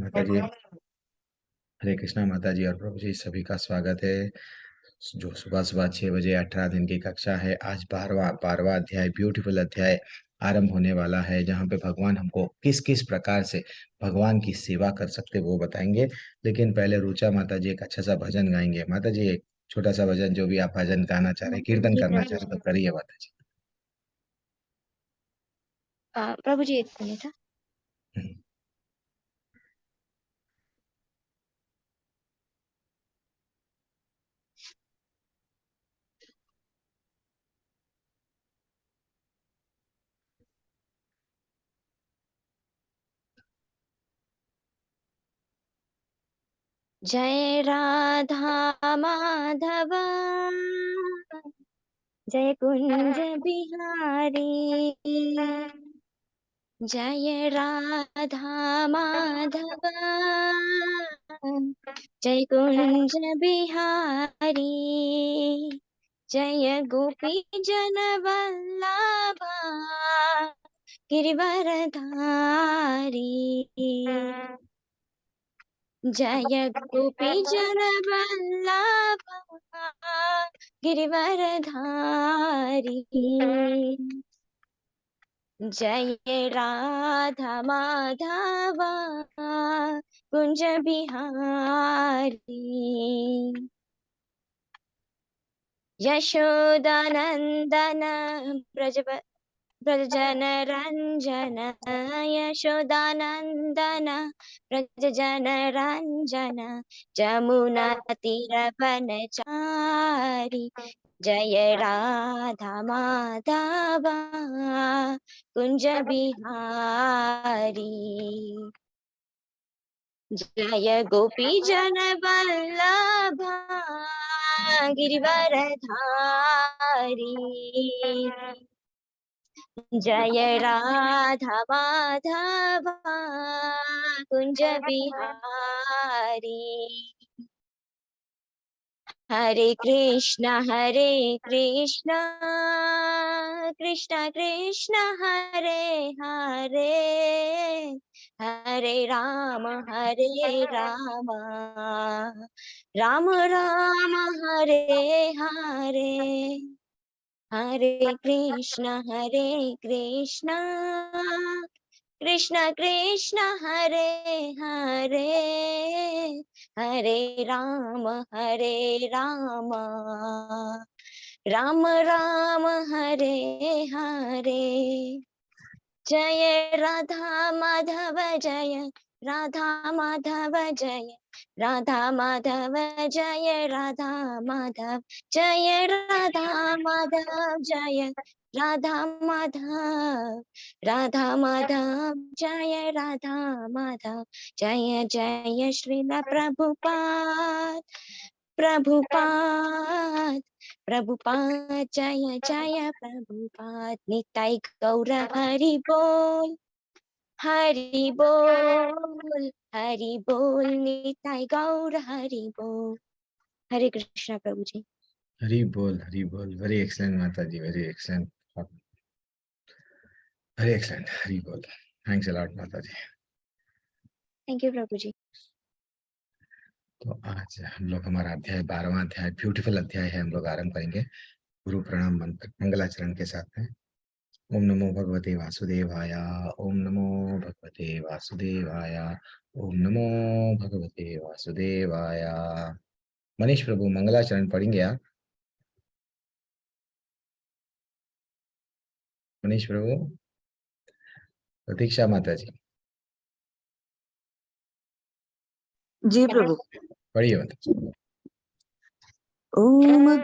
माता जी। हरे कृष्णा माता जी और प्रभु जी, सभी का स्वागत है। जो सुबह सुबह 6 बजे 18 दिन की कक्षा है। आज 12वां अध्याय, ब्यूटीफुल अध्याय आरंभ होने वाला है, जहाँ पे भगवान हमको किस किस प्रकार से भगवान की सेवा कर सकते वो बताएंगे। लेकिन पहले रुचा माता जी एक अच्छा सा भजन गाएंगे। माता जी एक छोटा सा भजन, जो भी आप भजन गाना चाह रहे हैं, कीर्तन जी करना प्रभु चाह रहे जी। हैं, तो करिए माता जी। प्रभु जी, एक मिनट। हम्म। जय राधा माधव, जय कुंज बिहारी। जय राधा माधव, जय कुंज बिहारी। जय गोपी जन वल्लभा, गिरिवरधारी। जय गोपी जन वल्लभा, गिरिवरधारी। जय राधा माधव, कुंज बिहारी। यशोदानंदन ब्रजजन रंजन, यशोदानंदन ब्रजजन रंजन। जमुना तीरवनचारी, जय राधा माधव, कुंज बिहारी। जय गोपी जन वल्लभा, गिरिवरधारी। जय राधा माधव, कुंज बिहारी। हरे कृष्ण कृष्ण कृष्ण हरे हरे, हरे राम राम राम हरे हरे। हरे कृष्ण कृष्ण कृष्ण हरे हरे, हरे राम राम राम हरे हरे। जय राधा माधव, जय राधा माधव, जय राधा माधव, जय राधा माधव, जय राधा माधव, जय राधा माधव, राधा माधव, जय राधा माधव। जय जय श्रील प्रभुपाद प्रभुपाद, जय जय प्रभुपाद। निताई गौर हरि बोल, हरि बोल, हरि बोल। निताई गौर हरि बोल। हरे कृष्णा प्रभु जी। हरी बोल, हरी बोल। वेरी एक्सलेंट माता जी, वेरी एक्सलेंट, वेरी एक्सलेंट। हरी बोल। थैंक्स अ लॉट माता जी। थैंक यू प्रभु जी। तो आज हम लोग हमारा अध्याय 12वां अध्याय, ब्यूटीफुल अध्याय है, हम लोग आरंभ करेंगे गुरु प्रणाम मंत्र मंगलाचरण के साथ में। ओम नमो भगवते वासुदेवाय, ओम नमो भगवते वासुदेवाय, ओम नमो भगवते वासुदेवाय। मनीष प्रभु मंगलाचरण पढ़ेंगे आप? मनीष प्रभु, प्रतीक्षा माता जी, जी प्रभु। पढ़िए माता जी। ओम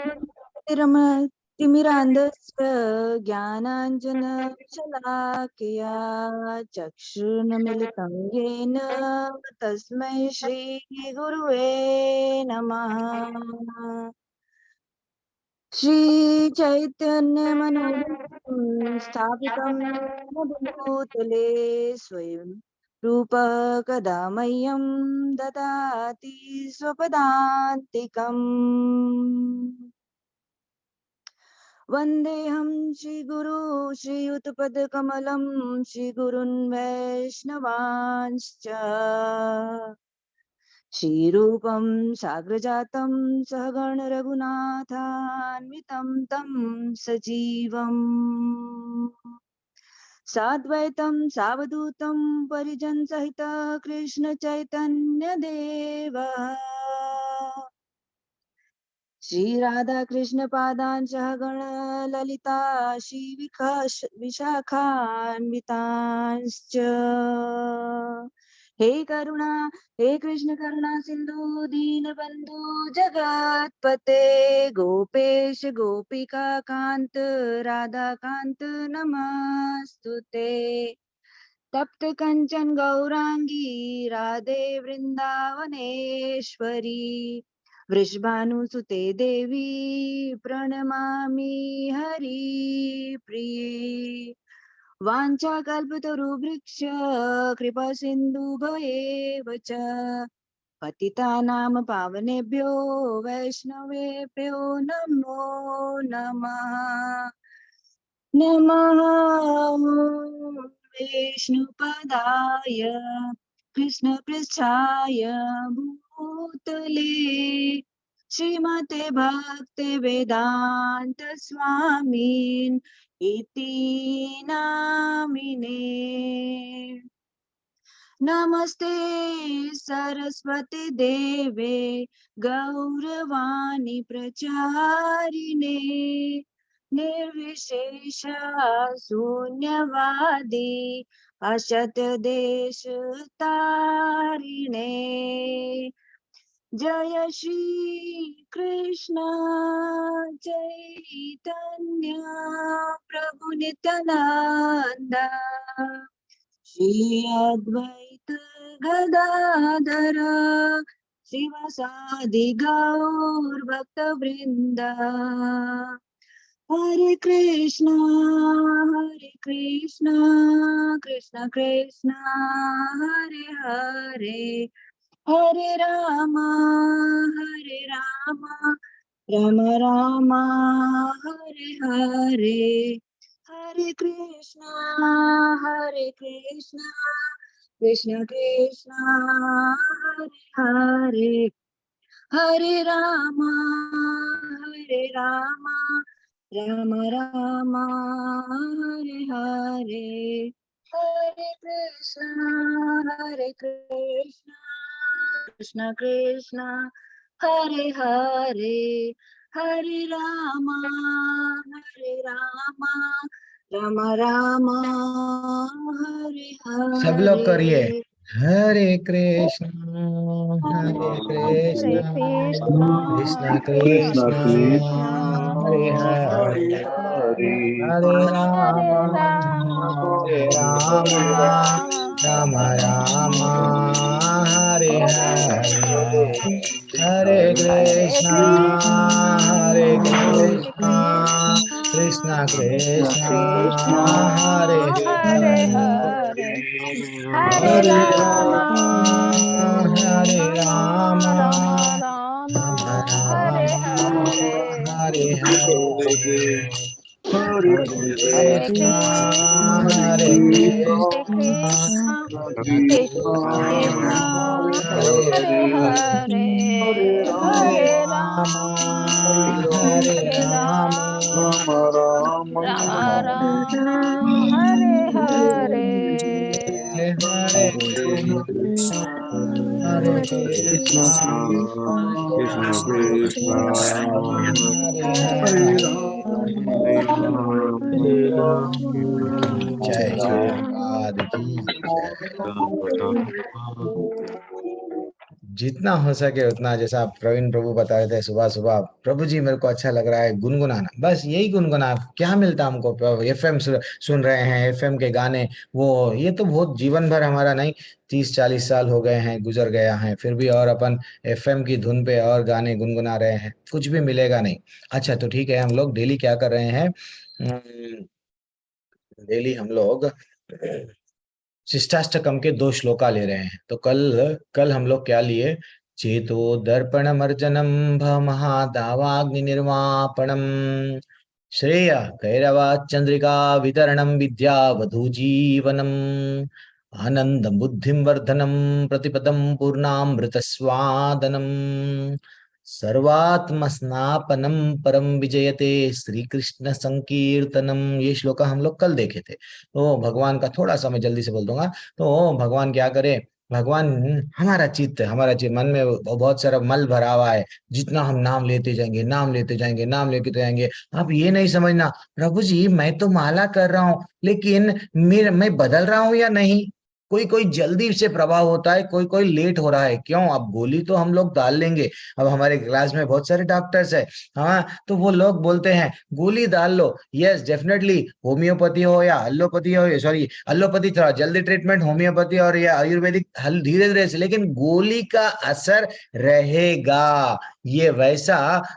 तिमिरान्धस्य ज्ञानाञ्जनशलाकया, चक्षुर्मिलितं येन तस्मै श्रीगुरुवे नमः। श्रीचैतन्यमनोभीष्टं स्थापितं भूतले, स्वयं रूपः कदा मह्यं ददाति स्वपदान्तिकम्। वन्देऽहं श्रीगुरु श्रीयुतपदकमलं श्रीगुरुन् वैष्णवांश्च श्रीरूपं साग्रजातं सहगण रघुनाथान्वितं तं सजीवम् साद्वैतं सावधूतं परिजनसहित कृष्ण चैतन्य देव श्री राधा कृष्ण पादान् सहगण ललिता श्री विशाखान्वितांश्च हे करुणा हे कृष्ण करुणा सिंधु दीनबंधु जगत्पते गोपेश गोपिका कांत राधा कांत नमस्तुते तप्त कंचन गौरांगी राधे वृंदावनेश्वरी वृषभानुसुते देवी प्रणमामि हरिप्रिये वाञ्छाकल्पतरुवृक्ष कृपा सिन्धुभयेव च पतितानां पावनेभ्यो वैष्णवेभ्यो नमो नमः नमः विष्णुपदाय कृष्णपृष्ठाय भूतले श्रीमते भक्ति वेदांत स्वामिन् इति नामिने नमस्ते सरस्वती देवे गौरवाणी प्रचारिणे निर्विशेष शून्यवादी असत देश तारिणे जय श्री कृष्ण चैतन्य प्रभु नित्यानंद श्री अद्वैत गदाधर शिवासादि गौर भक्त वृंद हरे कृष्ण कृष्ण कृष्ण हरे हरे हरे राम राम राम हरे हरे हरे कृष्ण कृष्ण कृष्ण हरे हरे हरे राम राम राम हरे हरे हरे कृष्ण कृष्ण कृष्ण हरे हरे हरे राम राम राम हरे सब लोग करिए Hare Hare Krishna Hare Krishna Krishna, Krishna Krishna Krishna, Krishna, हरे Hare हरे Hare Hare, हरे Hare, राम Hare हरे Rama, Ram Hare Hare Ram Rama, Ram हरे Hare Hare Hare Hare, Hare Krishna Krishna, Krishna Krishna Krishna हरे Krishna, Hare हरे Hare, Hare हरे Rama, Ram Rama Rama Ram Rama, Hare Ram Hare, Hare Hare Hare Hare Krishna हरे Krishna, Krishna Krishna Krishna Krishna, हरे Hare हरे Hare, हरे Hare Ram Rama, हरे Hare Ram Rama, Rama Ram Rama, Hare हरे Hare. हरे कृष्णा हरे Krishna Krishna Krishna Krishna, Krishna हरे Hare हरे Ram, Hare Ram, जय Jai Shri Jai Prabhupada की जय। Ram. जितना हो सके उतना, जैसा प्रवीण प्रभु बता रहे थे सुबह सुबह, प्रभु जी मेरे को अच्छा लग रहा है गुनगुनाना, बस यही गुनगुना, क्या मिलता हमको, एफएम सुन रहे हैं, एफएम के गाने, वो ये तो बहुत जीवन भर हमारा नहीं, 30-40 साल हो गए हैं, गुजर गया है, फिर भी और अपन एफएम की धुन पे और गाने गुनगुना रहे हैं, कुछ भी मिलेगा नहीं। अच्छा तो ठीक है, हम लोग डेली क्या कर रहे हैं, डेली हम लोग शिष्टाष्टकम के 2 श्लोका ले रहे हैं। तो कल कल हम लोग क्या लिए, चेतो दर्पण मर्जनम भ महादावाग्नि निर्वापणम, श्रेय कैरवा चंद्रिका वितरणम विद्यावधू जीवनम आनंदम बुद्धिं वर्धनम प्रतिपदम पूर्णामृत स्वादनम सर्वात्म स्नापनम परम विजयते श्री कृष्ण संकीर्तनम। ये श्लोक हम लोग कल देखे थे। तो भगवान का थोड़ा सा मैं जल्दी से बोल दूंगा। तो भगवान क्या करे, भगवान हमारा चित्त, हमारा चित्त, मन में बहुत सारा मल भरा हुआ है। जितना हम नाम लेते जाएंगे, नाम लेते जाएंगे, नाम लेते जाएंगे। आप ये नहीं समझना प्रभु जी मैं तो माला कर रहा हूं, लेकिन मैं बदल रहा हूं या नहीं। कोई कोई जल्दी से प्रभाव होता है, कोई कोई लेट हो रहा है। क्यों? अब गोली तो हम लोग डाल लेंगे। अब हमारे क्लास में बहुत सारे डॉक्टर्स है, हाँ, तो वो लोग बोलते हैं गोली डाल लो। यस डेफिनेटली, होम्योपैथी हो या एलोपैथी हो, सॉरी एलोपैथी थोड़ा जल्दी ट्रीटमेंट, होम्योपैथी और या आयुर्वेदिक हल धीरे धीरे से, लेकिन गोली का असर रहेगा। ये वैसा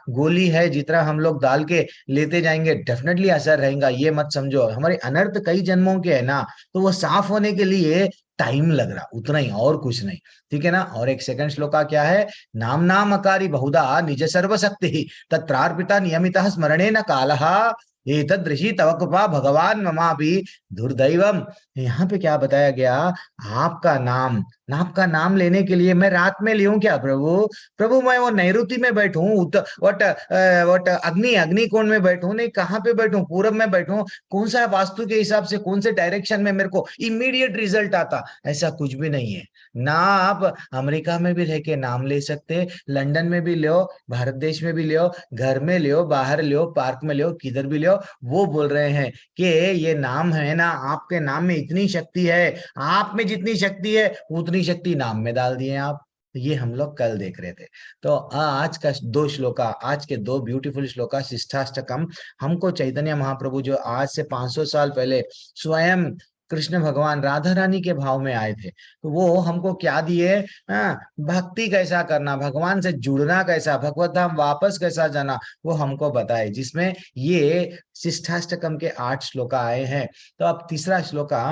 गोली है जितना हम लोग डाल के लेते जाएंगे डेफिनेटली असर रहेगा। ये मत समझो, हमारे अनर्थ कई जन्मों के है ना, तो वो साफ होने के लिए टाइम लग रहा, उतना ही, और कुछ नहीं। ठीक है ना। और एक सेकंड श्लोक का क्या है, नाम नाम अकारी बहुधा निज सर्वशक्ति तत्रार्पिता नियमितः स्मरणेन कालः एतदृशि तव कृपा भगवान ममापि दुर्दैवम। यहाँ पे क्या बताया गया, आपका नाम, आपका नाम लेने के लिए मैं रात में लियूं क्या प्रभु? प्रभु मैं वो नैऋति में बैठूं, वट अग्नि अग्निकोण में बैठूं, नहीं कहाँ पे बैठूं, पूरब में बैठूं, कौन सा वास्तु के हिसाब से कौन से डायरेक्शन में मेरे को इमीडिएट रिजल्ट आता, ऐसा कुछ भी नहीं है ना। आप अमेरिका में भी रह के नाम ले सकते, लंदन में भी लो, भारत देश में भी लो, घर में लो, बाहर लो, पार्क में लो, किधर भी लो। वो बोल रहे हैं कि ये नाम है ना, आपके नाम में इतनी शक्ति है, आप में जितनी शक्ति है उतनी शक्ति नाम में डाल दिए आप। ये हम लोग कल देख रहे थे। तो आज का दो श्लोका, आज के दो ब्यूटीफुल श्लोका शिष्टाष्टकम, हमको चैतन्य महाप्रभु जो आज से 500 साल पहले स्वयं कृष्ण भगवान राधा रानी के भाव में आए थे, तो वो हमको क्या दिए, हाँ, भक्ति कैसा करना, भगवान से जुड़ना कैसा, भगवत धाम वापस कैसा जाना, वो हमको बताए, जिसमें ये शिष्टाष्टकम के 8 श्लोका आए हैं। तो अब तीसरा श्लोका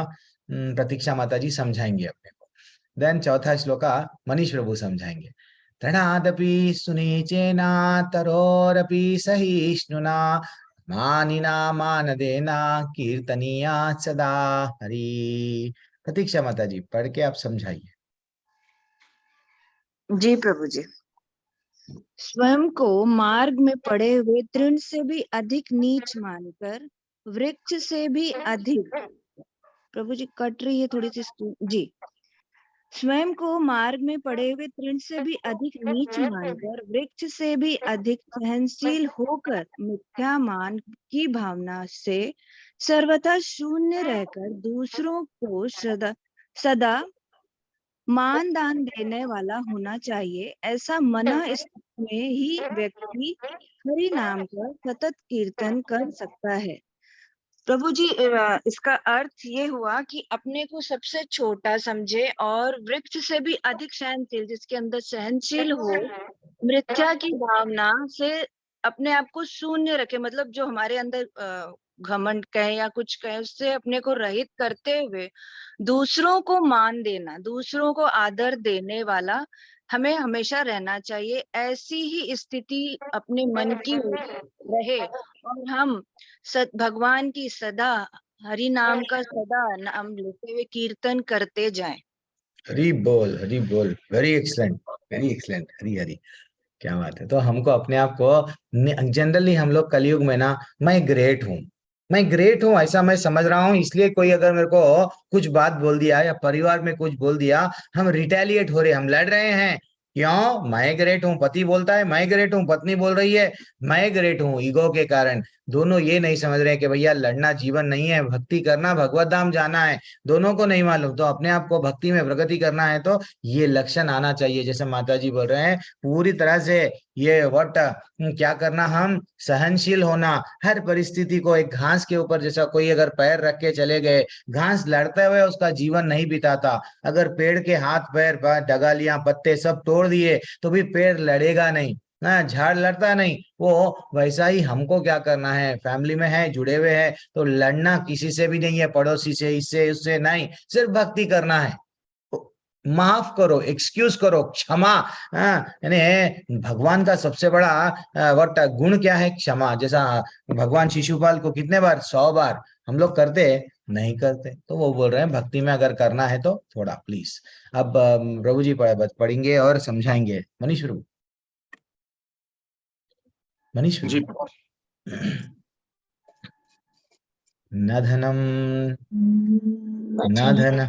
प्रतीक्षा माता जी समझाएंगे अपने को, देन चौथा श्लोका मनीष प्रभु समझाएंगे। तृणादपि सुनीचेना तरोरपि सहिष्णुना मानिना मानदेना कीर्तनीया सदा हरि। प्रतीक्षा माता जी पढ़ के आप समझाइए। जी प्रभु जी। स्वयं को मार्ग में पड़े हुए तृण से भी अधिक नीच मानकर, वृक्ष से भी अधिक, प्रभु जी कट रही है थोड़ी सी जी। स्वयं को मार्ग में पड़े हुए तृण से भी अधिक नीच मानकर, वृक्ष से भी अधिक सहनशील होकर, मिथ्या मान की भावना से सर्वथा शून्य रहकर दूसरों को सदा सदा मान दान देने वाला होना चाहिए। ऐसा मना स्थिति में ही व्यक्ति हरि नाम का सतत कीर्तन कर सकता है। प्रभु जी इसका अर्थ ये हुआ कि अपने को सबसे छोटा समझे और वृक्ष से भी अधिक सहनशील, जिसके अंदर सहनशील हो, मिथ्या की भावना से अपने आप को शून्य रखे, मतलब जो हमारे अंदर घमंड कहे या कुछ कहे, उससे अपने को रहित करते हुए दूसरों को मान देना, दूसरों को आदर देने वाला हमें हमेशा रहना चाहिए। ऐसी ही स्थिति अपने मन की रहे और हम भगवान की सदा, हरि नाम का सदा नाम लेते हुए कीर्तन करते जाएं। हरि बोल, हरि बोल, very excellent, very excellent, Hari Hari, क्या बात है। तो हमको अपने आप को, जनरली हम लोग कलयुग में ना, मैं ग्रेट हूँ, मैं ग्रेट हूँ ऐसा मैं समझ रहा हूँ, इसलिए कोई अगर मेरे को कुछ बात बोल दिया या परिवार में कुछ बोल दिया, हम रिटेलिएट हो रहे, हम लड़ रहे हैं। क्यों? मैं ग्रेट हूँ, पति बोलता है मैं ग्रेट हूँ, पत्नी बोल रही है मैं ग्रेट हूँ, ईगो के कारण। दोनों ये नहीं समझ रहे कि भैया लड़ना जीवन नहीं है, भक्ति करना, भगवत धाम जाना है। दोनों को नहीं मालूम। तो अपने आप को भक्ति में प्रगति करना है तो ये लक्षण आना चाहिए, जैसे माता जी बोल रहे हैं पूरी तरह से। ये वट क्या करना, हम सहनशील होना, हर परिस्थिति को, एक घास के ऊपर जैसा कोई अगर पैर रख के चले गए, घास लड़ते हुए उसका जीवन नहीं बिताता। अगर पेड़ के हाथ पैर डगालियां पत्ते सब तोड़ दिए तो भी पेड़ लड़ेगा नहीं ना, झाड़ लड़ता नहीं। वो वैसा ही हमको क्या करना है, फैमिली में है, जुड़े हुए हैं, तो लड़ना किसी से भी नहीं है, पड़ोसी से, इससे उससे नहीं, सिर्फ भक्ति करना है। माफ करो, एक्सक्यूज करो, क्षमा। यानी भगवान का सबसे बड़ा व्हाट गुण क्या है? क्षमा। जैसा भगवान शिशुपाल को कितने बार? 100 बार। हम लोग करते नहीं करते, तो वो बोल रहे हैं भक्ति में अगर करना है तो थोड़ा प्लीज। अब प्रभु जी पढ़ेंगे और समझाएंगे। मनीष प्रभु, मनीष जी प्रभु। न धनम न धन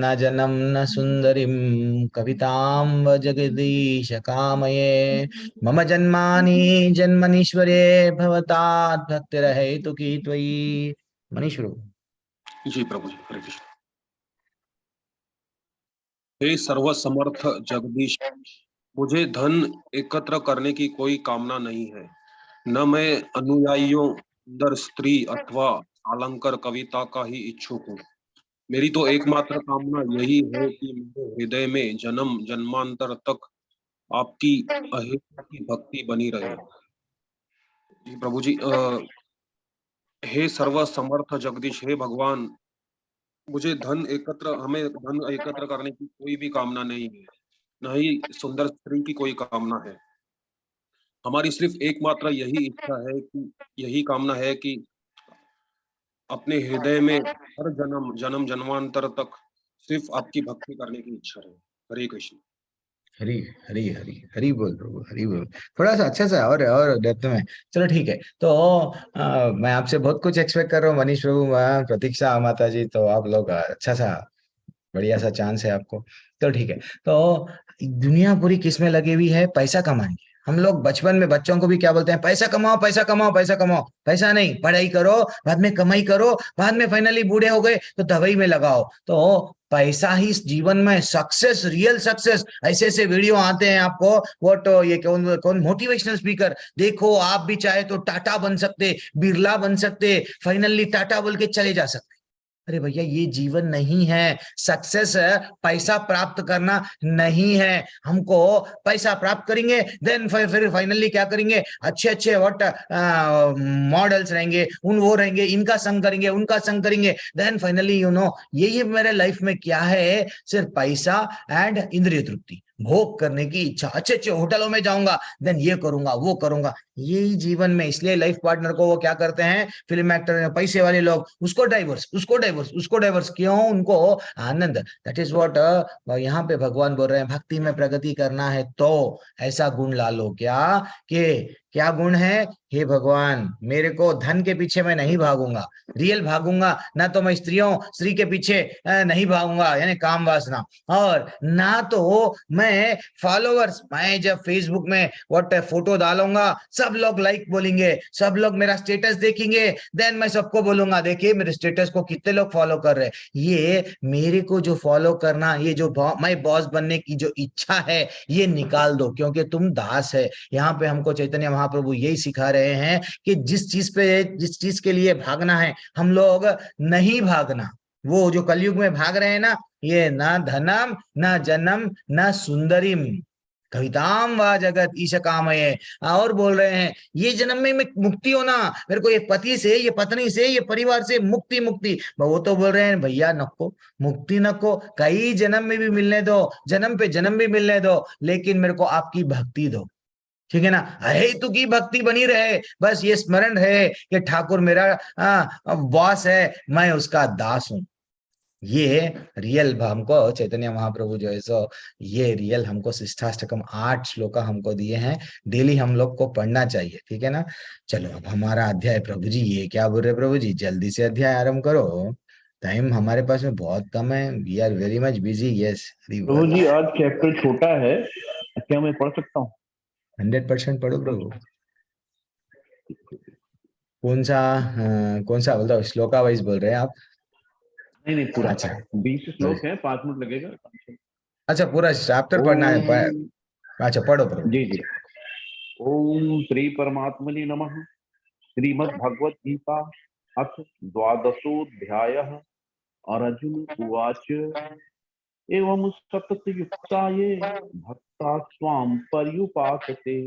न जनम न सुंदरीम कवितां व जगदीश कामये मम जन्मानि जन्मनीश्वरे भवतात् भक्तिरहेतु की त्वयि। मनीष प्रभु। जी प्रभु जी, हरे कृष्ण। हे सर्वसमर्थ जगदीश, मुझे धन एकत्र करने की कोई कामना नहीं है। न मैं अनुयायियों, सुंदर स्त्री अथवा अलंकार कविता का ही इच्छुक हूँ। मेरी तो एकमात्र कामना यही है कि मेरे हृदय में जन्म जन्मांतर तक आपकी अहेतु की भक्ति बनी रहे। जी प्रभु जी, हे सर्वसमर्थ जगदीश, हे भगवान, हमें धन एकत्र करने की कोई भी कामना नहीं है, न ही सुंदर स्त्री की कोई कामना है। हमारी सिर्फ एकमात्र यही कामना है कि अपने हृदय में हर जन्म जन्म जन्मांतर तक सिर्फ आपकी भक्ति करने की इच्छा है। हरे कृष्ण। हरी हरी हरी हरी बोल प्रभु, हरी बोल। थोड़ा सा अच्छा सा और डेप्थ में। चलो ठीक है। तो मैं आपसे बहुत कुछ एक्सपेक्ट कर रहा हूँ मनीष प्रभु, प्रतीक्षा माता जी। तो आप लोग अच्छा सा बढ़िया सा चांस है आपको। तो ठीक है। तो दुनिया पूरी किस में लगी हुई है? पैसा कमाने। हम लोग बचपन में बच्चों को भी क्या बोलते हैं? पैसा कमाओ, पैसा कमाओ, पैसा कमाओ। पैसा नहीं, पढ़ाई करो, बाद में कमाई करो, बाद में फाइनली बूढ़े हो गए तो दवाई में लगाओ। तो पैसा ही इस जीवन में सक्सेस, रियल सक्सेस। ऐसे ऐसे वीडियो आते हैं आपको। वो तो ये कौन कौन मोटिवेशनल स्पीकर, देखो आप भी चाहे तो टाटा बन सकते, बिरला बन सकते, फाइनली टाटा बोल के चले जा सकते। अरे भैया, ये जीवन नहीं है। सक्सेस पैसा प्राप्त करना नहीं है। हमको पैसा प्राप्त करेंगे, देन फिर फाइनली क्या करेंगे? अच्छे अच्छे व्हाट मॉडल्स रहेंगे, वो रहेंगे, इनका संग करेंगे, उनका संग करेंगे, देन फाइनली यही मेरे लाइफ में क्या है? सिर्फ पैसा एंड इंद्रिय तृप्ति, भोग करने की इच्छा। अच्छे अच्छे होटलों में जाऊंगा, देन ये करूंगा, वो करूंगा। यही जीवन में। इसलिए लाइफ पार्टनर को वो क्या करते हैं? फिल्म एक्टर, पैसे वाले लोग, उसको डाइवर्स, उसको डाइवर्स, उसको डाइवर्स। क्यों? उनको आनंद। दैट इज व्हाट यहाँ पे भगवान बोल रहे हैं। भक्ति में प्रगति करना है तो ऐसा गुण ला लो क्या? कि क्या गुण है? हे भगवान, मेरे को धन के पीछे मैं नहीं भागूंगा, रियल भागूंगा ना। तो मैं स्त्री के पीछे नहीं भागूंगा, यानी काम वासना। और ना तो मैं फॉलोअर्स, मैं जब फेसबुक में व्हाट फोटो डालूंगा, सब लोग लाइक बोलेंगे, सब लोग मेरा स्टेटस देखेंगे, देन मैं सबको बोलूंगा देखिए मेरे स्टेटस को कितने लोग फॉलो कर रहे हैं। ये मेरे को जो फॉलो करना, ये जो मैं बॉस बनने की जो इच्छा है, ये निकाल दो, क्योंकि तुम दास है। यहाँ पे हमको चैतन्य महाप्रभु यही सिखा रहे हैं कि जिस चीज के लिए भागना है, हम लोग नहीं भागना। वो जो कलयुग में भाग रहे हैं ना, ये ना धनम ना जन्म ना सुंदरीम कविताम व जगत ईश कामये। और बोल रहे हैं ये जन्म में मैं मुक्ति हो ना, मेरे को ये पति से, ये पत्नी से, ये परिवार से मुक्ति, मुक्ति। वो तो बोल रहे हैं भैया नको, मुक्ति नको, कई जन्म में भी मिलने दो, जन्म पे जन्म भी मिलने दो, लेकिन मेरे को आपकी भक्ति दो। ठीक है ना? हेतु की भक्ति बनी रहे, बस ये स्मरण रहे कि ठाकुर मेरा बॉस है, मैं उसका दास हूं। ये रियल हमको चैतन्य महाप्रभु जो है सो, ये रियल हमको शिष्टाष्टकम 8 श्लोका हमको दिए हैं। डेली हम लोग को पढ़ना चाहिए। ठीक है ना? चलो अब हमारा अध्याय, प्रभु जी ये क्या बोल रहे प्रभु जी? जल्दी से अध्याय आरंभ करो, टाइम हमारे पास में बहुत कम है। We are very much busy. Yes, Hari Prabhu बोल। जी आज चैप्टर छोटा है, क्या मैं पढ़ सकता हूँ? 100% पढ़ो मतलब प्रभु। कौन सा बोलता? श्लोका वाइज बोल रहे हैं आप? नहीं नहीं, पूरा अच्छा, 20 श्लोक है, 5 मिनट लगेगा। अच्छा पूरा चैप्टर पढ़ना है। ओम। अच्छा पढ़ो प्रभु। जी जी। ओम श्री परमात्मने नमः। श्रीमद् भगवत गीता अथ द्वादशोऽध्यायः। अर्जुन उवाच एवं सततयुक्ताये भक्ता स्वां पर्युपासते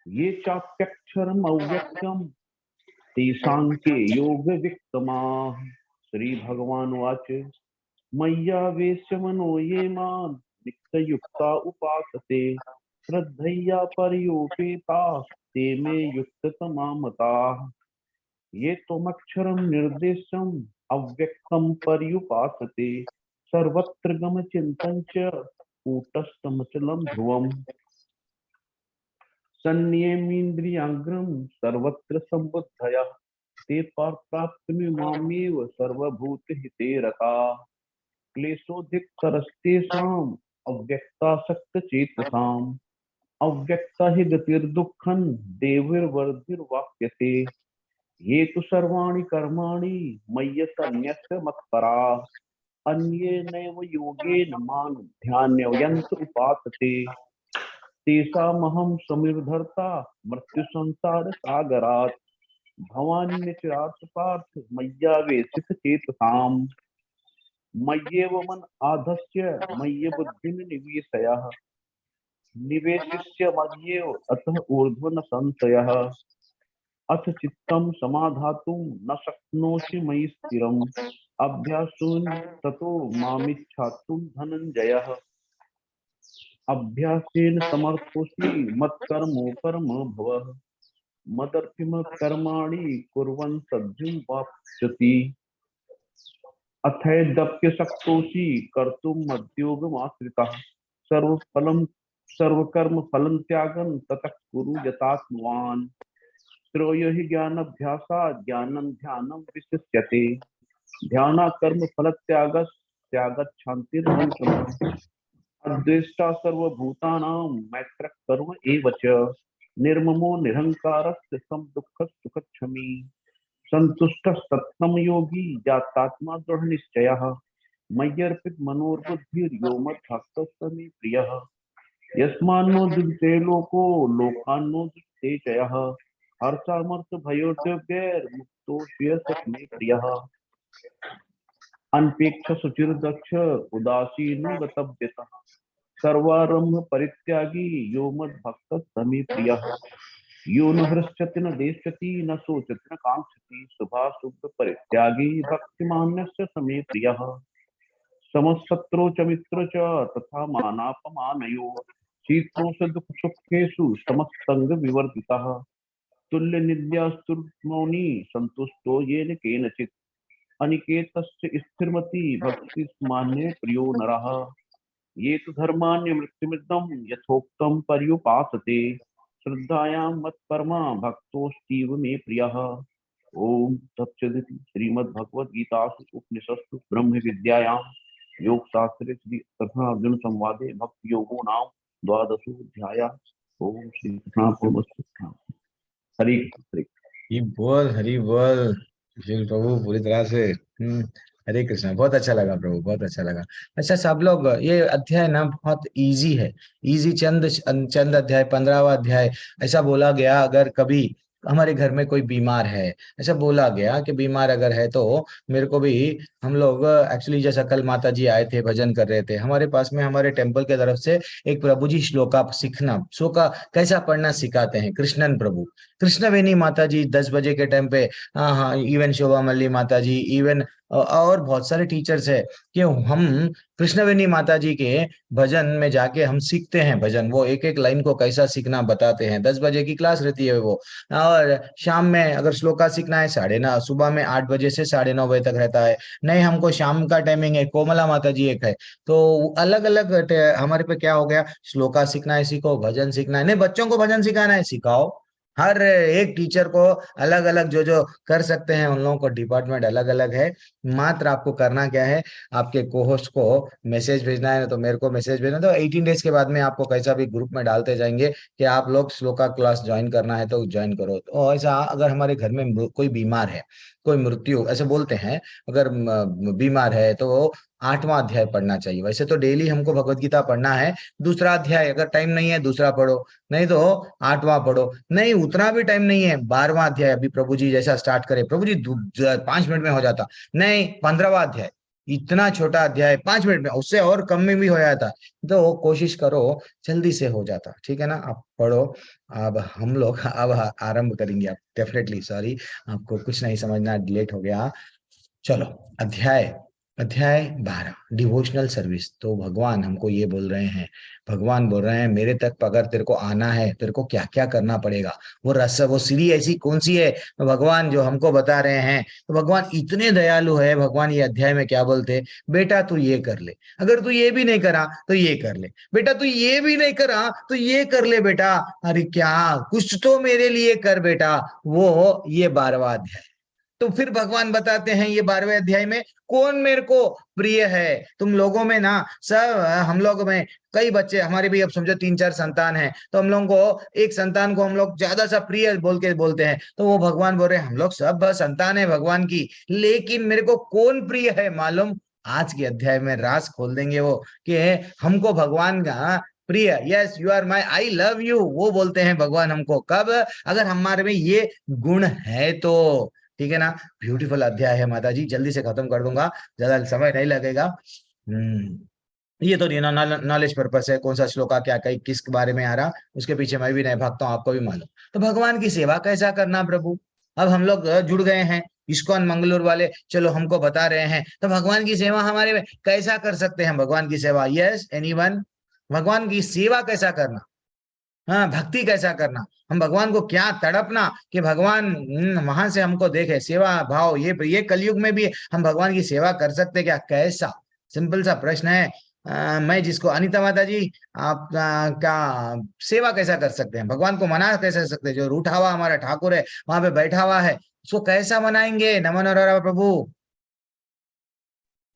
ये चाप्यक्षरम् अव्यक्तम् तेषां के योगवित्तमाः। श्रीभगवानुवाच मय्यावेश्य मनो ये मां नित्ययुक्ता उपासते श्रद्धया पर्युपेतास्ते मे युक्ततमा मताः ये त्वमक्षरं निर्देशम् अव्यक्तं पर्युपासते सर्वत्र गमचिन्तं च कूटस्थमचलं ध्रुवम् संयमीन्द्रियाग्रं सर्वत्र संबुद्धयः ते प्राप्तुमिमामेव सर्वभूतहिते रताः क्लेशोऽधिकतरस्तेषाम् अव्यक्तासक्तचेतसाम् अव्यक्ता हि गतिर्दुःखं देवैर्वर्धिर्वाप्यते ये तु सर्वाणि कर्माणि मय्यसन्न्यस्य मत्पराः अन्येनैव योगेन मां ध्यानयन्त उपासते तेषामहं समिर्धर्ता मृत्युसंसारसागरात् भवान्यचिरात् पार्थ मय्यावेशितचेतसाम् मय्येव मन आधस्य मय्यबुद्धिं निवेशयः निवेशिष्य मय्येव अतः ऊर्ध्वं संशयः अथ चित्तं समाधातुं न शक्नोषि मयि स्थिरम् अभ्यासून् ततो मामिच्छातुं धनञ्जयः अभ्यासेन समर्थोऽसि मत्कर्मो परमो भवः मदर्पिमकर्माणि कुर्वन् सद्धिं वाप्स्यसि अथैदप्यशक्तोऽसि कर्तुं मद्योगमाश्रितः सर्वफलं सर्वकर्मफलं त्यागं ततः कुरु यथात्मवान् श्रेयो हि ज्ञानाभ्यासात् ज्ञानं ध्यानं विशिष्यते ध्यानात् कर्मफलत्यागात् शान्तिर्मोक्षः अद्वेष्टा सर्वभूतानां मैत्रः सर्व एव च निर्ममो निरहङ्कारः समदुःखसुखक्षमी सन्तुष्टः सत्तम योगी जातात्मा दृढनिश्चयः मय्यर्पित मनोर्बुद्धिर्यो मद्भक्तः स मे प्रियः यस्मान्नो दुःखते लोको लोकान्नो दुःखते च यः हर्षामर्थभयोर्द्वेगैर्मुक्तो श्रेयसः मे प्रियः अनपेक्ष सुचिर्दक्ष उदासीनो गतव्यतः सर्वारंभ परित्यागी यो मद्भक्तः स मे प्रियः यो न हृष्यति न देष्यति न शोचति न कांक्षति शुभाशुभ परित्यागी भक्तिमान्यस्य स मे प्रियः समशत्रौ च मित्र च तथा मानापमानयो शीतोष दुख सुखेषु समस्तंग विवर्जितः तुल्य निद्यास्तुर्मौनी संतुष्टो येन केनचित् अनिकेतस्य स्थिरमति भक्ति मान्ये प्रियो नरः ये तु धर्मान्य मृत्युमिदं यथोक्तं पर्युपासते श्रद्धायां मत्परमा भक्तोऽस्तीव मे प्रियः ओम तत्सदिति श्रीमद्भगवद्गीतासु उपनिषत्सु ब्रह्म विद्यायां योगशास्त्रे श्री तथा अर्जुन संवादे भक्ति योगो नाम द्वादशोऽध्यायः। ओम श्री कृष्णार्पणमस्तु। हरि हरि हरि बोल शिव प्रभु पूरी तरह से। हरे कृष्णा। बहुत अच्छा लगा प्रभु, बहुत अच्छा लगा। अच्छा सब लोग, ये अध्याय ना बहुत इजी है, इजी चंद अध्याय, 15वां अध्याय। ऐसा बोला गया अगर कभी हमारे घर में कोई बीमार है, ऐसा बोला गया कि बीमार अगर है तो मेरे को भी, हम लोग एक्चुअली जैसा कल माता जी आए थे, भजन कर रहे थे, हमारे पास में हमारे टेम्पल के तरफ से एक प्रभु जी श्लोका सीखना, श्लोका कैसा पढ़ना सिखाते हैं। कृष्णन प्रभु, कृष्णवेणी माता जी 10 बजे के टाइम पे, हाँ हाँ, इवन शोभा मल्ली माता जी, इवन और बहुत सारे टीचर्स है कि हम कृष्णवेणी माता जी के भजन में जाके हम सीखते हैं भजन। वो एक एक लाइन को कैसा सीखना बताते हैं। 10 बजे की क्लास रहती है वो। और शाम में अगर श्लोका सीखना है 9:30, सुबह में 8 बजे से 9:30 बजे तक रहता है। नहीं, हमको शाम का टाइमिंग है, कोमला माता जी एक है। तो अलग अलग हमारे पे क्या हो गया, श्लोका सीखना है सीखो, भजन सीखना है, नहीं बच्चों को भजन सिखाना है सिखाओ। हर एक टीचर को अलग अलग जो जो कर सकते हैं, उन लोगों को डिपार्टमेंट अलग अलग है। मात्र आपको करना क्या है, आपके कोहोस्ट को मैसेज भेजना है, तो मेरे को मैसेज भेजना। तो 18 डेज के बाद में आपको कैसा भी ग्रुप में डालते जाएंगे कि आप लोग श्लोका क्लास ज्वाइन करना है तो ज्वाइन करो। तो ऐसा अगर हमारे घर में कोई बीमार है, कोई मृत्यु ऐसे बोलते हैं, अगर बीमार है तो 8वां अध्याय पढ़ना चाहिए। वैसे तो डेली हमको भगवत गीता पढ़ना है, दूसरा अध्याय, अगर टाइम नहीं है दूसरा पढ़ो, नहीं तो 8वां पढ़ो। नहीं उतना भी टाइम नहीं है, 12वां अध्याय अभी प्रभु जी जैसा स्टार्ट करे, प्रभु जी 5 मिनट में हो जाता, नहीं 15वां अध्याय, इतना छोटा अध्याय 5 मिनट में, उससे और कम में भी हो जाता। तो कोशिश करो जल्दी से हो जाता, ठीक है ना। आप पढ़ो। अब हम लोग अब आरंभ करेंगे। आप डेफिनेटली सॉरी, आपको कुछ नहीं समझना, डिलेट हो गया। चलो अध्याय अध्याय 12 डिवोशनल सर्विस। तो भगवान हमको ये बोल रहे हैं, भगवान बोल रहे हैं मेरे तक अगर तेरे को आना है तेरे को क्या क्या करना पड़ेगा। वो सीढ़ी ऐसी कौन सी है, तो भगवान जो हमको बता रहे हैं। तो भगवान इतने दयालु है, भगवान ये अध्याय में क्या बोलते, बेटा तू ये कर ले, अगर तू ये भी नहीं करा तो ये कर ले, बेटा तू ये भी नहीं करा तो ये कर ले बेटा। अरे क्या कुछ तो मेरे लिए कर बेटा। वो ये 12वां अध्याय। तो फिर भगवान बताते हैं ये 12वें अध्याय में कौन मेरे को प्रिय है। तुम लोगों में ना सब, हम लोग में कई बच्चे, हमारे भी अब समझो 3-4 संतान हैं, तो हम लोगों को एक संतान को हम लोग ज्यादा सा प्रिय बोल के बोलते हैं। तो वो भगवान बोल रहे हैं हम लोग सब संतान है भगवान की, लेकिन मेरे को कौन प्रिय है मालूम। आज के अध्याय में राज खोल देंगे वो कि हमको भगवान का प्रिय, yes you are my, I love you, वो बोलते हैं भगवान हमको कब, अगर हमारे में ये गुण है तो। ठीक है ना। ब्यूटीफुल अध्याय है माता जी, जल्दी से खत्म कर दूंगा, ज्यादा समय नहीं लगेगा। ये तो नॉलेज पर्पस है, कौन सा श्लोका क्या कहीं किस बारे में आ रहा, उसके पीछे मैं भी नहीं भागता हूँ, आपको भी मालूम। तो भगवान की सेवा कैसा करना प्रभु। अब हम लोग जुड़ गए हैं इस्कॉन मंगलोर वाले, चलो हमको बता रहे हैं, तो भगवान की सेवा हमारे में कैसा कर सकते हैं। भगवान की सेवा, यस एनीवन, भगवान की सेवा कैसा करना, हाँ भक्ति कैसा करना, हम भगवान को क्या तड़पना कि भगवान वहां से हमको देखे, सेवा भाव, ये कलयुग में भी हम भगवान की सेवा कर सकते क्या, कैसा। सिंपल सा प्रश्न है। मैं जिसको अनीता माता जी, आप का सेवा कैसा कर सकते हैं, भगवान को मना कैसे सकते हैं, जो रूठा हुआ हमारा ठाकुर है वहां पे बैठा हुआ है, उसको कैसा मनाएंगे। नमन और प्रभु।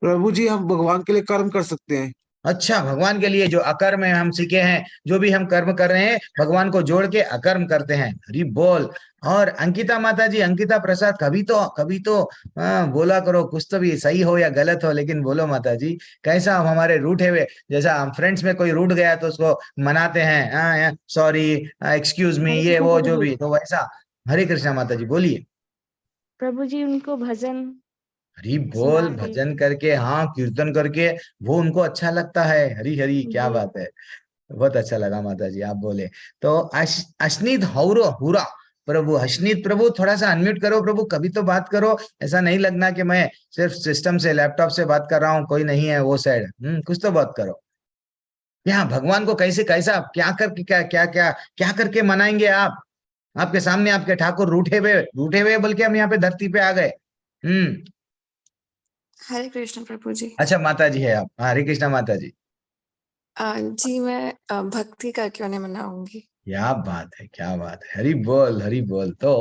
प्रभु जी हम भगवान के लिए कर्म कर सकते हैं। अच्छा, भगवान के लिए जो अकर्म है हम सीखे हैं, जो भी हम कर्म कर रहे हैं भगवान को जोड़ के अकर्म करते हैं, हरि बोल। और अंकिता माता जी, अंकिता प्रसाद, कभी तो बोला करो, कुछ तो भी सही हो या गलत हो लेकिन बोलो माता जी, कैसा हम हमारे रूठे हुए, जैसा हम फ्रेंड्स में कोई रूठ गया तो उसको मनाते हैं, सॉरी, एक्सक्यूज मी, हरे ये कृष्ण वो प्रभु जो जी। भी, तो वैसा। हरे कृष्णा माता जी बोलिए। प्रभु जी उनको भजन हरि बोल, सुना के। भजन करके, हाँ कीर्तन करके, वो उनको अच्छा लगता है। हरी हरी, क्या जी बात है। बहुत अच्छा लगा माता जी आप बोले। तो अश्नीत हौरो हुरा प्रभु, हशनीत प्रभु, थोड़ा सा अनम्यूट करो प्रभु, कभी तो बात करो, ऐसा नहीं लगना कि मैं सिर्फ सिस्टम से लैपटॉप से बात कर रहा हूँ, कोई नहीं है वो साइड। कुछ तो बात करो। यहाँ भगवान को कैसे कैसा क्या करके क्या क्या क्या क्या करके मनाएंगे आप। आपके सामने आपके ठाकुर रूठे हुए बल्कि हम यहाँ पे धरती पे आ गए। हरे कृष्ण प्रभु जी। अच्छा माता जी है आप, हाँ हरे कृष्णा माता जी। जी मैं भक्ति का क्यों नहीं मनाऊंगी। क्या बात है, क्या बात है, हरि बोल हरि बोल। तो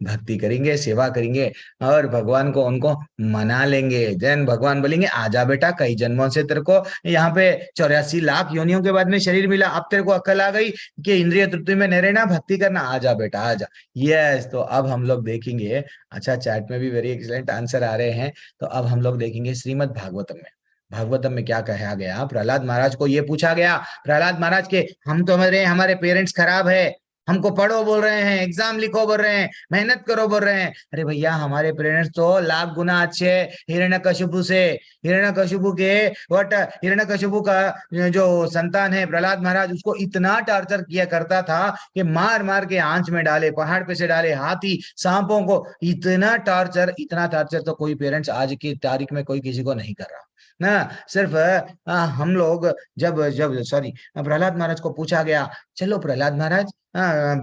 भक्ति करेंगे, सेवा करेंगे और भगवान को उनको मना लेंगे। देन भगवान बोलेंगे आजा बेटा, कई जन्मों से तेरे को यहाँ पे 84 लाख योनियों के बाद में शरीर मिला, अब तेरे को अक्ल आ गई कि इंद्रिय तृप्ति में नहीं रहना, भक्ति करना, आजा बेटा आजा। यस, तो अब हम लोग देखेंगे। अच्छा, चैट में भी वेरी एक्सीलेंट आंसर आ रहे हैं। तो अब हम लोग देखेंगे श्रीमद् भागवतम में, भागवतम में क्या कहा गया। प्रहलाद महाराज को ये पूछा गया, प्रहलाद महाराज के, हम तो हमारे पेरेंट्स खराब है, हमको पढ़ो बोल रहे हैं, एग्जाम लिखो बोल रहे हैं, मेहनत करो बोल रहे हैं। अरे भैया हमारे पेरेंट्स तो लाख गुना अच्छे हिरण्यकशिपु से। हिरण्यकशिपु के वट हिरण्यकशिपु का जो संतान है प्रहलाद महाराज, उसको इतना टॉर्चर किया करता था कि मार मार के आंच में डाले, पहाड़ पे से डाले, हाथी सांपों को, इतना टॉर्चर तो कोई पेरेंट्स आज की तारीख में कोई किसी को नहीं कर रहा ना। सिर्फ हम लोग जब जब सॉरी, प्रहलाद महाराज को पूछा गया, चलो प्रहलाद महाराज,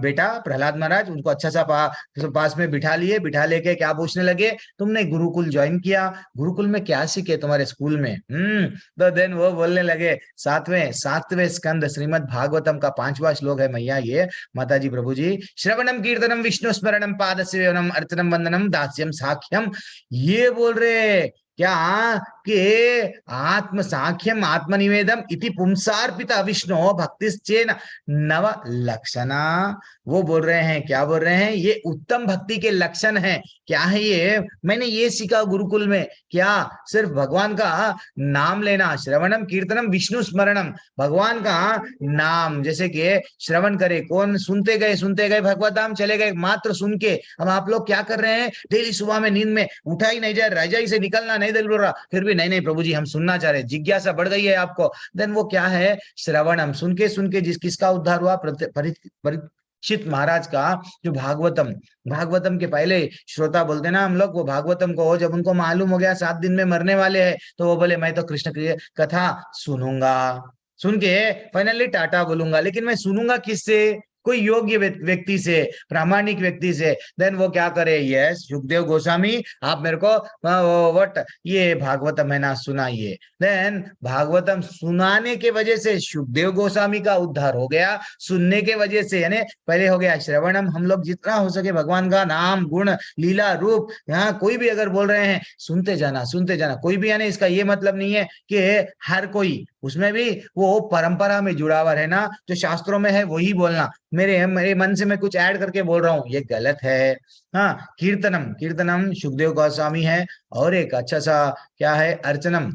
बेटा प्रहलाद महाराज, उनको अच्छा सा पास में बिठा लिए, बिठा लेके क्या पूछने लगे, तुमने गुरुकुल ज्वाइन किया, गुरुकुल में क्या सीखे तुम्हारे स्कूल में। तो देन वो बोलने लगे, सातवें स्कंद श्रीमद् भागवतम का 5वां श्लोक है मैया ये, माता जी प्रभु जी, श्रवणम कीर्तनम विष्णु स्मरणम पाद सेवनम अर्चनम वंदनम दास्यम साख्यम, ये बोल रहे क्या कि आत्म साख्यम आत्मनिवेदम इति पुंसार्पिता विष्णु भक्तिश्चेन नव लक्षणा। वो बोल रहे हैं, क्या बोल रहे हैं, ये उत्तम भक्ति के लक्षण हैं। क्या है ये, मैंने ये सीखा गुरुकुल में, क्या सिर्फ भगवान का नाम लेना, श्रवणम कीर्तनम विष्णु स्मरणम, भगवान का नाम जैसे कि श्रवण करे, कौन सुनते गए भगवत धाम चले गए मात्र सुन के। अब आप लोग क्या कर रहे हैं, डेली सुबह में नींद में उठा ही नहीं जाए, रजाई से निकलना नहीं दिल बोल रहा, फिर भी नहीं प्रभु जी हम सुनना चाह रहे, जिज्ञासा बढ़ गई है आपको। देन वो क्या है, श्रवणम, सुन के जिस किसका उद्धार हुआ, परीक्षित महाराज का जो भागवतम के पहले श्रोता बोलते ना हम लोग, वो भागवतम को जब उनको मालूम हो गया 7 दिन में मरने वाले हैं, तो वो बोले मैं तो कृष्ण की कथा सुनूंगा, सुन के फाइनली टाटा बोलूंगा, लेकिन मैं सुनूंगा किससे? कोई योग्य व्यक्ति से, प्रामाणिक व्यक्ति से। देन वो क्या करे? यस सुखदेव गोस्वामी, आप मेरे को व्हाट ये भागवतम है ना सुनाइए। देन भागवतम सुनाने के वजह से सुखदेव गोस्वामी का उद्धार हो गया, सुनने के वजह से, यानी पहले हो गया श्रवणम, हम लोग जितना हो सके भगवान का नाम गुण लीला रूप यहाँ कोई भी अगर बोल रहे हैं सुनते जाना, सुनते जाना। कोई भी, यानी इसका ये मतलब नहीं है कि हर कोई, उसमें भी वो परंपरा में जुड़ा हुआ रहना, जो शास्त्रों में है वही बोलना। मेरे मन से मैं कुछ ऐड करके बोल रहा हूँ, ये गलत है। हाँ, कीर्तनम सुखदेव गोस्वामी है, और एक अच्छा सा क्या है, अर्चनम,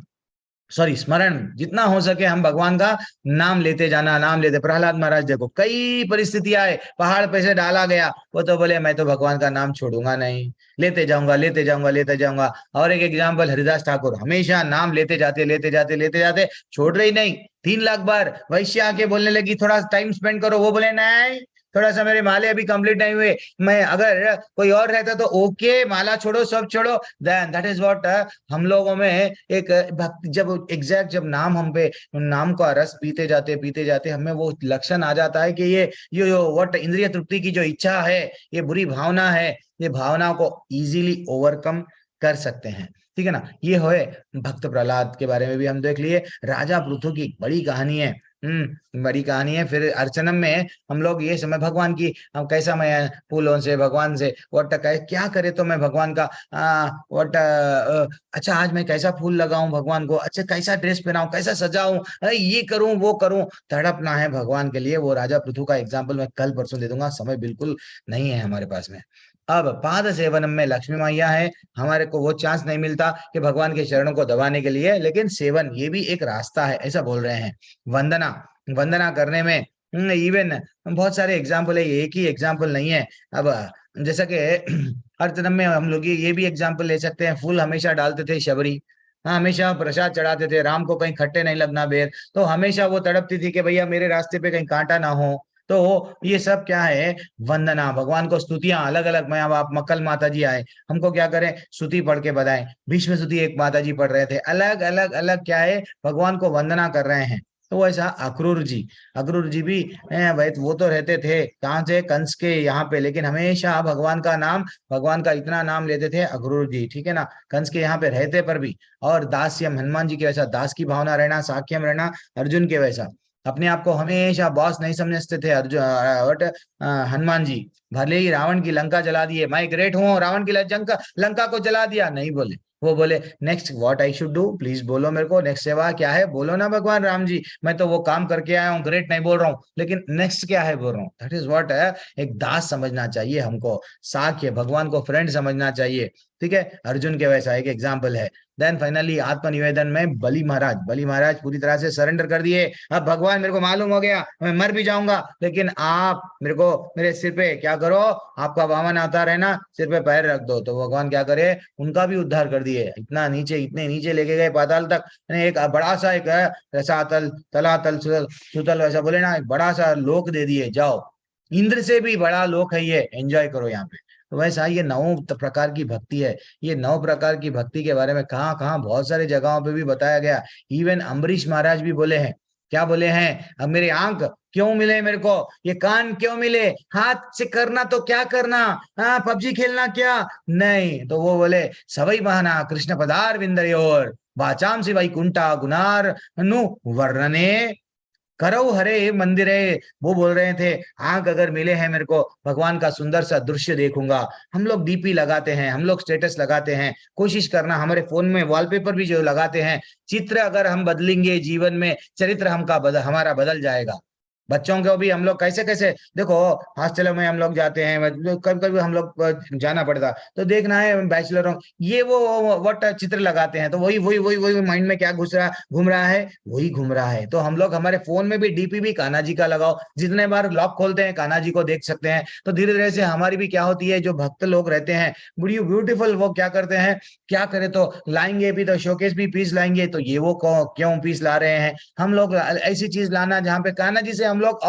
सॉरी स्मरण, जितना हो सके हम भगवान का नाम लेते जाना, नाम लेते। प्रहलाद महाराज देखो, कई परिस्थितियां आए, पहाड़ पे से डाला गया, वो तो बोले मैं तो भगवान का नाम छोड़ूंगा नहीं, लेते जाऊंगा, लेते जाऊंगा, लेते जाऊंगा। और एक एग्जाम्पल हरिदास ठाकुर, हमेशा नाम लेते जाते, लेते जाते, लेते जाते, छोड़ रही नहीं। 3 लाख बार वैश्य आके बोलने लगी थोड़ा टाइम स्पेंड करो, वो बोले नहीं, थोड़ा सा मेरे माले अभी कंप्लीट नहीं हुए, मैं अगर कोई और रहता तो ओके, माला छोड़ो, सब छोड़ो। देन दैट इज व्हाट हम लोगों में एक भक्ति, जब एग्जैक्ट जब नाम हम पे, नाम का रस पीते जाते हमें वो लक्षण आ जाता है कि ये व्हाट इंद्रिय तृप्ति की जो इच्छा है, ये बुरी भावना है, ये भावना को इजीली ओवरकम कर सकते हैं। ठीक है ना? ये है भक्त प्रहलाद के बारे में भी हम देख लिए। राजा पृथु की बड़ी कहानी है, बड़ी कहानी है। फिर अर्चनम में हम लोग ये समय भगवान की, हम कैसा मैं फूलों से भगवान से वट क्या करे तो मैं भगवान का वट अच्छा आज मैं कैसा फूल लगाऊं भगवान को, अच्छा कैसा ड्रेस पहनाऊं, कैसा सजाऊं, ये करूं वो करूं, तड़पना है भगवान के लिए। वो राजा पृथु का एग्जाम्पल मैं कल परसों दे दूंगा, समय बिल्कुल नहीं है हमारे पास में। अब पाद सेवनम में लक्ष्मी मैया है, हमारे को वो चांस नहीं मिलता कि भगवान के चरणों को दबाने के लिए, लेकिन सेवन ये भी एक रास्ता है, ऐसा बोल रहे हैं। वंदना, वंदना करने में इवन बहुत सारे एग्जाम्पल है, एक ही एग्जाम्पल नहीं है। अब जैसा कि अर्चनम में हम लोग ये भी एग्जाम्पल ले सकते हैं, फूल हमेशा डालते थे शबरी, हाँ हमेशा प्रसाद चढ़ाते थे, राम को कहीं खट्टे नहीं लगना बेर, तो हमेशा वो तड़पती थी कि भैया मेरे रास्ते पे कहीं कांटा ना हो। तो ये सब क्या है? वंदना, भगवान को स्तुतियां अलग अलग। मैं अब आप मक्कल माता जी आए, हमको क्या करें? स्तुति पढ़ के बताएं। भीष्म स्तुति एक माता जी पढ़ रहे थे, अलग अलग अलग क्या है, भगवान को वंदना कर रहे हैं। तो वैसा अक्रूर जी भी वही वो तो रहते थे कहाँ से? कंस के यहाँ पे, लेकिन हमेशा भगवान का नाम, भगवान का इतना नाम लेते थे अक्रूर जी। ठीक है ना? कंस के यहाँ पे रहते पर भी। और दास्यम, हनुमान जी के वैसा दास की भावना रहना, साक्यम रहना अर्जुन के वैसा। अपने आप को हमेशा बॉस नहीं समझते थे अर्जुन बट हनुमान जी। भले ही रावण की लंका जला दिए, मैं ग्रेट हूँ, रावण की लंका को जला दिया, नहीं बोले। वो बोले next what I should do, please बोलो मेरे को, नेक्स्ट सेवा क्या है बोलो ना भगवान राम जी, मैं तो वो काम करके आया हूँ, ग्रेट नहीं बोल रहा हूँ, लेकिन नेक्स्ट क्या है बोल रहा हूँ। दैट इज व्हाट है, एक दास समझना चाहिए हमको, साख्य भगवान को फ्रेंड समझना चाहिए। ठीक है? अर्जुन के वैसा एक एग्जाम्पल है। देन फाइनली आत्मनिवेदन में बलि महाराज पूरी तरह से सरेंडर कर दिए। अब भगवान मेरे को मालूम हो गया मैं मर भी जाऊंगा, लेकिन आप मेरे को मेरे सिर पे क्या करो, आपका वामन अवतार है ना, सिर पे पैर रख दो। तो भगवान क्या करे, उनका भी उद्धार कर दिए। इतना नीचे, इतने नीचे लेके गए पाताल तक, एक बड़ा सा एक रसातल तलातल सुतल वैसा बोले ना, एक बड़ा सा लोक दे दिए, जाओ इंद्र से भी बड़ा लोक है ये, एंजॉय करो यहाँ पे। तो वैसा ये 9 प्रकार की भक्ति है। ये 9 प्रकार की भक्ति के बारे में कहाँ कहाँ बहुत सारे जगहों पे भी बताया गया। इवन अम्बरीश महाराज भी बोले हैं, क्या बोले हैं? अब मेरे आंख क्यों मिले मेरे को, ये कान क्यों मिले, हाथ से करना तो क्या करना, हाँ पबजी खेलना क्या नहीं। तो वो बोले सवई बहाना कृष्ण पदार विंदयोर वाचाम से वैकुंठा गुनार नु वर्णने करो हरे मंदिरे। वो बोल रहे थे आंख अगर मिले हैं मेरे को, भगवान का सुंदर सा दृश्य देखूंगा। हम लोग डीपी लगाते हैं, हम लोग स्टेटस लगाते हैं, कोशिश करना हमारे फोन में वॉलपेपर भी जो लगाते हैं, चित्र अगर हम बदलेंगे जीवन में, चरित्र हमारा बदल जाएगा। बच्चों को भी हम लोग कैसे कैसे देखो, हॉस्टलों में हम लोग जाते हैं, कभी कभी हम लोग जाना पड़ता, तो देखना है बैचलरों ये वो व्हाट चित्र लगाते हैं, तो वही माइंड में क्या घूम रहा है, वही घूम रहा है। तो हम लोग हमारे फोन में भी डीपी भी कान्हा जी का लगाओ, जितने बार लॉक खोलते हैं कान्हा जी को देख सकते हैं। तो धीरे धीरे से हमारी भी क्या होती है, जो भक्त लोग रहते हैं ब्यूटीफुल, वो क्या करते हैं, क्या करे तो लाएंगे भी, तो शोकेस भी पीस लाएंगे, तो ये वो क्यों पीस ला रहे हैं। हम लोग ऐसी चीज लाना जहाँ पे कान्हा जी से हम लोग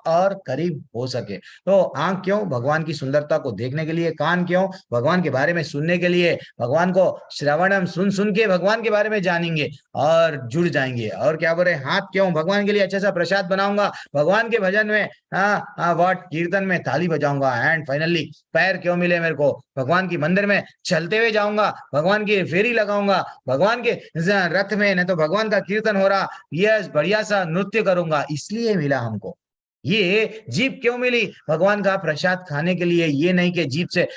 और करीब हो सके। तो आंख क्यों? भगवान की सुंदरता को देखने के लिए। कान क्यों? भगवान के बारे में सुनने के लिए। भगवान को श्रवणम सुन सुन के भगवान के बारे में जानेंगे और जुड़ जाएंगे। और क्या बोले? हाथ क्यों? भगवान के लिए अच्छा सा प्रसाद बनाऊंगा, भगवान के भजन में वाट कीर्तन में ताली बजाऊंगा। एंड फाइनली पैर क्यों मिले मेरे को? भगवान की मंदिर में चलते हुए जाऊंगा, भगवान की फेरी लगाऊंगा, भगवान के रथ में नहीं तो भगवान का कीर्तन हो रहा, यस बढ़िया सा नृत्य करूंगा, इसलिए मिला हमको। ये जीभ क्यों मिली? भगवान का प्रसाद खाने के लिए। ये नहीं कि जीभ से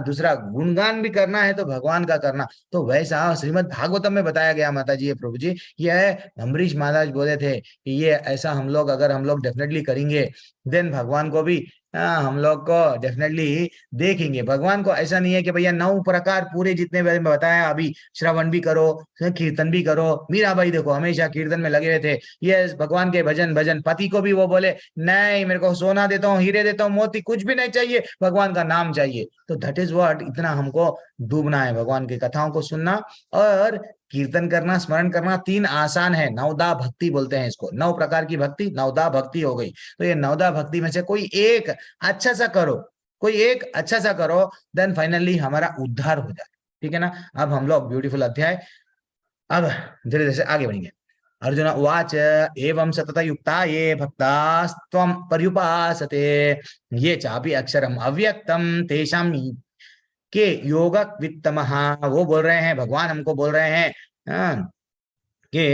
दूसरा गुणगान भी करना है तो भगवान का करना। तो वैसा श्रीमद् भागवतम में बताया गया माता जी, प्रभु जी, ये अम्बरीश महाराज बोले थे कि ये ऐसा हम लोग अगर हम लोग डेफिनेटली करेंगे देन भगवान को भी हम लोग को डेफिनेटली देखेंगे। भगवान को ऐसा नहीं है कि भैया 9 प्रकार पूरे जितने बारे में बताया अभी, श्रवण भी करो, कीर्तन भी करो। मीराबाई देखो हमेशा कीर्तन में लगे हुए थे, ये भगवान के भजन भजन। पति को भी वो बोले नहीं मेरे को सोना देता हूँ, हीरे देता हूँ, मोती कुछ भी नहीं चाहिए, भगवान का नाम चाहिए। तो दैट इज व्हाट, इतना हमको डूबना है, भगवान की कथाओं को सुनना और कीर्तन करना, स्मरण करना। 3 आसान है, नवदा भक्ति बोलते हैं इसको। 9 प्रकार की भक्ति, नवदा भक्ति हो गई। तो ये नवदा भक्ति में से कोई एक अच्छा सा करो, कोई एक अच्छा सा करो, देन फाइनली हमारा उद्धार हो जाए। ठीक है ना? अब हम लोग ब्यूटीफुल अध्याय अब धीरे धीरे से आगे बढ़ेंगे। अर्जुन उवाच एवं सतत युक्ता ये भक्तास्त्वं पर्युपासते ये चापि अक्षरम अव्यक्तम तेषां के योग वित्तमः। वो बोल रहे हैं, भगवान हमको बोल रहे हैं कि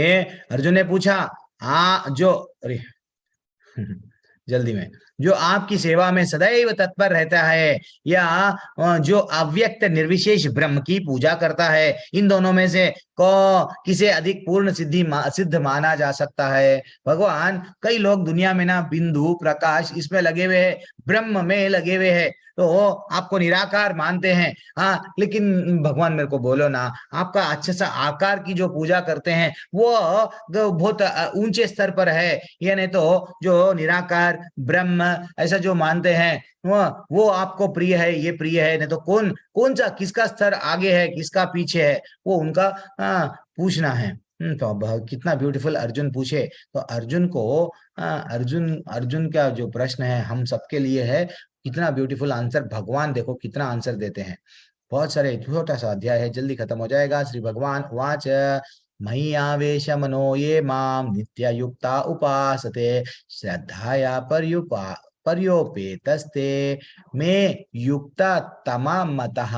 अर्जुन ने पूछा अरे जल्दी में, जो आपकी सेवा में सदैव तत्पर रहता है या जो अव्यक्त निर्विशेष ब्रह्म की पूजा करता है, इन दोनों में से किसे अधिक पूर्ण सिद्ध माना जा सकता है? भगवान, कई लोग दुनिया में ना बिंदु प्रकाश इसमें लगे हुए हैं, ब्रह्म में लगे हुए हैं, तो आपको निराकार मानते हैं। हाँ, लेकिन भगवान मेरे को बोलो ना, आपका अच्छा सा आकार की जो पूजा करते हैं वो बहुत ऊंचे स्तर पर है, या नहीं तो जो निराकार ब्रह्म ऐसा जो मानते हैं वो आपको प्रिय है, ये प्रिय है, नहीं तो कौन सा किसका स्तर आगे है किसका पीछे है, वो उनका पूछना है। तो कितना ब्यूटीफुल अर्जुन पूछे। तो अर्जुन को अर्जुन का जो प्रश्न है हम सबके लिए है, कितना ब्यूटीफुल आंसर भगवान देखो कितना आंसर देते हैं। बहुत सारे, छोटा सा अध्याय है, जल्दी खत्म हो जाएगा। श्री भगवान वाच मयि आवेश मनो ये माम नित्य युक्ता उपासते श्रद्धाया पर्योपेतस्ते में युक्ता तमाम मतः।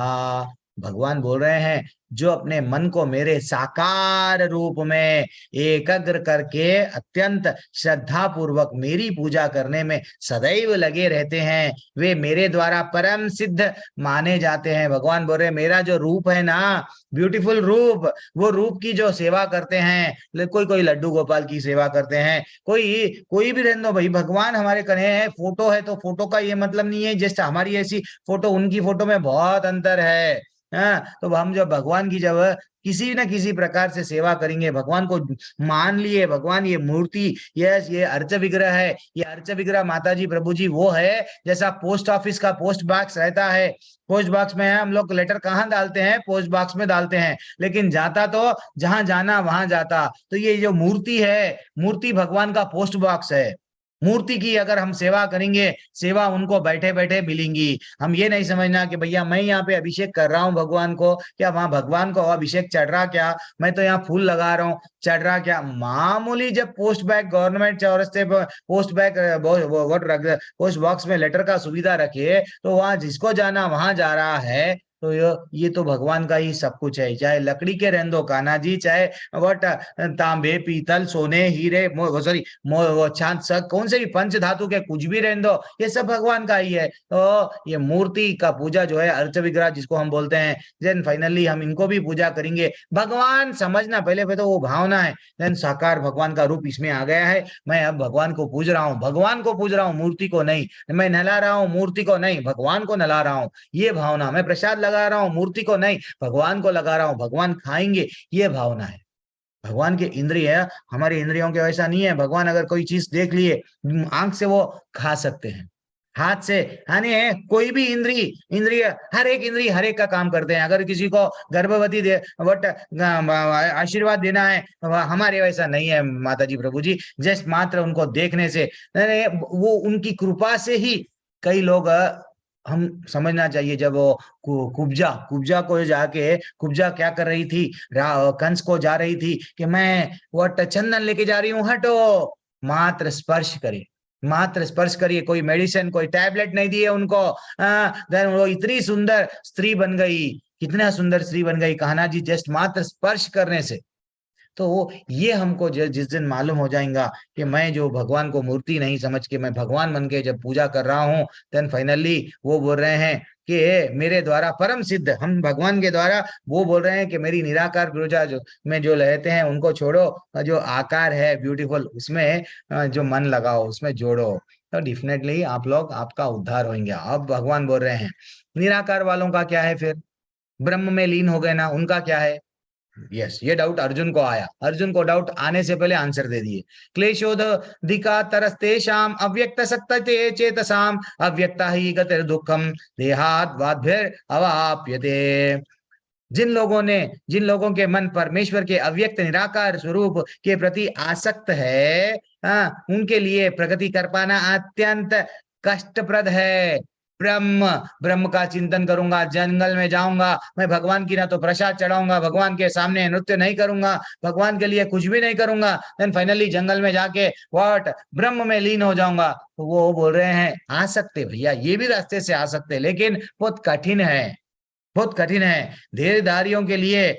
भगवान बोल रहे हैं, जो अपने मन को मेरे साकार रूप में एकाग्र करके अत्यंत श्रद्धा पूर्वक मेरी पूजा करने में सदैव लगे रहते हैं, वे मेरे द्वारा परम सिद्ध माने जाते हैं। भगवान बोल रहे हैं, मेरा जो रूप है ना, ब्यूटीफुल रूप, वो रूप की जो सेवा करते हैं, कोई लड्डू गोपाल की सेवा करते हैं, कोई भी रहने दो भाई, भगवान हमारे कने हैं। फोटो है तो फोटो का ये मतलब नहीं है जैसे हमारी ऐसी फोटो, उनकी फोटो में बहुत अंतर है। तो हम जब भगवान की जब किसी न किसी प्रकार से सेवा करेंगे, भगवान को मान लिए, भगवान ये मूर्ति, यस ये अर्च विग्रह है, ये अर्च विग्रह माता जी प्रभु जी वो है, जैसा पोस्ट ऑफिस का पोस्ट बॉक्स रहता है, पोस्ट बॉक्स में हम लोग लेटर कहाँ डालते हैं? पोस्ट बॉक्स में डालते हैं, लेकिन जाता तो जहां जाना वहां जाता। तो ये जो मूर्ति है, मूर्ति भगवान का पोस्ट बॉक्स है। मूर्ति की अगर हम सेवा करेंगे, सेवा उनको बैठे बैठे मिलेंगी। हम ये नहीं समझना कि भैया मैं यहाँ पे अभिषेक कर रहा हूँ भगवान को, क्या वहां भगवान को अभिषेक चढ़ रहा क्या? मैं तो यहाँ फूल लगा रहा हूँ, चढ़ रहा क्या? मामूली जब पोस्ट बैग गवर्नमेंट चौरस्ते पर पोस्ट बैग पोस्ट बॉक्स में लेटर का सुविधा रखे, तो वहां जिसको जाना वहां जा रहा है। तो ये तो भगवान का ही सब कुछ है, चाहे लकड़ी के रहने दो कान्हा जी, चाहे वट तांबे पीतल सोने हीरे सॉरी चांद सब कौन से भी पंच धातु के कुछ भी रहने दो, ये सब भगवान का ही है। तो ये मूर्ति का पूजा जो है, अर्च विग्रह जिसको हम बोलते हैं, देन फाइनली हम इनको भी पूजा करेंगे। भगवान समझना पहले तो वो भावना है, देन साकार भगवान का रूप इसमें आ गया है। मैं अब भगवान को पूज रहा हूँ, भगवान को पूज रहा हूँ, मूर्ति को नहीं। मैं नहला रहा हूँ, मूर्ति को नहीं, भगवान को नहला रहा हूँ, ये भावना। मैं प्रसाद लगा रहा हूँ, मूर्ति को नहीं, भगवान को लगा रहा हूँ, भगवान खाएंगे, ये भावना है। भगवान के इंद्रिय हमारे इंद्रियों के वैसा नहीं है। भगवान अगर कोई चीज देख लिए आंख से वो खा सकते हैं, हाथ से, यानी कोई भी इंद्रिय हर एक इंद्रिय हर एक का काम करते हैं। अगर किसी को गर्भवती दे बट आशीर्वाद देना है, हमारे वैसा नहीं है माता जी प्रभु जी। जस्ट मात्र उनको देखने से, अरे वो उनकी कृपा से ही कई लोग हम समझना चाहिए। जब वो कुब्जा कुब्जा को जाके, कुब्जा क्या कर रही थी, कंस को जा रही थी कि मैं वो चंदन लेके जा रही हूँ, हटो, मात्र स्पर्श करे, मात्र स्पर्श करिए, कोई मेडिसिन कोई टैबलेट नहीं दिए उनको। देन वो इतनी सुंदर स्त्री बन गई, कितना सुंदर स्त्री बन गई कान्हा जी, जस्ट मात्र स्पर्श करने से। तो ये हमको जिस दिन मालूम हो जाएगा कि मैं जो भगवान को मूर्ति नहीं समझ के मैं भगवान मन के जब पूजा कर रहा हूँ, देन फाइनली वो बोल रहे हैं कि मेरे द्वारा परम सिद्ध, हम भगवान के द्वारा, वो बोल रहे हैं कि मेरी निराकार पूजा जो में जो रहते हैं उनको छोड़ो, जो आकार है ब्यूटीफुल उसमें जो मन लगाओ, उसमें जोड़ो, तो डेफिनेटली आप लोग, आपका उद्धार होंगे। अब भगवान बोल रहे हैं निराकार वालों का क्या है, फिर ब्रह्म में लीन हो गए ना, उनका क्या है। यस, ये डाउट अर्जुन को आया, अर्जुन को डाउट आने से पहले आंसर दे दिए। क्लेशोधिका तरस्तेषाम अव्यक्त सक्तते चेतसाम अव्यक्ता ही गतिर दुखम देहात वाद्भिर अवाप्यते। जिन लोगों के मन परमेश्वर के अव्यक्त निराकार स्वरूप के प्रति आसक्त है, उनके लिए प्रगति कर पाना अत्यंत कष्टप्रद है। ब्रह्म ब्रह्म का चिंतन करूंगा, जंगल में जाऊंगा, मैं भगवान की ना तो प्रसाद चढ़ाऊंगा, भगवान के सामने नृत्य नहीं करूंगा, भगवान के लिए कुछ भी नहीं करूंगा, देन फाइनली जंगल में जाके व्हाट ब्रह्म में लीन हो जाऊंगा। तो वो बोल रहे हैं आ सकते भैया, ये भी रास्ते से आ सकते, लेकिन बहुत कठिन है, बहुत कठिन है। धैर्यधारियों के लिए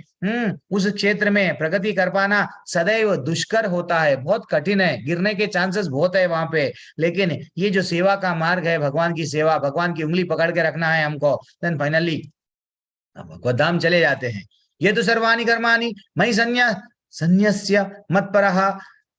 उस क्षेत्र में प्रगति कर पाना सदैव दुष्कर होता है, बहुत कठिन है, गिरने के चांसेस बहुत है वहां पे। लेकिन ये जो सेवा का मार्ग है, भगवान की सेवा, भगवान की उंगली पकड़ के रखना है हमको, देन फाइनली भगवत धाम चले जाते हैं। ये तो सर्वाणि कर्माणि मयि संन्यस्य मत्परः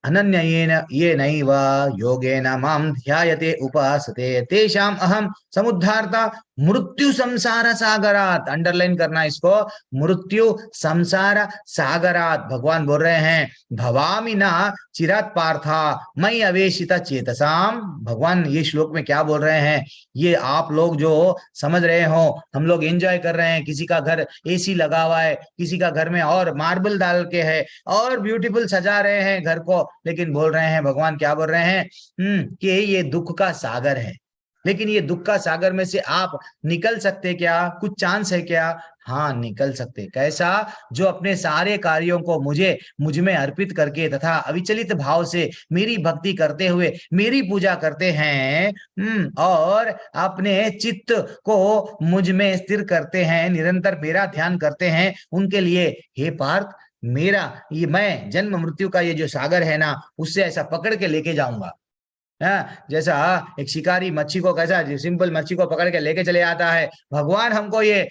अनन्येन येनैव योगेन मां ध्यायते उपासते तेषाम् अहं समुद्धार्ता मृत्यु संसार सागरात। अंडरलाइन करना इसको, मृत्यु संसार सागरात। भगवान बोल रहे हैं भवामि न चिरात पार्था मयि अवेशिता चेतसाम। भगवान ये श्लोक में क्या बोल रहे हैं, ये आप लोग जो समझ रहे हो, हम लोग एंजॉय कर रहे हैं, किसी का घर एसी लगा हुआ है, किसी का घर में और मार्बल डाल के है और ब्यूटीफुल सजा रहे हैं घर को, लेकिन बोल रहे हैं भगवान क्या बोल रहे हैं कि ये दुख का सागर है। लेकिन ये दुख का सागर में से आप निकल सकते क्या, कुछ चांस है क्या? हाँ निकल सकते। कैसा? जो अपने सारे कार्यों को मुझ में अर्पित करके तथा अविचलित भाव से मेरी भक्ति करते हुए मेरी पूजा करते हैं और अपने चित्त को मुझ में स्थिर करते हैं, निरंतर मेरा ध्यान करते हैं, उनके लिए हे पार्थ मेरा ये मैं जन्म मृत्यु का ये जो सागर है ना, उससे ऐसा पकड़ के लेके जाऊंगा। जैसा एक शिकारी मच्छी को कैसा सिंपल मच्छी को पकड़ के लेके चले आता है, भगवान हमको ये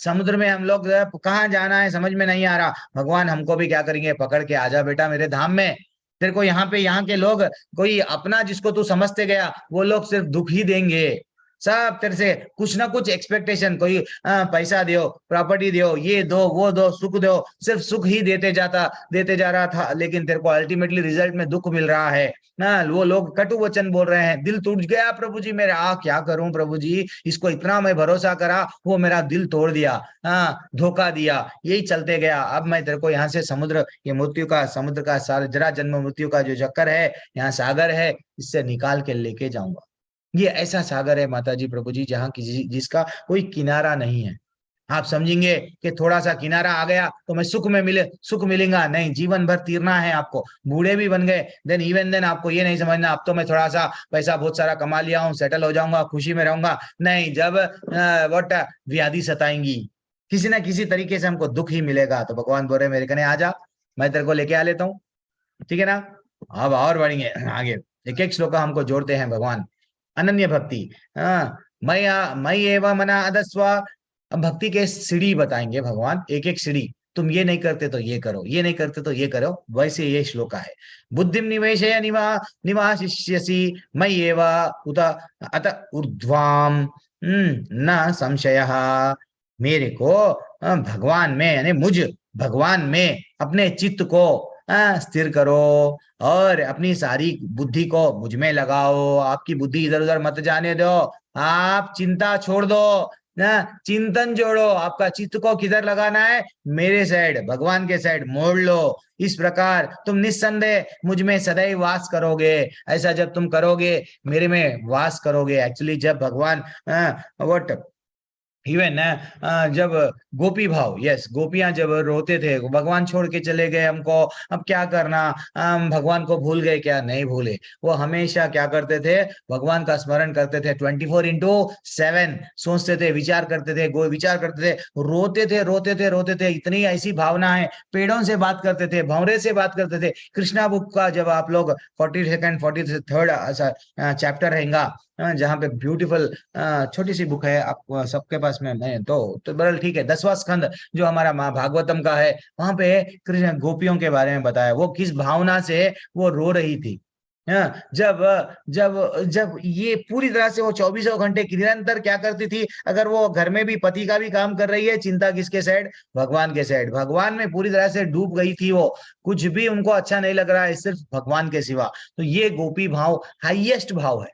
समुद्र में हम लोग कहाँ जाना है समझ में नहीं आ रहा, भगवान हमको भी क्या करेंगे, पकड़ के आजा बेटा मेरे धाम में। तेरे को यहाँ के लोग कोई अपना जिसको तू समझते गया वो लोग सिर्फ दुख ही देंगे, सब तेरे से कुछ ना कुछ एक्सपेक्टेशन, कोई पैसा दो, प्रॉपर्टी दो, ये दो वो दो, सुख दो, सिर्फ सुख ही देते जा रहा था, लेकिन तेरे को अल्टीमेटली रिजल्ट में दुख मिल रहा है ना। वो लोग कटु वचन बोल रहे हैं, दिल टूट गया प्रभु जी मेरा, क्या करूं प्रभु जी, इसको इतना मैं भरोसा करा, वो मेरा दिल तोड़ दिया, धोखा दिया, यही चलते गया। अब मैं तेरे को यहाँ से समुद्र, ये मृत्यु का समुद्र का जरा जन्म मृत्यु का जो चक्कर है, यहाँ सागर है, इससे निकाल के लेके जाऊंगा। ये ऐसा सागर है माता जी प्रभु जी, जहाँ जिसका कोई किनारा नहीं है। आप समझेंगे कि थोड़ा सा किनारा आ गया तो मैं सुख मिलेगा, नहीं, जीवन भर तीरना है आपको। बूढ़े भी बन गए देन आपको ये नहीं समझना अब तो मैं थोड़ा सा पैसा बहुत सारा कमा लिया हूँ, सेटल हो जाऊंगा, खुशी में रहूंगा, नहीं। जब व्याधि सताएंगी, किसी ना किसी तरीके से हमको दुख ही मिलेगा। तो भगवान बोल रहे मेरे कने आ जा, मैं तेरे को लेके आ लेता हूँ, ठीक है ना। अब और बढ़ेंगे आगे, एक एक श्लोक हमको जोड़ते हैं भगवान। अनन्य भक्ति, मैं एवं मना अदस्व। अब भक्ति के सीढ़ी बताएंगे भगवान, एक एक सीढ़ी, तुम ये नहीं करते तो ये करो, ये नहीं करते तो ये करो, वैसे ये श्लोक है। बुद्धिम निवेशय निवासिष्यसि मयि एव उत अत ऊर्ध्वाम न संशयः। मेरे को भगवान में यानी मुझ भगवान में अपने चित्त को स्थिर करो और अपनी सारी बुद्धि को मुझ में लगाओ, आपकी बुद्धि इधर उधर मत जाने दो, आप चिंता छोड़ दो ना, चिंतन जोड़ो, आपका चित्त को किधर लगाना है, मेरे साइड, भगवान के साइड मोड़ लो। इस प्रकार तुम निस्संदेह मुझ में सदैव वास करोगे। ऐसा जब तुम करोगे, मेरे में वास करोगे। एक्चुअली जब भगवान व्हाट इवन जब गोपी भाव, यस, गोपियां जब रोते थे, भगवान छोड़ के चले गए हमको, अब क्या करना, हम भगवान को भूल गए क्या, नहीं भूले। वो हमेशा क्या करते थे, भगवान का स्मरण करते थे 24/7, सोचते थे, विचार करते थे, विचार करते थे, रोते थे। इतनी ऐसी भावना है, पेड़ों से बात करते थे, भंवरे से बात करते थे। कृष्णा बुक का जब आप लोग 42nd 43rd चैप्टर रहेगा, जहाँ पे ब्यूटीफुल छोटी सी बुक है, आप सबके पास में मैं तो बरल ठीक है, 10वां स्कंद जो हमारा माँ भागवतम का है, वहां पे कृष्ण गोपियों के बारे में बताया, वो किस भावना से वो रो रही थी। जब जब जब ये पूरी तरह से वो 24 घंटे निरंतर क्या करती थी, अगर वो घर में भी पति का भी काम कर रही है, चिंता किसके साइड, भगवान के साइड, भगवान में पूरी तरह से डूब गई थी वो, कुछ भी उनको अच्छा नहीं लग रहा है सिर्फ भगवान के सिवा। तो ये गोपी भाव हाईएस्ट भाव है।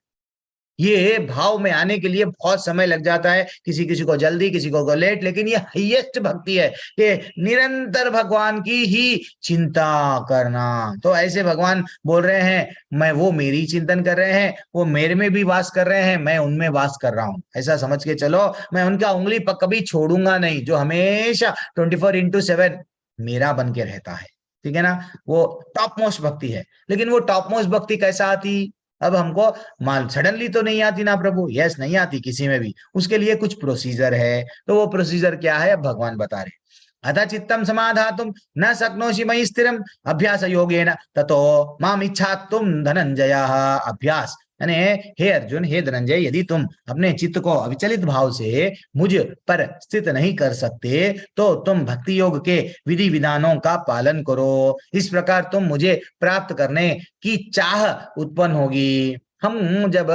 ये भाव में आने के लिए बहुत समय लग जाता है, किसी किसी को जल्दी, किसी को लेट, लेकिन ये हाईएस्ट भक्ति है, ये निरंतर भगवान की ही चिंता करना। तो ऐसे भगवान बोल रहे हैं, मैं, वो मेरी चिंतन कर रहे हैं, वो मेरे में भी वास कर रहे हैं, मैं उनमें वास कर रहा हूं, ऐसा समझ के चलो। मैं उनका उंगली कभी छोड़ूंगा नहीं, जो हमेशा 24/7 मेरा बन के रहता है, ठीक है ना। वो टॉप मोस्ट भक्ति है। लेकिन वो टॉप मोस्ट भक्ति कैसा आती, अब हमको मान सडनली तो नहीं आती ना प्रभु, यस, नहीं आती किसी में भी, उसके लिए कुछ प्रोसीजर है। तो वो प्रोसीजर क्या है, अब भगवान बता रहे। अथ चित्तम समाधातुम न शक्नोषि मयि स्थिरम अभ्यास योगेन ततो माम इच्छातुम धनंजय। अभ्यास यानी, हे अर्जुन, हे धनंजय, यदि तुम अपने चित्त को अविचलित भाव से मुझ पर स्थित नहीं कर सकते, तो तुम भक्ति योग के विधि विधानों का पालन करो। इस प्रकार तुम मुझे प्राप्त करने की चाह उत्पन्न होगी। हम जब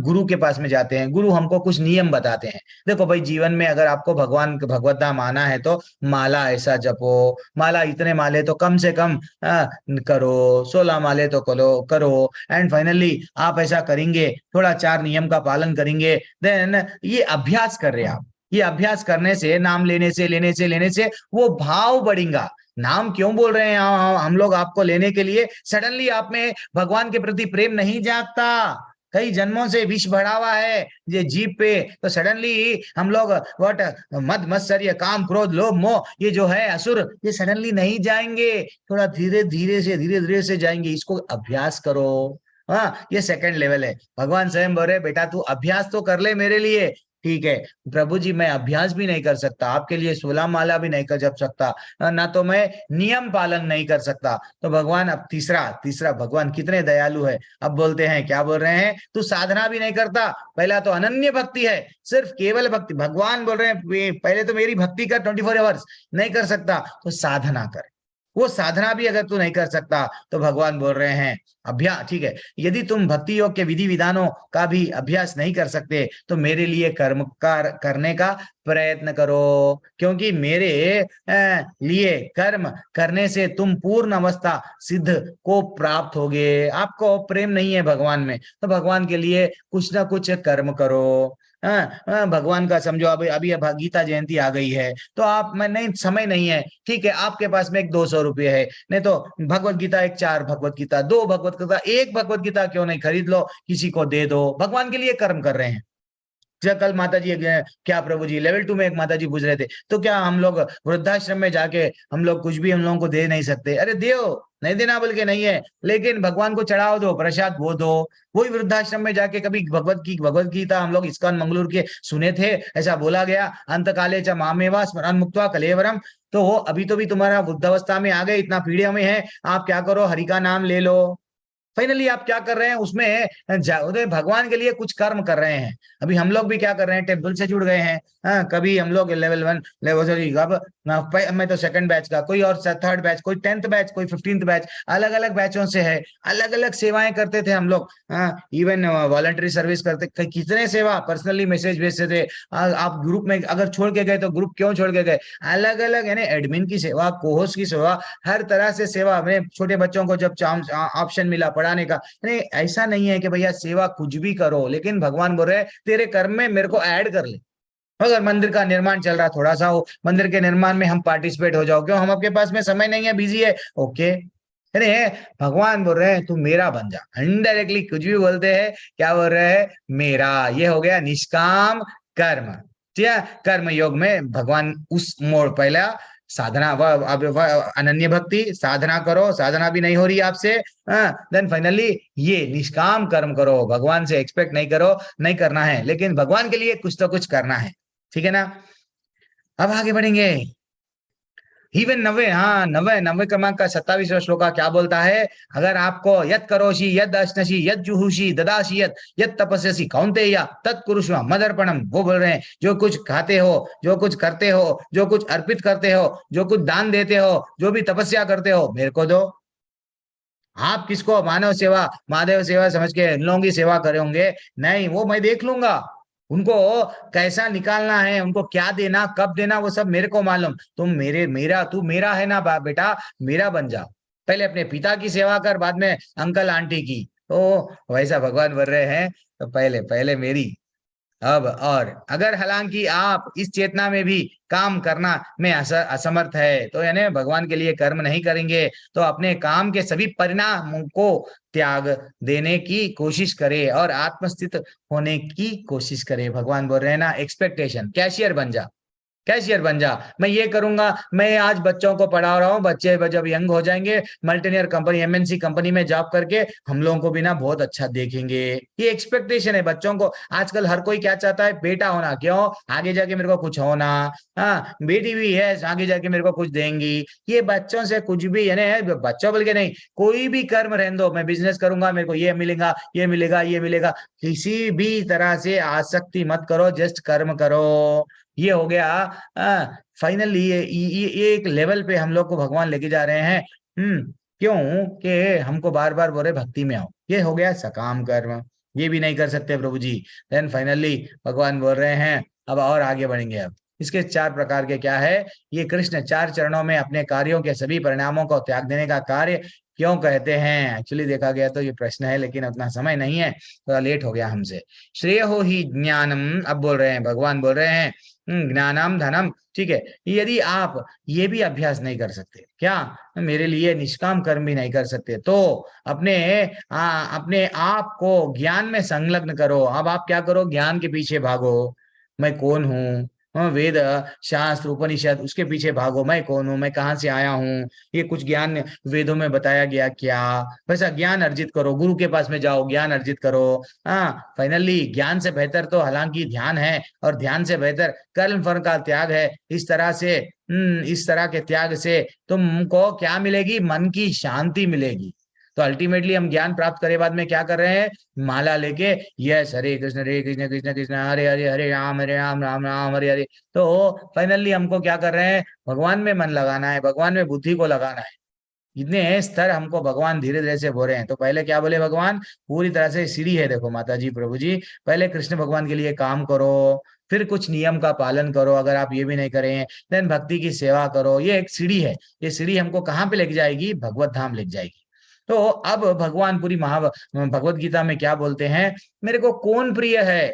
गुरु के पास में जाते हैं, गुरु हमको कुछ नियम बताते हैं। देखो भाई, जीवन में अगर आपको भगवान भगवत धाम आना है तो माला ऐसा जपो, माला इतने माले तो कम से कम करो, 16 माले तो करो, एंड फाइनली आप ऐसा करेंगे, थोड़ा 4 नियम का पालन करेंगे, देन ये अभ्यास कर रहे हैं आप। ये अभ्यास करने से, नाम लेने से वो भाव बढ़ेगा। नाम क्यों बोल रहे हैं हम लोग आपको लेने के लिए, सडनली आप में भगवान के प्रति प्रेम नहीं जागता, कई जन्मों से विष बढ़ा हुआ है ये जीव पे, तो सडनली हम लोग व्हाट मद मत्सर्य काम क्रोध लोभ मोह, ये जो है असुर, ये सडनली नहीं जाएंगे, थोड़ा धीरे धीरे से जाएंगे। इसको अभ्यास करो। हाँ, ये सेकंड लेवल है। भगवान स्वयं बोल रहे, बेटा तू अभ्यास तो कर ले मेरे लिए। ठीक है प्रभु जी, मैं अभ्यास भी नहीं कर सकता आपके लिए, 16 माला भी नहीं कर जप सकता, ना तो मैं नियम पालन नहीं कर सकता। तो भगवान अब तीसरा भगवान कितने दयालु है, अब बोलते हैं, क्या बोल रहे हैं, तू साधना भी नहीं करता, पहला तो अनन्य भक्ति है, सिर्फ केवल भक्ति। भगवान बोल रहे हैं पहले तो मेरी भक्ति कर 24 आवर्स, नहीं कर सकता तो साधना कर। वो साधना भी अगर तू नहीं कर सकता तो भगवान बोल रहे हैं अभ्यास, ठीक है, यदि तुम भक्ति योग के विधि विधानों का भी अभ्यास नहीं कर सकते तो मेरे लिए कर्म करने का प्रयत्न करो, क्योंकि मेरे लिए कर्म करने से तुम पूर्ण अवस्था सिद्ध को प्राप्त होगे। आपको प्रेम नहीं है भगवान में, तो भगवान के लिए कुछ ना कुछ कर्म करो। भगवान का समझो, अभी गीता जयंती आ गई है, तो आप, मैं नहीं, समय नहीं है, ठीक है, आपके पास में एक 200 रुपये है, नहीं तो भगवत गीता, एक 4 भगवत गीता, 2 भगवत गीता, 1 भगवत गीता क्यों नहीं खरीद लो, किसी को दे दो, भगवान के लिए कर्म कर रहे हैं। कल माता जी, क्या प्रभु जी, लेवल 2 में एक माता जी पूछ रहे थे, तो क्या हम लोग वृद्धाश्रम में जाके हम लोग कुछ भी हम लोगों को दे नहीं सकते? अरे दो, नहीं देना बोल के नहीं है, लेकिन भगवान को चढ़ाओ, दो प्रसाद, वो दो। वही वृद्धाश्रम में जाके कभी भगवत गीता हम लोग इस्कॉन मंगलूर के सुने थे, ऐसा बोला गया, अंत काले च मामेवा स्मरण मुक्त्वा कलेवरम। तो वो अभी तो भी तुम्हारा वृद्धावस्था में आ गए, इतना पीड़े में है, आप क्या करो, हरि का नाम ले लो, फाइनली आप क्या कर रहे हैं उसमें भगवान के लिए कुछ कर्म कर रहे हैं। अभी हम लोग भी क्या कर रहे हैं, टेम्पल से जुड़ गए हैं। हाँ, कभी हम लोग लेवल 1 लेवल, सॉरी अब मैं तो सेकंड बैच का, कोई और थर्ड बैच, कोई 10th बैच, कोई 15th बैच, अलग अलग बैचों से है, अलग अलग सेवाएं करते थे हम लोग। हाँ, इवन वॉलंटरी सर्विस करते थे, कितने सेवा पर्सनली मैसेज भेजते थे। आप ग्रुप में अगर छोड़ के गए तो ग्रुप क्यों छोड़ के गए, अलग अलग यानी एडमिन की सेवा, कोहोस्ट की सेवा, हर तरह से सेवा में। छोटे बच्चों को जब ऑप्शन मिला पढ़ाने का, नहीं ऐसा नहीं है कि भैया सेवा कुछ भी करो, लेकिन भगवान बोल रहे हैं तेरे कर्म में मेरे को ऐड कर ले। अगर मंदिर का निर्माण चल रहा, थोड़ा सा हो मंदिर के निर्माण में हम पार्टिसिपेट हो जाओ, क्यों, हम आपके पास में समय नहीं है, बिजी है, ओके। अरे भगवान बोल रहे हैं तू मेरा बन जा, इनडायरेक्टली कुछ भी बोलते हैं, क्या बोल रहे हैं, मेरा। ये हो गया निष्काम कर्म। ठीक है, कर्म योग में भगवान उस मोड़, पहला साधना, अब अनन्य भक्ति, साधना करो, साधना भी नहीं हो रही आपसे, देन फाइनली ये निष्काम कर्म करो, भगवान से एक्सपेक्ट नहीं करो, नहीं करना है, लेकिन भगवान के लिए कुछ तो कुछ करना है। ठीक है ना। अब आगे बढ़ेंगे। इवन 90, हाँ 90 क्रमांक का 27वां श्लोक क्या बोलता है, अगर आपको यद करोषि यद अश्नसि यद जुहुषि ददासि यद तपस्यसि कौन्तेय तत्कुरुष्व मदर्पणम, वो बोल रहे हैं जो कुछ खाते हो, जो कुछ करते हो, जो कुछ अर्पित करते हो, जो कुछ दान देते हो, जो भी तपस्या करते हो, मेरे को दो। आप किसको मानव सेवा, महादेव सेवा समझ के इन लोगों की सेवा करोगे, नहीं, वो मैं देख लूंगा, उनको कैसा निकालना है, उनको क्या देना, कब देना, वो सब मेरे को मालूम। तुम तू मेरा है ना बेटा, मेरा बन जा। पहले अपने पिता की सेवा कर, बाद में अंकल आंटी की। तो वैसा भगवान बोल रहे हैं, तो पहले पहले मेरी। अब और अगर हालांकि आप इस चेतना में भी काम करना में असमर्थ है, तो यानी भगवान के लिए कर्म नहीं करेंगे, तो अपने काम के सभी परिणामों को त्याग देने की कोशिश करे और आत्मस्थित होने की कोशिश करे। भगवान बोल रहे हैं ना, एक्सपेक्टेशन, कैशियर बन जा, कैशियर बन जा। मैं ये करूंगा, मैं आज बच्चों को पढ़ा रहा हूँ, बच्चे जब यंग हो जाएंगे मल्टीनियर कंपनी, एमएनसी कंपनी में जॉब करके हम लोगों को भी ना बहुत अच्छा देखेंगे। ये एक्सपेक्टेशन है बच्चों को। आजकल हर कोई क्या चाहता है, बेटा होना, क्यों, आगे जाके मेरे को कुछ होना। हाँ, बेटी भी है, आगे जाके मेरे को कुछ देंगी। ये बच्चों से कुछ भी, यानी बच्चों बल्कि नहीं, कोई भी कर्म रहने दो, मैं बिजनेस करूंगा मेरे को ये मिलेगा, ये मिलेगा, ये मिलेगा, किसी भी तरह से आसक्ति मत करो, जस्ट कर्म करो। ये हो गया फाइनली। ये एक लेवल पे हम लोग को भगवान लेके जा रहे हैं। क्यों कि हमको बार बार बोल रहे भक्ति में आओ। ये हो गया सकाम कर्म, ये भी नहीं कर सकते प्रभु जी। देन फाइनली भगवान बोल रहे हैं, अब और आगे बढ़ेंगे। अब इसके 4 प्रकार के क्या है, ये कृष्ण 4 चरणों में अपने कार्यों के सभी परिणामों को त्याग देने का कार्य क्यों कहते हैं। एक्चुअली देखा गया तो ये प्रश्न है, लेकिन उतना समय नहीं है, थोड़ा लेट हो गया हमसे। श्रेय हो ही ज्ञानम, अब बोल रहे हैं, भगवान बोल रहे हैं ज्ञानम धनम। ठीक है, यदि आप ये भी अभ्यास नहीं कर सकते, क्या मेरे लिए निष्काम कर्म भी नहीं कर सकते, तो अपने आप को ज्ञान में संलग्न करो। अब आप क्या करो, ज्ञान के पीछे भागो, मैं कौन हूँ, वेद शास्त्र उपनिषद, उसके पीछे भागो, मैं कौन हूँ, मैं कहाँ से आया हूँ, ये कुछ ज्ञान वेदों में बताया गया क्या, वैसा ज्ञान अर्जित करो, गुरु के पास में जाओ, ज्ञान अर्जित करो। हाँ, फाइनली ज्ञान से बेहतर तो हालांकि ध्यान है, और ध्यान से बेहतर कर्म फल का त्याग है। इस तरह के त्याग से तुमको क्या मिलेगी, मन की शांति मिलेगी। तो अल्टीमेटली हम ज्ञान प्राप्त करे बाद में क्या कर रहे हैं, माला लेके, यस हरे कृष्ण कृष्ण कृष्ण हरे हरे, हरे राम राम राम हरे हरे। तो फाइनली हमको क्या कर रहे हैं, भगवान में मन लगाना है, भगवान में बुद्धि को लगाना है। इतने स्तर हमको भगवान धीरे धीरे से बोल रहे हैं। तो पहले क्या बोले भगवान, पूरी तरह से सीढ़ी है, देखो माता जी प्रभु जी, पहले कृष्ण भगवान के लिए काम करो, फिर कुछ नियम का पालन करो, अगर आप ये भी नहीं करें देन भक्ति की सेवा करो। ये एक सीढ़ी है, ये सीढ़ी हमको कहाँ पे लेके जाएगी, भगवत धाम लेके जाएगी। तो अब भगवान पूरी भगवत गीता में क्या बोलते हैं, मेरे को कौन प्रिय है।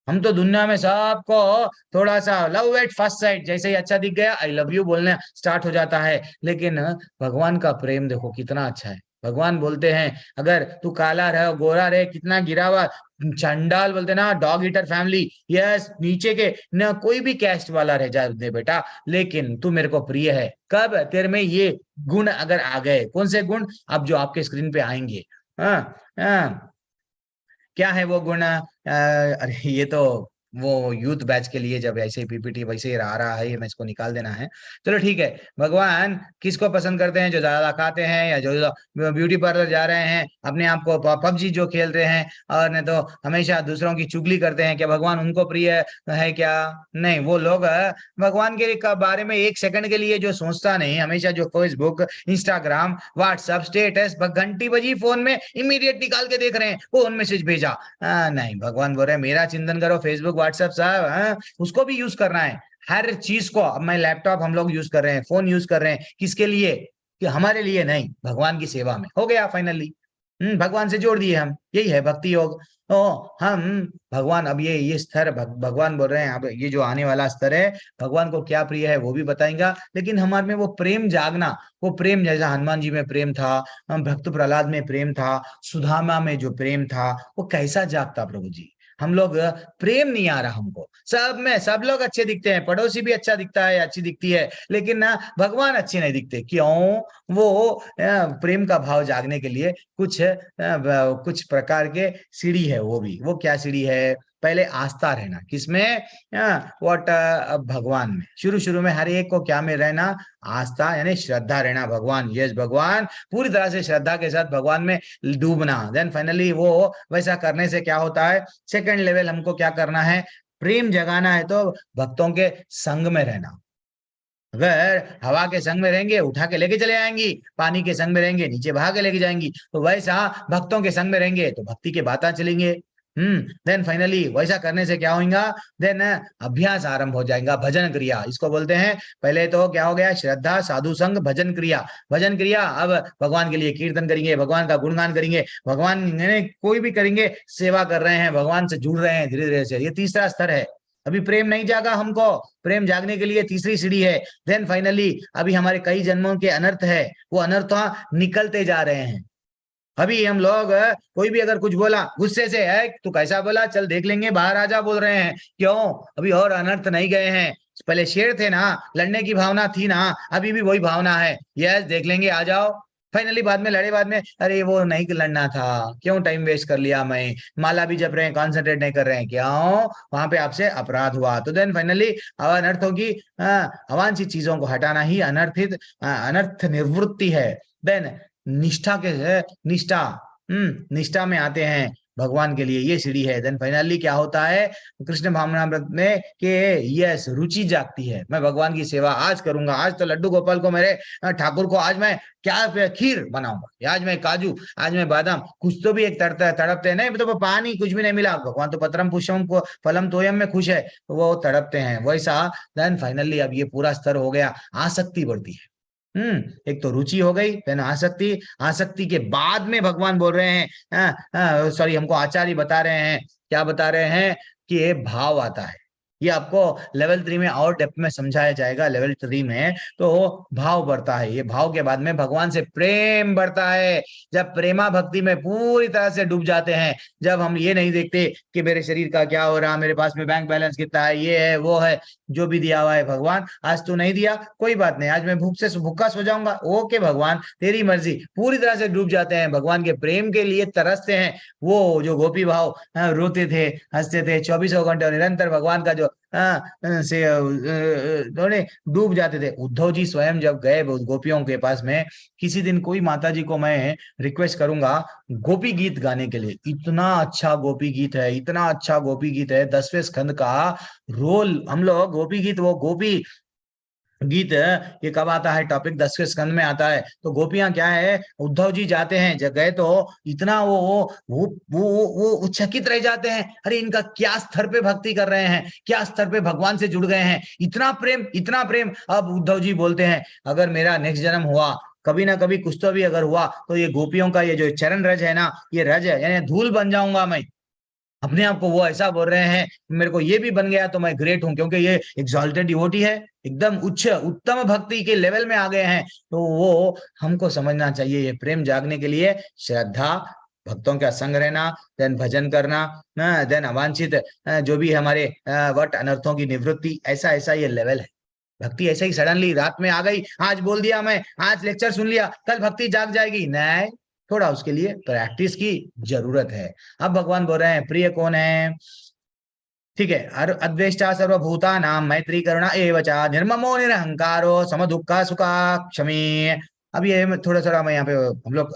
हम तो दुनिया में सबको थोड़ा सा लव एट फर्स्ट साइट, जैसे ही अच्छा दिख गया आई लव यू बोलने स्टार्ट हो जाता है, लेकिन भगवान का प्रेम देखो कितना अच्छा है। भगवान बोलते हैं अगर तू काला रहे गोरा रहे, कितना गिरा हुआ चंडाल बोलते ना, डॉग ईटर फैमिली, यस नीचे के न कोई भी कैस्ट वाला रह जाए दे बेटा, लेकिन तू मेरे को प्रिय है। कब तेरे में ये गुण अगर आ गए, कौन से गुण, अब जो आपके स्क्रीन पे आएंगे। हाँ, क्या है वो गुण, अरे ये तो वो यूथ बैच के लिए जब ऐसे ही पीपीटी वैसे ही आ रहा है, ये मैं इसको निकाल देना है। चलो ठीक है। भगवान किसको पसंद करते हैं? जो ज्यादा खाते हैं या जो ब्यूटी पार्लर जा रहे हैं, अपने आप को पबजी जो खेल रहे हैं, और नहीं तो हमेशा दूसरों की चुगली करते हैं, क्या भगवान उनको प्रिय है क्या? नहीं, वो लोग भगवान के बारे में एक सेकंड के लिए जो सोचता नहीं, हमेशा जो फेसबुक, इंस्टाग्राम, व्हाट्सएप स्टेटस, घंटी बजी फोन में इमीडिएट निकाल के देख रहे हैं, फोन मैसेज भेजा। नहीं, भगवान बोल रहे हैं मेरा चिंतन करो, फेसबुक व्हाट्सएप साहब उसको भी यूज करना है। हर चीज को, अब मैं लैपटॉप हम लोग यूज कर रहे हैं, फोन यूज कर रहे हैं, किसके लिए? कि हमारे लिए नहीं, भगवान की सेवा में। हो गया फाइनली। भगवान से जोड़ दिए हम, यही है भक्ति योग। तो हम भगवान, अब ये स्तर भगवान बोल रहे हैं, अब ये जो आने वाला स्तर है, भगवान को क्या प्रिय है वो भी बताएंगा, लेकिन हमारे में वो प्रेम जागना, वो प्रेम जैसा हनुमान जी में प्रेम था, भक्त प्रहलाद में प्रेम था, सुदामा में जो प्रेम था, वो कैसा जागता प्रभु जी? हम लोग प्रेम नहीं आ रहा हमको। सब में सब लोग अच्छे दिखते हैं, पड़ोसी भी अच्छा दिखता है, अच्छी दिखती है, लेकिन ना भगवान अच्छे नहीं दिखते। क्यों? वो प्रेम का भाव जागने के लिए कुछ प्रकार के सीढ़ी है। वो क्या सीढ़ी है? पहले आस्था रहना, किसमें? व्हाट? भगवान में। शुरू शुरू में हर एक को क्या में रहना? आस्था, यानी श्रद्धा रहना। भगवान, यस भगवान, पूरी तरह से श्रद्धा के साथ भगवान में डूबना। देन फाइनली वो वैसा करने से क्या होता है? सेकंड लेवल हमको क्या करना है? प्रेम जगाना है तो भक्तों के संग में रहना। अगर हवा के संग में रहेंगे, उठा के लेके चले आएंगी, पानी के संग में रहेंगे, नीचे बहा के लेके जाएंगी, तो वैसा भक्तों के संग में रहेंगे तो भक्ति के बातें चलेंगे। देन फाइनली वैसा करने से क्या होगा? देन अभ्यास आरंभ हो जाएगा, भजन क्रिया इसको बोलते हैं। पहले तो क्या हो गया? श्रद्धा, साधु संग, भजन क्रिया। भजन क्रिया, अब भगवान के लिए कीर्तन करेंगे, भगवान का गुणगान करेंगे, भगवान कोई भी करेंगे, सेवा कर रहे हैं, भगवान से जुड़ रहे हैं धीरे धीरे से। ये तीसरा स्तर है। अभी प्रेम नहीं जागा हमको, प्रेम जागने के लिए तीसरी सीढ़ी है। देन फाइनली अभी हमारे कई जन्मों के अनर्थ है, वो अनर्थ निकलते जा रहे हैं। अभी हम लोग कोई भी अगर कुछ बोला गुस्से से, है तू कैसा बोला, चल देख लेंगे, बाहर आजा बोल रहे हैं। क्यों? अभी और अनर्थ नहीं गए हैं। पहले शेर थे ना, लड़ने की भावना थी ना, अभी भी वही भावना है। यस, देख लेंगे, आ जाओ। फाइनली बाद में लड़े, बाद में अरे वो नहीं लड़ना था, क्यों टाइम वेस्ट कर लिया, मैं माला भी जप रहे हैं, कॉन्सेंट्रेट नहीं कर रहे हैं, क्यों? वहां पे आपसे अपराध हुआ। तो देन फाइनली अनर्थों की अवांछित चीजों को हटाना ही अनर्थ निवृत्ति है। देन निष्ठा निष्ठा निष्ठा में आते हैं भगवान के लिए, ये सीढ़ी है। देन फाइनली क्या होता है कृष्ण भावनामृत में कि यस, रुचि जागती है, मैं भगवान की सेवा आज करूंगा। आज तो लड्डू गोपाल को, मेरे ठाकुर को आज मैं क्या खीर बनाऊंगा, आज मैं काजू, आज मैं बादाम, कुछ तो भी एक तड़पते नहीं तो पानी कुछ भी नहीं मिला, भगवान तो पत्रम पुष्पम फलम तोयम में खुश है, वो तड़पते हैं वैसा। देन फाइनली अब ये पूरा स्तर हो गया, आसक्ति बढ़ती है। एक तो रुचि हो गई, देन आसक्ति। आसक्ति के बाद में भगवान बोल रहे हैं, सॉरी हमको आचार्य बता रहे हैं, क्या बता रहे हैं? कि ये भाव आता है। ये आपको लेवल 3 में और डेप्थ में समझाया जाएगा। लेवल 3 में तो भाव बढ़ता है, ये भाव के बाद में भगवान से प्रेम बढ़ता है। जब प्रेमा भक्ति में पूरी तरह से डूब जाते हैं, जब हम ये नहीं देखते कि मेरे शरीर का क्या हो रहा, मेरे पास में बैंक बैलेंस कितना है, ये है वो है, जो भी दिया हुआ है भगवान, आज तू नहीं दिया कोई बात नहीं, आज मैं भूखा सो जाऊंगा, ओके भगवान तेरी मर्जी। पूरी तरह से डूब जाते हैं, भगवान के प्रेम के लिए तरसते हैं। वो जो गोपी भाव रोते थे, हंसते थे, 24 घंटे निरंतर भगवान का जो से थोड़े डूब जाते थे। उद्धव जी स्वयं जब गए गोपियों के पास में, किसी दिन कोई माता जी को मैं रिक्वेस्ट करूंगा गोपी गीत गाने के लिए। इतना अच्छा गोपी गीत है, इतना अच्छा गोपी गीत है, 10वें स्कंद का रोल हम लोग गोपी गीत, वो गोपी गीत ये कब आता है? टॉपिक 10वें स्कंद में आता है। तो गोपियां क्या है, उद्धव जी जाते हैं, जब गए तो इतना वो चकित रह जाते हैं, अरे इनका क्या स्तर पे भक्ति कर रहे हैं, क्या स्तर पे भगवान से जुड़ गए हैं, इतना प्रेम, इतना प्रेम। अब उद्धव जी बोलते हैं अगर मेरा नेक्स्ट जन्म हुआ, कभी ना कभी कुछ तो भी अगर हुआ, तो ये गोपियों का ये जो चरण रज है ना, ये रज है, यानी धूल बन जाऊंगा मैं। अपने आप को वो ऐसा बोल रहे हैं, मेरे को ये भी बन गया तो मैं ग्रेट हूं, क्योंकि ये एग्जॉल्टेड डिवोटी है, एकदम उच्च उत्तम भक्ति के लेवल में आ गए हैं। तो वो हमको समझना चाहिए, ये प्रेम जागने के लिए श्रद्धा, भक्तों का संग रहना, देन भजन करना, देन अवांछित जो भी हमारे वट अनर्थों की निवृत्ति, ऐसा ऐसा ये लेवल है। भक्ति ऐसे ही सडनली रात में आ गई, आज बोल दिया मैं, आज लेक्चर सुन लिया, कल भक्ति जाग जाएगी? नहीं, थोड़ा उसके लिए प्रैक्टिस की जरूरत है। अब भगवान बोल रहे हैं प्रिय कौन है? ठीक है। और अद्वेष्टा सर्वभूतानां मैत्री करुणा एव च निर्ममो निरहंकारो समदुःख सुखा क्षमी। अब ये थोड़ा थोड़ा मैं यहाँ पे हम लोग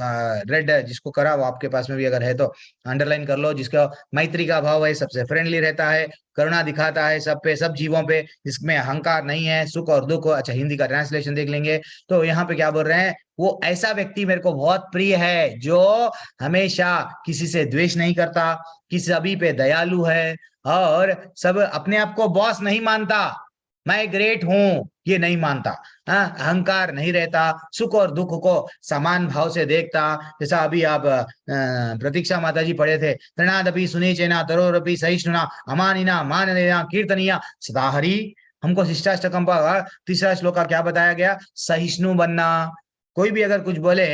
रेड जिसको करा वो आपके पास में भी अगर है तो अंडरलाइन कर लो। जिसका मैत्री का भाव है, सबसे फ्रेंडली रहता है, करुणा दिखाता है सब पे, सब जीवों पे, जिसमें अहंकार नहीं है, सुख और दुख। अच्छा हिंदी का ट्रांसलेशन देख लेंगे तो यहाँ पे क्या बोल रहे हैं, वो ऐसा व्यक्ति मेरे को बहुत प्रिय है जो हमेशा किसी से द्वेष नहीं करता, किसी सभी पे दयालु है, और सब अपने आप को बॉस नहीं मानता, मैं ग्रेट हूं ये नहीं मानता, अहंकार नहीं रहता, सुख और दुख को समान भाव से देखता। जैसा अभी आप प्रतीक्षा माता जी पढ़े थे, तृणादपि सुनीचेना तरोरपि सहिष्णुना अमानिना माननेना कीर्तनिया सदा हरि। हमको शिष्टाष्टकम का तीसरा श्लोक का क्या बताया गया, सहिष्णु बनना। कोई भी अगर कुछ बोले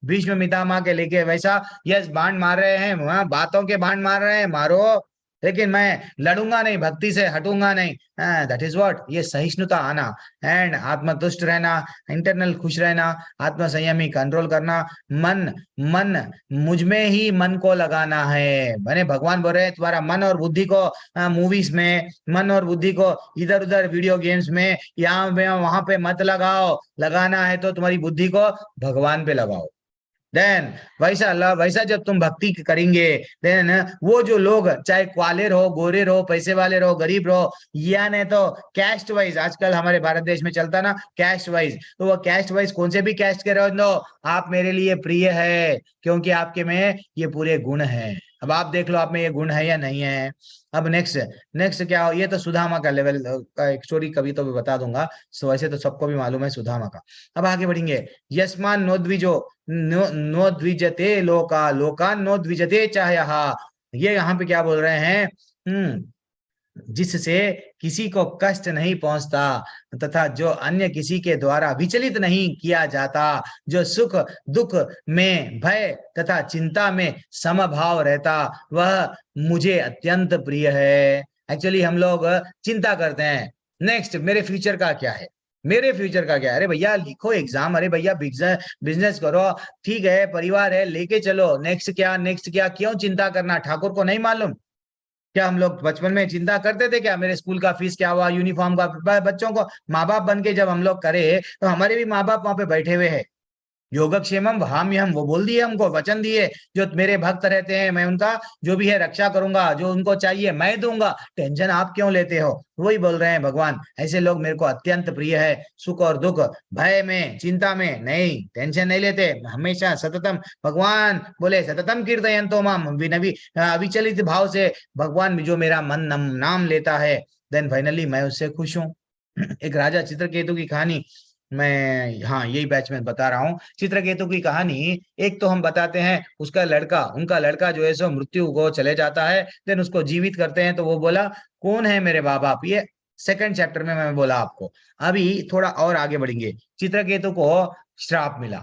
भीष्म पितामह के लेके वैसा, यस बाण मार रहे हैं, बातों के बाण मार रहे हैं, मारो, लेकिन मैं लड़ूंगा नहीं, भक्ति से हटूंगा नहीं। दैट इज व्हाट, ये सहिष्णुता आना, एंड आत्मतुष्ट रहना, इंटरनल खुश रहना, आत्म संयमी कंट्रोल करना। मन मुझ में ही मन को लगाना है। मैंने भगवान बोल रहे हैं तुम्हारा मन और बुद्धि को मूवीज में, मन और बुद्धि को इधर उधर वीडियो गेम्स में, यहाँ में वहां पे मत लगाओ। लगाना है तो तुम्हारी बुद्धि को भगवान पे लगाओ। देन वैसा जब तुम भक्ति करेंगे, देन वो जो लोग चाहे क्वाले रहो, गोरे रहो, पैसे वाले रहो, गरीब रहो, या नहीं तो कैस्ट वाइज, आजकल हमारे भारत देश में चलता ना कैस्ट वाइज, तो वो कैस्ट वाइज कौन से भी कैस्ट के रहो, आप मेरे लिए प्रिय है, क्योंकि आपके में ये पूरे गुण हैं। अब आप देख लो आप में ये गुण है या नहीं है। अब नेक्स्ट क्या हो, ये तो सुदामा का लेवल का एक स्टोरी कभी तो भी बता दूंगा, सो वैसे तो सबको भी मालूम है सुदामा का। अब आगे बढ़ेंगे। यस्मान नोद्विजो नोद्विजते लोका लोकान नोद्विजते चाह्यः। ये यहाँ पे क्या बोल रहे हैं, जिससे किसी को कष्ट नहीं पहुंचता तथा जो अन्य किसी के द्वारा विचलित नहीं किया जाता, जो सुख दुख में, भय तथा चिंता में समभाव रहता, वह मुझे अत्यंत प्रिय है। एक्चुअली हम लोग चिंता करते हैं, नेक्स्ट मेरे फ्यूचर का क्या है, मेरे फ्यूचर का क्या है। अरे भैया लिखो एग्जाम, अरे भैया बिजनेस करो, ठीक है, परिवार है, लेके चलो, नेक्स्ट क्या, क्यों चिंता करना, ठाकुर को नहीं मालूम क्या? हम लोग बचपन में चिंता करते थे क्या, मेरे स्कूल का फीस क्या हुआ, यूनिफॉर्म का? बच्चों को माँ बाप बन के जब हम लोग करे तो हमारे भी माँ बाप वहां पे बैठे हुए हैं, योगक्षेमम वहाम्यहम, वो बोल दिए, हमको वचन दिए, जो मेरे भक्त रहते हैं मैं उनका जो भी है रक्षा करूंगा, जो उनको चाहिए मैं दूंगा, टेंशन आप क्यों लेते हो? वही बोल रहे हैं भगवान, ऐसे लोग मेरे को अत्यंत प्रिय है। सुख और दुख, भय में, चिंता में नहीं, टेंशन नहीं लेते, हमेशा सततम, भगवान बोले सततम कीर्तयन्तो माम, अविचलित भाव से भगवान जो मेरा मन नाम लेता है, देन फाइनली मैं उससे खुश हूँ। एक राजा चित्रकेतु की कहानी मैं, हाँ यही बैच में बता रहा हूँ। चित्रकेतु की कहानी एक तो हम बताते हैं, उसका लड़का, उनका लड़का जो है सो मृत्यु को चले जाता है, देन उसको जीवित करते हैं, तो वो बोला कौन है मेरे माँ बाप, ये सेकंड चैप्टर में मैं बोला आपको। अभी थोड़ा और आगे बढ़ेंगे। चित्रकेतु को श्राप मिला,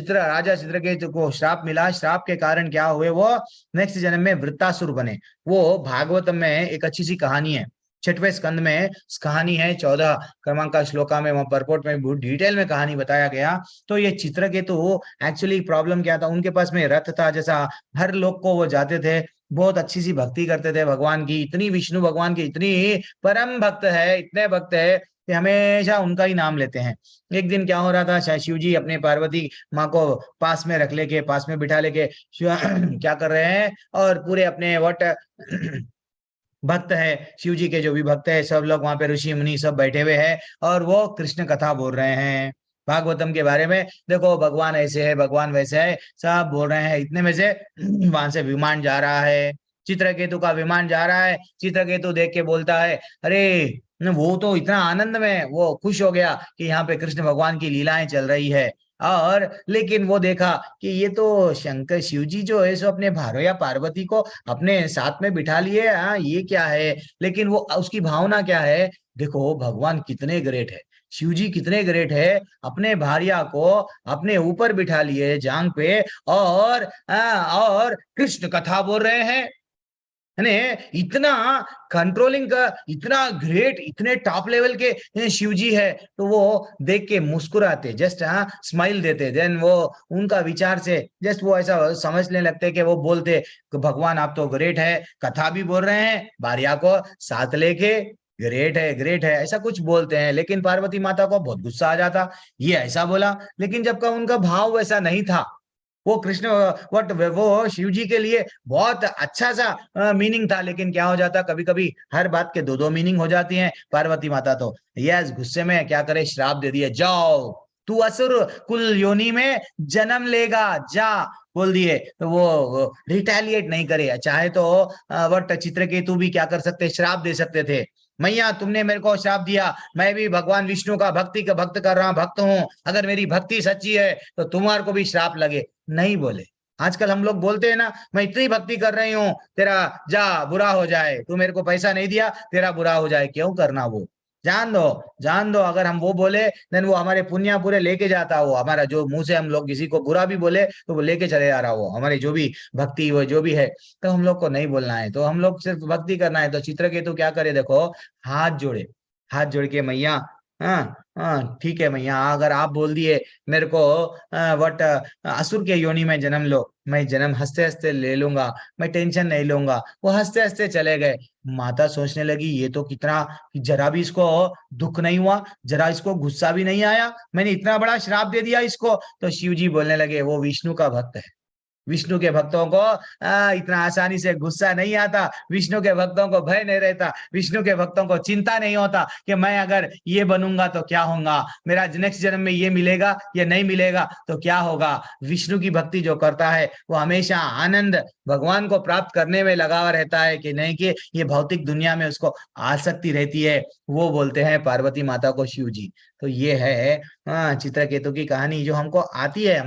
राजा चित्रकेतु को श्राप मिला, श्राप के कारण क्या हुए, वो नेक्स्ट जन्म में वृत्तासुर बने। वो भागवतम में एक अच्छी सी कहानी है, 6वें स्कंद में कहानी है, 14 क्रमांक का श्लोका में, वहां परपोर्ट में बहुत डिटेल में कहानी बताया गया। तो ये चित्रकेतु एक्चुअली प्रॉब्लम क्या था, उनके पास में रथ था, जैसा हर लोग को वो जाते थे, बहुत अच्छी सी भक्ति करते थे भगवान की, इतनी विष्णु भगवान की इतनी परम भक्त है, इतने भक्त है कि हमेशा उनका ही नाम लेते हैं। एक दिन क्या हो रहा था, शायद शिव जी अपने पार्वती माँ को पास में रख लेके, पास में बिठा लेके क्या कर रहे हैं, और पूरे अपने वट भक्त है, शिव जी के जो भी भक्त है सब लोग वहां पे, ऋषि मुनि सब बैठे हुए हैं, और वो कृष्ण कथा बोल रहे हैं भागवतम के बारे में। देखो भगवान ऐसे है, भगवान वैसे है, सब बोल रहे हैं। इतने में से वहां से विमान जा रहा है, चित्रकेतु का विमान जा रहा है। चित्रकेतु देख के बोलता है, अरे वो तो इतना आनंद में वो खुश हो गया कि यहाँ पे कृष्ण भगवान की लीलाएं चल रही है, और लेकिन वो देखा कि ये तो शंकर शिव जी जो है सो अपने भारोया पार्वती को अपने साथ में बिठा लिए, हाँ ये क्या है। लेकिन वो उसकी भावना क्या है, देखो भगवान कितने ग्रेट है, शिव जी कितने ग्रेट है, अपने भार्या को अपने ऊपर बिठा लिए जांग पे, और कृष्ण कथा बोल रहे हैं। यानी इतना कंट्रोलिंग का, इतना ग्रेट, इतने टॉप लेवल के शिव जी है, तो वो देख के मुस्कुराते, जस्ट स्माइल देते, देन वो उनका विचार से जस्ट वो ऐसा समझने लगते कि वो बोलते कि भगवान आप तो ग्रेट है, कथा भी बोल रहे हैं भार्या को साथ लेके, ग्रेट है ऐसा कुछ बोलते हैं। लेकिन पार्वती माता को बहुत गुस्सा आ जाता, ये ऐसा बोला, लेकिन जब का उनका भाव वैसा नहीं था, वो कृष्ण वो शिव जी के लिए बहुत अच्छा सा मीनिंग था। लेकिन क्या हो जाता, कभी कभी हर बात के दो दो मीनिंग हो जाती हैं। पार्वती माता तो यस गुस्से में क्या करे, श्राप दे दिए, जाओ तू असुर कुल योनि में जन्म लेगा, जा बोल दिए। तो वो रिटेलिएट नहीं करे, चाहे तो वट चित्रकेतु भी क्या कर सकते, श्राप दे सकते थे, मैया तुमने मेरे को श्राप दिया, मैं भी भगवान विष्णु का भक्त कर रहा हूं, भक्त हूं, अगर मेरी भक्ति सच्ची है तो तुम्हारे को भी श्राप लगे। नहीं बोले। आजकल हम लोग बोलते हैं ना, मैं इतनी भक्ति कर रही हूँ, तेरा जा बुरा हो जाए, तू मेरे को पैसा नहीं दिया तेरा बुरा हो जाए, क्यों करना वो, जान दो। अगर हम वो बोले देन वो हमारे पुण्य पूरे लेके जाता, वो हमारा जो मुंह से हम लोग किसी को बुरा भी बोले तो वो लेके चले जा रहा, वो हमारी जो भी भक्ति वो जो भी है, तो हम लोग को नहीं बोलना है, तो हम लोग सिर्फ भक्ति करना है। तो चित्रकेतु क्या करे, देखो हाथ जोड़ के मैया, हाँ ठीक है मैया, अगर आप बोल दिए मेरे को वट असुर के योनि में जन्म लो, मैं जन्म हंसते हंसते ले लूंगा, मैं टेंशन नहीं लूंगा। वो हंसते हंसते चले गए। माता सोचने लगी ये तो कितना, जरा भी इसको दुख नहीं हुआ, जरा इसको गुस्सा भी नहीं आया, मैंने इतना बड़ा श्राप दे दिया इसको। तो शिव जी बोलने लगे वो विष्णु का भक्त है, विष्णु के भक्तों को इतना आसानी से गुस्सा नहीं आता, विष्णु के भक्तों को भय नहीं रहता, विष्णु के भक्तों को चिंता नहीं होता कि मैं अगर ये बनूंगा तो क्या होगा, मेरा नेक्स्ट जन्म में ये मिलेगा या नहीं मिलेगा तो क्या होगा। विष्णु की भक्ति जो करता है वो हमेशा आनंद भगवान को प्राप्त करने में लगा रहता है, कि नहीं कि ये भौतिक दुनिया में उसको आसक्ति रहती है। वो बोलते हैं पार्वती माता को शिव जी। तो ये है चित्रकेतु की कहानी जो हमको आती है।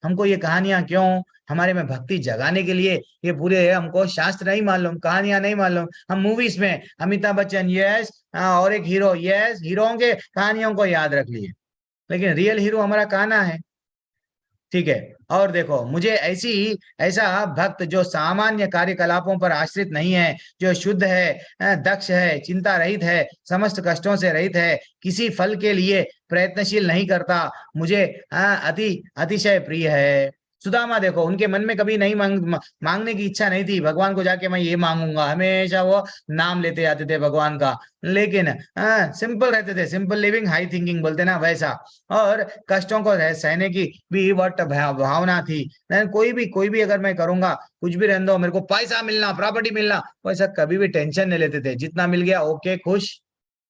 हमको ये कहानियां क्यों, हमारे में भक्ति जगाने के लिए। ये पूरे हमको शास्त्र नहीं मालूम, कहानियां नहीं मालूम। हम मूवीज में अमिताभ बच्चन यस और एक हीरो यस, हीरोओं के कहानियों को याद रख लिए, लेकिन रियल हीरो हमारा कान्हा है, ठीक है। और देखो मुझे ऐसा भक्त जो सामान्य कार्यकलापों पर आश्रित नहीं है, जो शुद्ध है, दक्ष है, चिंता रहित है, समस्त कष्टों से रहित है, किसी फल के लिए प्रयत्नशील नहीं करता, मुझे अतिशय प्रिय है। सुदामा देखो, उनके मन में कभी नहीं मांगने की इच्छा नहीं थी भगवान को जाके मैं ये मांगूंगा, हमेशा वो नाम लेते जाते थे भगवान का। लेकिन सिंपल रहते थे, सिंपल लिविंग हाई थिंकिंग बोलते ना वैसा। और कष्टों को सहने की भी वट भावना थी। कोई भी अगर मैं करूंगा, कुछ भी रहने दो, मेरे को पैसा मिलना, प्रॉपर्टी मिलना, वैसा कभी भी टेंशन नहीं लेते थे। जितना मिल गया ओके खुश,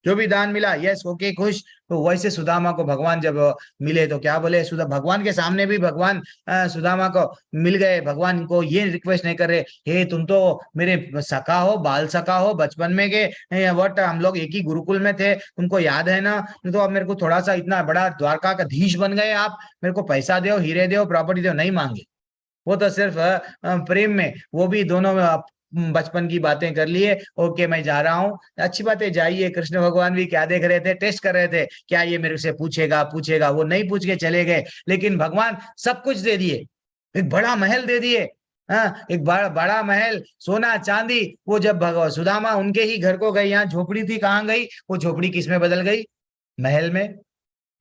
जो भी दान मिला यस ओके खुश। तो वैसे सुदामा को भगवान जब मिले तो क्या बोले, भगवान के सामने भी भगवान सुदामा को मिल गए। भगवान को ये रिक्वेस्ट नहीं कर रहे, हे तुम तो मेरे सखा हो, बाल सखा हो, बचपन में के वट हम लोग एक ही गुरुकुल में थे, तुमको याद है ना, तो अब मेरे को थोड़ा सा, इतना बड़ा द्वारका का धीश बन गए आप, मेरे को पैसा दो, हीरे दो, प्रॉपर्टी दो, नहीं मांगे। वो तो सिर्फ प्रेम में, वो भी दोनों बचपन की बातें कर लिए, ओके मैं जा रहा हूँ, अच्छी बात है जाइए। कृष्ण भगवान भी क्या देख रहे थे, टेस्ट कर रहे थे, क्या ये मेरे से पूछेगा। वो नहीं पूछ के चले गए, लेकिन भगवान सब कुछ दे दिए, एक बड़ा महल दे दिए। हाँ, एक बड़ा महल, सोना चांदी। वो जब भगवान सुदामा उनके ही घर को गई, यहाँ झोपड़ी थी, कहाँ गई वो झोपड़ी, किस में बदल गई, महल में।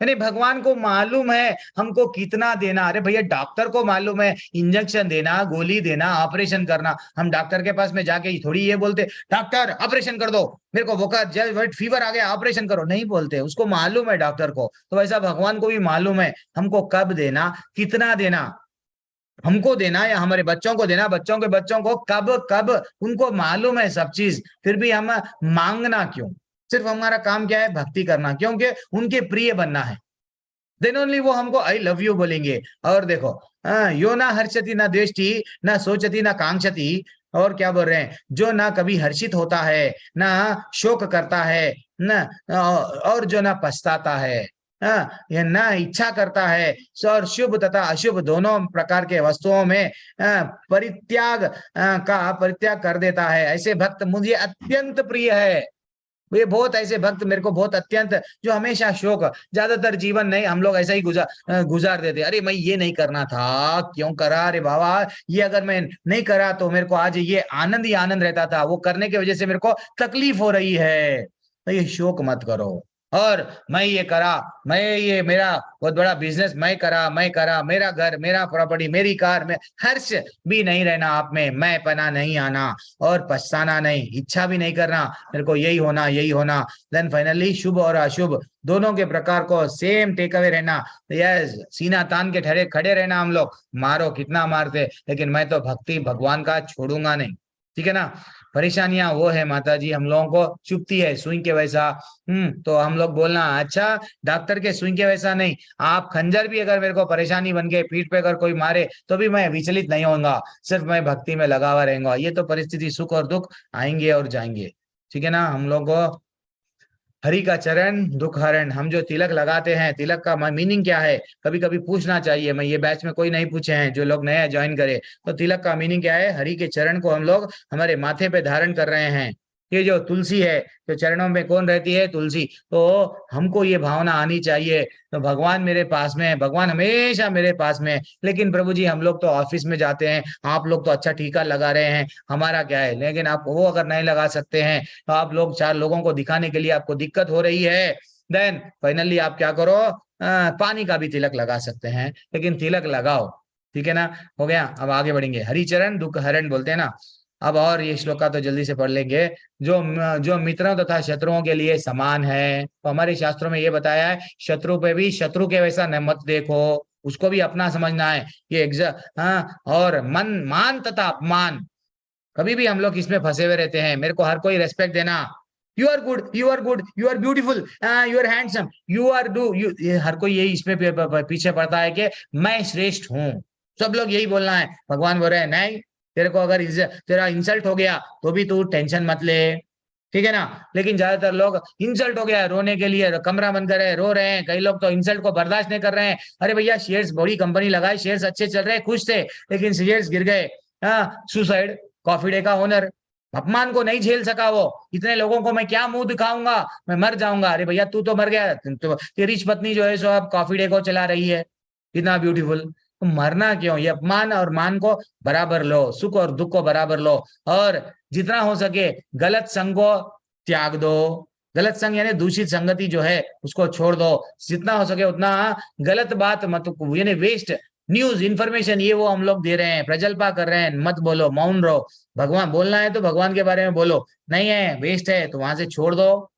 यानी भगवान को मालूम है हमको कितना देना। अरे भैया डॉक्टर को मालूम है इंजेक्शन देना, गोली देना, ऑपरेशन करना। हम डॉक्टर के पास में जाके थोड़ी ये बोलते डॉक्टर ऑपरेशन कर दो, मेरे को बुखार फीवर आ गया ऑपरेशन करो, नहीं बोलते। उसको मालूम है डॉक्टर को, तो वैसा भगवान को भी मालूम है हमको कब देना, कितना देना, हमको देना या हमारे बच्चों को देना, बच्चों के बच्चों को कब कब, उनको मालूम है सब चीज। फिर भी हम मांगना क्यों, सिर्फ हमारा काम क्या है, भक्ति करना, क्योंकि उनके प्रिय बनना है। देन ओनली वो हमको आई लव यू बोलेंगे। और देखो यो ना हर्षति ना द्वेष्टि ना सोचती ना कांक्षति। और क्या बोल रहे हैं, जो ना कभी हर्षित होता है, ना शोक करता है, ना और जो ना पछताता है, यह ना इच्छा करता है, और शुभ तथा अशुभ दोनों प्रकार के वस्तुओं में परित्याग कर देता है, ऐसे भक्त मुझे अत्यंत प्रिय है। ये बहुत ऐसे भक्त मेरे को बहुत अत्यंत, जो हमेशा शोक, ज्यादातर जीवन नहीं हम लोग ऐसा ही गुजार देते, अरे मैं ये नहीं करना था, क्यों करा, अरे बाबा ये अगर मैं नहीं करा तो मेरे को आज ये आनंद ही आनंद रहता था, वो करने की वजह से मेरे को तकलीफ हो रही है। तो ये शोक मत करो। और मैं ये करा, मैं ये मेरा बहुत बड़ा बिजनेस मैं करा, मेरा घर, मेरा प्रॉपर्टी, मेरी कार में हर्ष भी नहीं रहना आप में, मैं पना नहीं आना और पछताना नहीं, इच्छा भी नहीं करना मेरे को यही होना। देन फाइनली शुभ और अशुभ दोनों के प्रकार को सेम टेक अवे रहना, यस, सीना तान के ठहरे खड़े रहना। हम लोग मारो कितना मारते, लेकिन मैं तो भक्ति भगवान का छोड़ूंगा नहीं, ठीक है ना। परेशानियां वो है माता जी, हम लोगों को चुभती है सुई के वैसा। तो हम लोग बोलना, अच्छा डॉक्टर के सुई के वैसा नहीं, आप खंजर भी अगर मेरे को परेशानी बन के पीठ पे अगर कोई मारे तो भी मैं विचलित नहीं होऊंगा, सिर्फ मैं भक्ति में लगा हुआ रहूंगा। ये तो परिस्थिति, सुख और दुख आएंगे और जाएंगे, ठीक है ना। हम लोग को हरि का चरण दुख हरण, हम जो तिलक लगाते हैं, तिलक का मीनिंग क्या है, कभी कभी पूछना चाहिए। मैं ये बैच में कोई नहीं पूछे हैं, जो लोग नया ज्वाइन करे, तो तिलक का मीनिंग क्या है, हरि के चरण को हम लोग हमारे माथे पे धारण कर रहे हैं। ये जो तुलसी है, तो चरणों में कौन रहती है, तुलसी। तो हमको ये भावना आनी चाहिए, तो भगवान मेरे पास में है, भगवान हमेशा मेरे पास में है। लेकिन प्रभु जी हम लोग तो ऑफिस में जाते हैं, आप लोग तो अच्छा टीका लगा रहे हैं, हमारा क्या है। लेकिन आप वो अगर नहीं लगा सकते हैं, तो आप लोग 4 लोगों को दिखाने के लिए आपको दिक्कत हो रही है, देन फाइनली आप क्या करो, पानी का भी तिलक लगा सकते हैं, लेकिन तिलक लगाओ, ठीक है ना। हो गया, अब आगे बढ़ेंगे। हरिचरण दुख हरण बोलते हैं ना। अब और ये श्लोका तो जल्दी से पढ़ लेंगे। जो जो मित्रों तथा शत्रुओं के लिए समान है, तो हमारे शास्त्रों में ये बताया है, शत्रु पे भी शत्रु के वैसा न मत देखो, उसको भी अपना समझना है। ये और मान तथा अपमान, कभी भी हम लोग इसमें फंसे हुए रहते हैं। मेरे को हर कोई रेस्पेक्ट देना, you are good, you are good, you are beautiful, you are handsome, you are do you, हर कोई यही इसमें पीछे पड़ता है कि मैं श्रेष्ठ हूँ, सब लोग यही बोलना है। भगवान बोल रहे हैं नहीं, तेरे को अगर तेरा इंसल्ट हो गया तो भी तू टेंशन मत ले, ठीक है ना। लेकिन ज्यादातर लोग इंसल्ट हो गया, रोने के लिए कमरा बंद कर रो रहे हैं। कई लोग तो इंसल्ट को बर्दाश्त नहीं कर रहे हैं। अरे भैया शेयर्स, बड़ी कंपनी लगाए, शेयर्स अच्छे चल रहे, खुश थे, लेकिन शेयर्स गिर गए, सुसाइड, कॉफी डे का ओनर, अपमान को नहीं झेल सका वो, इतने लोगों को मैं क्या मुंह दिखाऊंगा, मैं मर जाऊंगा। अरे भैया तू तो मर गया, तो तेरी पत्नी जो है सो अब कॉफी डे को चला रही है, इतना ब्यूटीफुल, तो मरना क्यों। ये अपमान और मान को बराबर लो, सुख और दुख को बराबर लो, और जितना हो सके गलत संग को त्याग दो। गलत संग यानी दूषित संगति जो है उसको छोड़ दो, जितना हो सके उतना। गलत बात मत, यानी वेस्ट न्यूज इन्फॉर्मेशन ये वो हम लोग दे रहे हैं, प्रजल्पा कर रहे हैं, मत बोलो, मौन रहो। भगवान बोलना है तो भगवान के बारे में बोलो, नहीं है वेस्ट है तो वहां से छोड़ दो,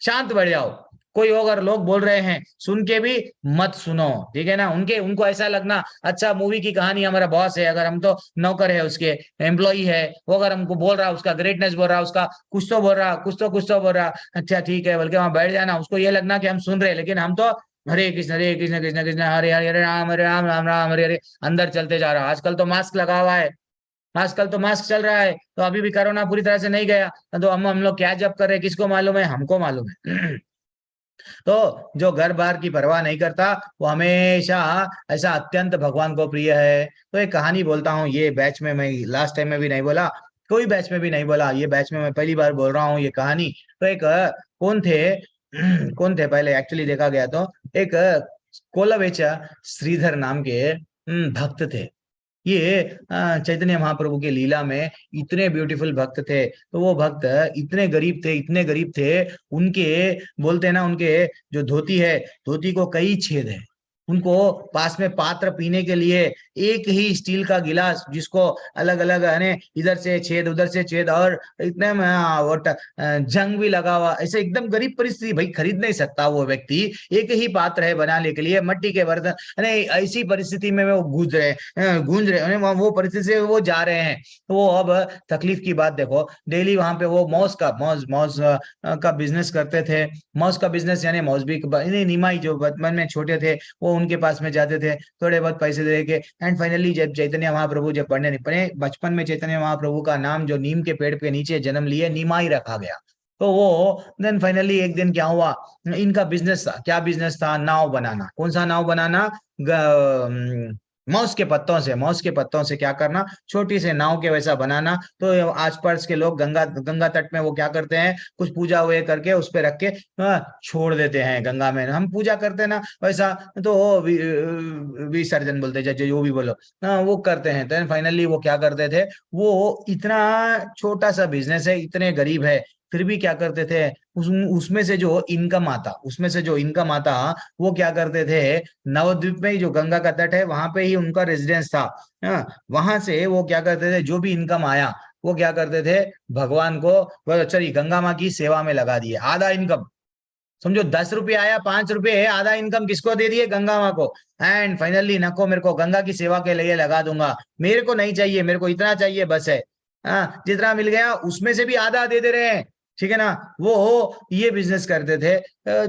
शांत बैठ जाओ। कोई अगर लोग बोल रहे हैं सुन के भी मत सुनो, ठीक है ना। उनको ऐसा लगना, अच्छा मूवी की कहानी, हमारा बॉस है, अगर हम तो नौकर है उसके, एम्प्लॉई है, वो अगर हमको बोल रहा, उसका ग्रेटनेस बोल रहा, उसका कुछ तो बोल रहा, कुछ तो बोल रहा, अच्छा ठीक है, बल्कि वहां बैठ जाना, उसको ये लगना कि हम सुन रहे हैं, लेकिन हम तो हरे कृष्ण कृष्ण कृष्ण हरे हरे, हरे राम राम राम हरे हरे अंदर चलते जा रहा। आजकल तो मास्क लगा हुआ है, आजकल तो मास्क चल रहा है, तो अभी भी कोरोना पूरी तरह से नहीं गया, तो हम लोग क्या जब कर रहे हैं किसको मालूम है, हमको मालूम है। तो जो घर बार की परवाह नहीं करता वो हमेशा ऐसा अत्यंत भगवान को प्रिय है। तो एक कहानी बोलता हूँ, ये बैच में मैं लास्ट टाइम में भी नहीं बोला, कोई बैच में भी नहीं बोला, ये बैच में मैं पहली बार बोल रहा हूँ ये कहानी। तो एक कौन थे कौन थे पहले एक्चुअली देखा गया तो एक कोलवेचा श्रीधर नाम के भक्त थे। ये चैतन्य महाप्रभु के लीला में इतने ब्यूटीफुल भक्त थे। तो वो भक्त इतने गरीब थे, उनके बोलते हैं ना, उनके जो धोती है, धोती को कई छेद है। उनको पास में पात्र पीने के लिए एक ही स्टील का गिलास, जिसको अलग अलग है, इधर से छेद उधर से छेद, और इतने जंग भी लगा हुआ, ऐसे एकदम गरीब परिस्थिति, भाई खरीद नहीं सकता वो व्यक्ति, एक ही पात्र है बनाने के लिए, मट्टी के बर्तन, ऐसी परिस्थिति में वो गूंज रहे वो परिस्थिति से वो जा रहे हैं। तो वो अब तकलीफ की बात देखो, डेली वहां पे वो मौज का बिजनेस करते थे। मौज का बिजनेस यानी मौज भी निमाई, जो बचपन में छोटे थे वो उनके पास में जाते थे, थोड़े बहुत पैसे दे के। एंड फाइनली जब चैतन्य महाप्रभु जब पढ़ने नहीं पड़े, बचपन में चैतन्य महाप्रभु का नाम जो नीम के पेड़ के नीचे जन्म लिए निमाई रखा गया। तो वो देन फाइनली एक दिन क्या हुआ, इनका बिजनेस था, क्या बिजनेस था, नाव बनाना। कौन सा नाव बनाना, मौस के पत्तों से क्या करना, छोटी से नाव के वैसा बनाना। तो आसपास के लोग गंगा तट में वो क्या करते हैं, कुछ पूजा हुए करके उस पे रख के छोड़ देते हैं गंगा में। हम पूजा करते हैं ना वैसा, तो विसर्जन बोलते हैं, जो भी बोलो, वो करते हैं। तो फाइनली वो क्या करते थे, वो इतना छोटा सा बिजनेस है, इतने गरीब है, फिर भी क्या करते थे, उसमें से जो इनकम आता वो क्या करते थे, नवद्वीप में ही जो गंगा का तट है वहां पे ही उनका रेजिडेंस था। वहां से वो क्या करते थे, जो भी इनकम आया वो क्या करते थे, भगवान को, सॉरी, गंगा माँ की सेवा में लगा दिए। आधा इनकम, समझो 10 रुपये आया, 5 रुपये है, आधा इनकम किसको दे दिए, गंगा माँ को। एंड फाइनली नको, मेरे को गंगा की सेवा के लिए लगा दूंगा, मेरे को नहीं चाहिए, मेरे को इतना चाहिए बस है। जितना मिल गया उसमें से भी आधा दे दे रहे हैं, ठीक है ना। वो ये बिजनेस करते थे,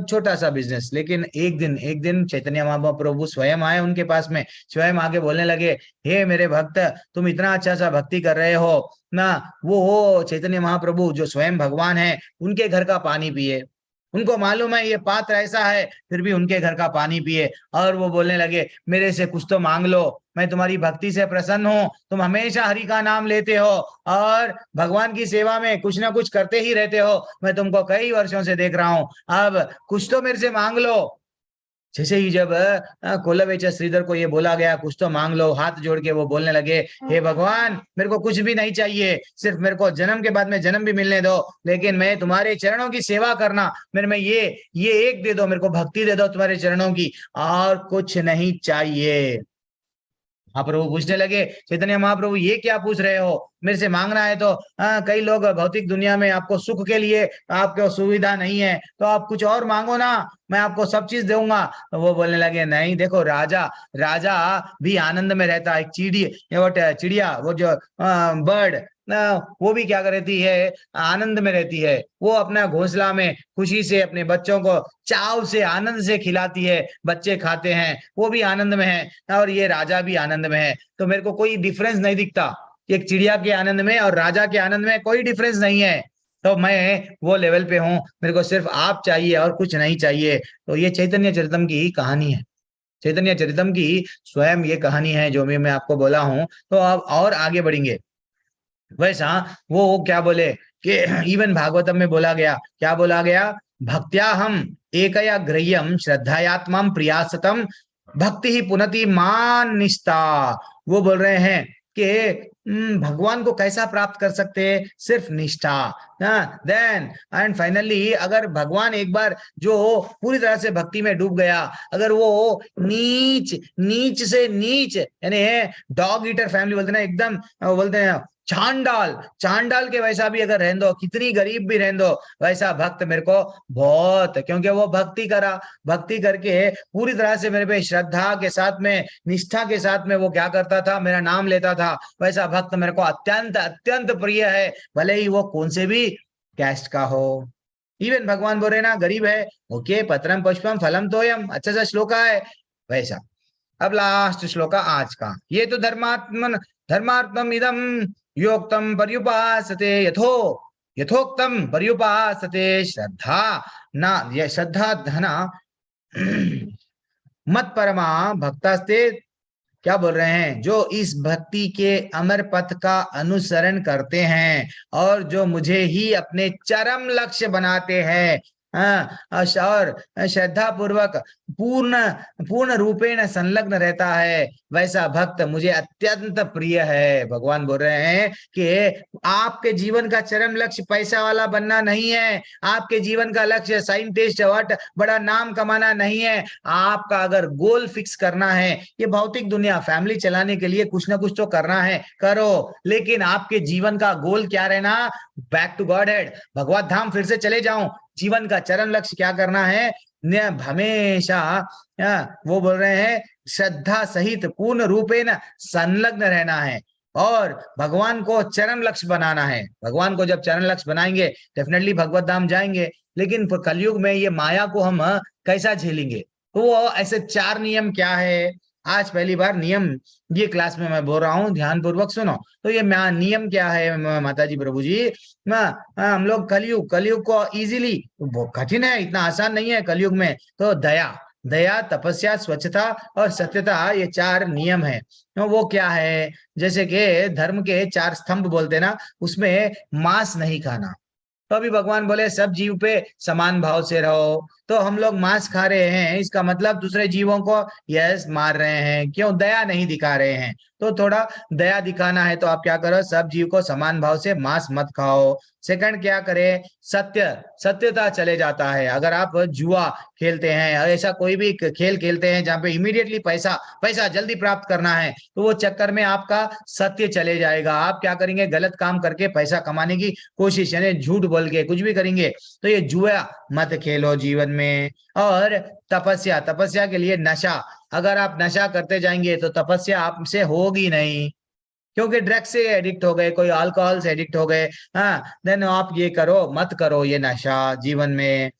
छोटा सा बिजनेस। लेकिन एक दिन चैतन्य महाप्रभु स्वयं आए उनके पास में, स्वयं आके बोलने लगे, हे मेरे भक्त, तुम इतना अच्छा सा भक्ति कर रहे हो ना। वो चैतन्य महाप्रभु जो स्वयं भगवान है, उनके घर का पानी पिए। उनको मालूम है ये पात्र ऐसा है, फिर भी उनके घर का पानी पिए। और वो बोलने लगे, मेरे से कुछ तो मांग लो, मैं तुम्हारी भक्ति से प्रसन्न हूँ, तुम हमेशा हरि का नाम लेते हो और भगवान की सेवा में कुछ ना कुछ करते ही रहते हो, मैं तुमको कई वर्षों से देख रहा हूँ, अब कुछ तो मेरे से मांग लो। जैसे ही जब कोलवेच श्रीधर को ये बोला गया कुछ तो मांग लो, हाथ जोड़ के वो बोलने लगे, हे भगवान, मेरे को कुछ भी नहीं चाहिए, सिर्फ मेरे को जन्म के बाद में जन्म भी मिलने दो, लेकिन मैं तुम्हारे चरणों की सेवा करना, मेरे में ये एक दे दो, मेरे को भक्ति दे दो तुम्हारे चरणों की, और कुछ नहीं चाहिए। महाप्रभु पूछने लगे, चैतन्य महाप्रभु ये क्या पूछ रहे हो, मेरे से मांगना है तो कई लोग भौतिक दुनिया में आपको सुख के लिए, आपको सुविधा नहीं है तो आप कुछ और मांगो ना, मैं आपको सब चीज दूंगा। तो वो बोलने लगे, नहीं देखो, राजा भी आनंद में रहता है। चिड़िया, वो जो बर्ड, वो भी क्या रहती है, आनंद में रहती है। वो अपना घोंसला में खुशी से अपने बच्चों को चाव से आनंद से खिलाती है, बच्चे खाते हैं, वो भी आनंद में है, और ये राजा भी आनंद में है। तो मेरे को कोई डिफरेंस नहीं दिखता, एक चिड़िया के आनंद में और राजा के आनंद में कोई डिफरेंस नहीं है। तो मैं वो लेवल पे हूँ, मेरे को सिर्फ आप चाहिए और कुछ नहीं चाहिए। तो ये चैतन्य चरितम की कहानी है, चैतन्य चरितम की स्वयं ये कहानी है जो मैं आपको बोला हूँ। तो अब और आगे बढ़ेंगे। वैसा वो क्या बोले कि इवन भागवतम में बोला गया, क्या बोला गया, भक्त्या हम एकया ग्रह्यम श्रद्धायात्मा प्रियासतम भक्ति ही पुनति मान निष्ठा। वो बोल रहे हैं कि भगवान को कैसा प्राप्त कर सकते हैं, सिर्फ निष्ठा। देन एंड फाइनली अगर भगवान एक बार जो पूरी तरह से भक्ति में डूब गया, अगर वो नीच से नीच, यानी डॉग ईटर फैमिली बोलते हैं ना, एकदम बोलते हैं चांडाल के वैसा भी अगर रहने दो, कितनी गरीब भी रहने दो, वैसा भक्त मेरे को बहुत, क्योंकि वो भक्ति करके पूरी तरह से मेरे पे श्रद्धा के साथ में, निष्ठा के साथ में वो क्या करता था, मेरा नाम लेता था, वैसा भक्त मेरे को अत्यंत अत्यंत प्रिय है, भले ही वो कौन से भी कैस्ट का हो। इवन भगवान बोल रहे ना, गरीब है, ओके, पत्रम पुष्पम फलम तोयम, अच्छा सा श्लोका है वैसा। अब लास्ट श्लोका आज का, ये तो धर्मात्मम इदम योक्तम पर्युपासते यथोक्तम पर्युपासते श्रद्धा धना मत परमा भक्तास्ते। क्या बोल रहे हैं, जो इस भक्ति के अमर पथ का अनुसरण करते हैं और जो मुझे ही अपने चरम लक्ष्य बनाते हैं, और श्रद्धा पूर्वक पूर्ण रूपेण संलग्न रहता है, वैसा भक्त मुझे अत्यंत प्रिय है। भगवान बोल रहे हैं कि आपके जीवन का चरम लक्ष्य पैसा वाला बनना नहीं है, आपके जीवन का लक्ष्य साइंटिस्ट वट बड़ा नाम कमाना नहीं है। आपका अगर गोल फिक्स करना है, ये भौतिक दुनिया फैमिली चलाने के लिए कुछ ना कुछ तो करना है, करो, लेकिन आपके जीवन का गोल क्या रहना, बैक टू गॉड हेड, भगवत धाम फिर से चले जाऊं। जीवन का चरम लक्ष्य क्या करना है, हमेशा वो बोल रहे हैं श्रद्धा सहित पूर्ण रूपेण संलग्न रहना है और भगवान को चरम लक्ष्य बनाना है। भगवान को जब चरम लक्ष्य बनाएंगे डेफिनेटली भगवत धाम जाएंगे, लेकिन कलयुग में ये माया को हम कैसा झेलेंगे। तो वो ऐसे 4 नियम क्या है, आज पहली बार नियम ये क्लास में मैं बोल रहा हूँ, ध्यान पूर्वक सुनो। तो ये नियम क्या है माताजी प्रभु जी, हम लोग कलयुग को इजीली, कठिन है, इतना आसान नहीं है कलयुग में। तो दया दया, तपस्या, स्वच्छता और सत्यता, ये 4 नियम है। तो वो क्या है? जैसे कि धर्म के 4 स्तंभ बोलते हैं ना, उसमें मांस नहीं खाना। तो अभी भगवान बोले सब जीव पे समान भाव से रहो। तो हम लोग मांस खा रहे हैं, इसका मतलब दूसरे जीवों को यस मार रहे हैं, क्यों? दया नहीं दिखा रहे हैं। तो थोड़ा दया दिखाना है तो आप क्या करो, सब जीव को समान भाव से मांस मत खाओ। सेकंड क्या करे? सत्यता चले जाता है। अगर आप जुआ खेलते हैं, ऐसा कोई भी खेल खेलते हैं जहाँ पे इमीडिएटली पैसा पैसा जल्दी प्राप्त करना है, तो वो चक्कर में आपका सत्य चले जाएगा। आप क्या करेंगे? गलत काम करके पैसा कमाने की कोशिश, यानी झूठ बोल के कुछ भी करेंगे। तो ये जुआ मत खेलो जीवन में। और तपस्या, तपस्या के लिए नशा। अगर आप नशा करते जाएंगे तो तपस्या आपसे होगी नहीं, क्योंकि ड्रग्स से एडिक्ट हो गए, कोई अल्कोहल से एडिक्ट हो गए। हाँ, देन आप ये करो, मत करो ये नशा जीवन में।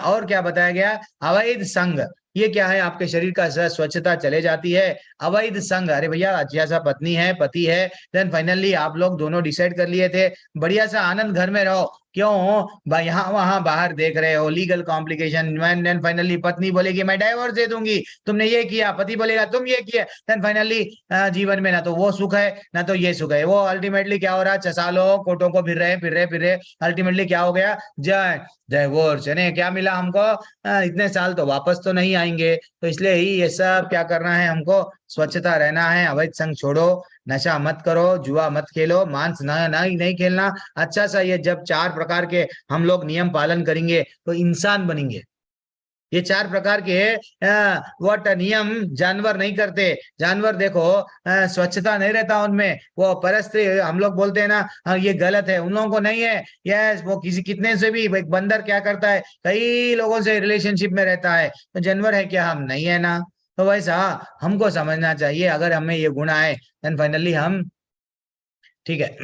और क्या बताया गया? अवैध संग। ये क्या है? आपके शरीर का स्वच्छता चले जाती है। अवैध संग, अरे भैया अच्छा सा पत्नी है, पति है, देन फाइनली आप लोग दोनों डिसाइड कर लिए थे बढ़िया सा आनंद घर में रहो, क्यों यहाँ वहां बाहर देख रहे हो लीगल कॉम्प्लिकेशन। देन फाइनली पत्नी बोलेगी मैं डाइवोर्स दे दूंगी, तुमने ये किया, पति बोलेगा तुम ये किया। देन फाइनली जीवन में ना तो वो सुख है ना तो ये सुख है। वो अल्टीमेटली क्या हो रहा है? 6 सालों कोर्टों को फिर रहे, अल्टीमेटली क्या हो गया? डाइवोर्स। यानी क्या मिला हमको? इतने साल तो वापस तो नहीं आएंगे। तो इसलिए ही ये सब क्या करना है हमको? स्वच्छता रहना है, अवैध संग छोड़ो, नशा मत करो, जुआ मत खेलो, मांस नहीं खेलना। अच्छा सा ये जब 4 प्रकार के हम लोग नियम पालन करेंगे तो इंसान बनेंगे। ये 4 प्रकार के व्हाट नियम जानवर नहीं करते। जानवर देखो स्वच्छता नहीं रहता उनमें, वो परस्त्री हम लोग बोलते हैं ना, ये गलत है, उन लोगों को नहीं है। यस, वो किसी कितने से भी, एक बंदर क्या करता है? कई लोगों से रिलेशनशिप में रहता है। तो जानवर है क्या? हम नहीं है ना। तो वैसा हमको समझना चाहिए, अगर हमें ये गुण आए देन फाइनली हम ठीक है।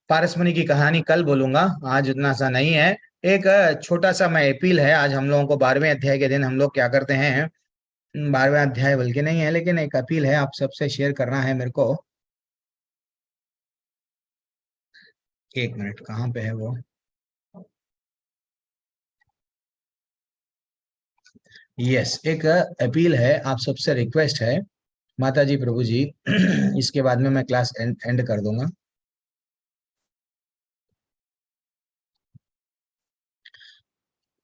पारसमणि की कहानी कल बोलूंगा, आज उतना सा नहीं है। एक छोटा सा मैं अपील है, आज हम लोगों को 12वें अध्याय के दिन हम लोग क्या करते हैं, 12वां अध्याय बल्कि नहीं है, लेकिन एक अपील है आप सबसे शेयर करना है मेरे को। 1 मिनट, कहाँ पे है वो? यस, एक अपील है, आप सबसे रिक्वेस्ट है, माता जी, प्रभु जी। इसके बाद में मैं क्लास एंड कर दूंगा।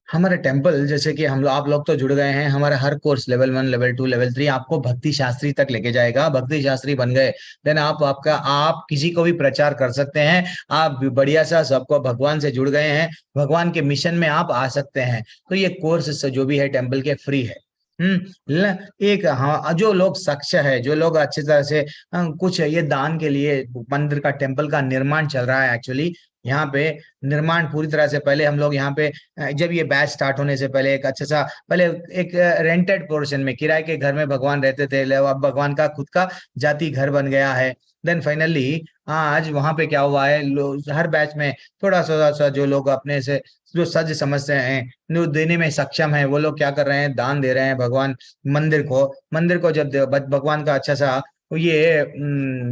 हमारे टेम्पल, जैसे कि हम लोग, आप लोग तो जुड़ गए हैं, हमारा हर कोर्स लेवल 1, लेवल 2, लेवल 3 आपको भक्ति शास्त्री तक लेके जाएगा। भक्ति शास्त्री बन गए देन आप किसी को भी प्रचार कर सकते हैं। आप भी बढ़िया सा सबको भगवान से जुड़ गए हैं, भगवान के मिशन में आप आ सकते हैं। तो ये कोर्स जो भी है टेम्पल के फ्री है। एक हाँ, जो लोग सक्ष है, जो लोग अच्छी तरह से कुछ ये दान के लिए, मंदिर का टेम्पल का निर्माण चल रहा है एक्चुअली यहाँ पे। निर्माण पूरी तरह से पहले हम लोग यहाँ पे जब ये बैच स्टार्ट होने से पहले एक अच्छा सा, पहले एक रेंटेड पोर्शन में किराए के घर में भगवान रहते थे, अब भगवान का खुद का जाति घर बन गया है। देन फाइनली आज वहां पे क्या हुआ है, हर बैच में थोड़ा सा जो लोग अपने से जो सज समझते हैं, जो देने में सक्षम है, वो लोग क्या कर रहे हैं? दान दे रहे हैं भगवान मंदिर को जब भगवान का अच्छा सा ये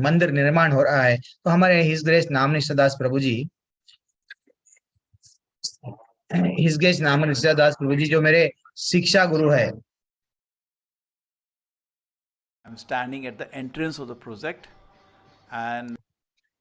मंदिर निर्माण हो रहा है। तो हमारे हिज ग्रेस नाम निष्ठादास प्रभु जी, हिज ग्रेस नाम निष्ठादास प्रभु जी जो मेरे शिक्षा गुरु है, I'm standing at the entrance of the project and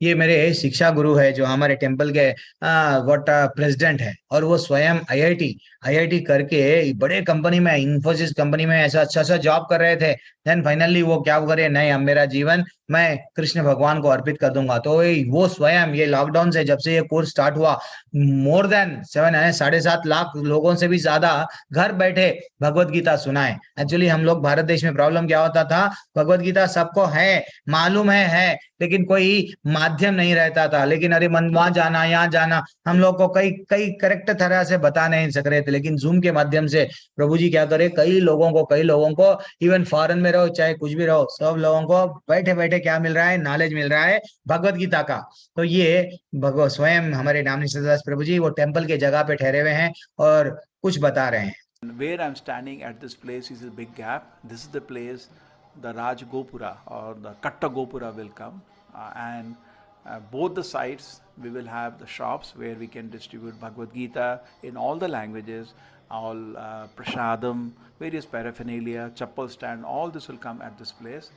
ये मेरे शिक्षा गुरु है जो हमारे टेम्पल के व्हाट प्रेसिडेंट है। और वो स्वयं आईआईटी करके बड़े कंपनी में, इन्फोसिस कंपनी में ऐसा अच्छा सा जॉब कर रहे थे। देन फाइनली वो क्या करे? नहीं, अब मेरा जीवन मैं कृष्ण भगवान को अर्पित कर दूंगा। तो वो स्वयं ये लॉकडाउन से जब से ये कोर्स स्टार्ट हुआ, मोर देन 7.5 लाख लोगों से भी ज्यादा घर बैठे भगवत गीता सुनाए। एक्चुअली हम लोग भारत देश में प्रॉब्लम क्या होता था, भगवत गीता सबको है, मालूम है, लेकिन कोई माध्यम नहीं रहता था। लेकिन अरे मन वहां जाना, यहाँ जाना, हम लोग को कई कई करेक्ट तरह से बता नहीं सक रहे थे। लेकिन जूम के माध्यम से प्रभु जी क्या करे, कई लोगों को इवन फॉरेन में रहो चाहे कुछ भी रहो, सब लोगों को बैठे बैठे क्या मिल रहा है? नॉलेज मिल रहा है भगवत गीता का। तो ये भगवत स्वयं हमारे नाम निष्ठादास प्रभु जी वो टेम्पल के जगह पे ठहरे हुए हैं और कुछ बता रहे हैं। where I'm standing at this place is a big gap. This is the place the Raj Gopura or the Katta Gopura will come, and Both the sides, we will have the shops where we can distribute Bhagavad Gita in all the languages, all prasadam, various paraphernalia, chappal stand, all this will come at this place.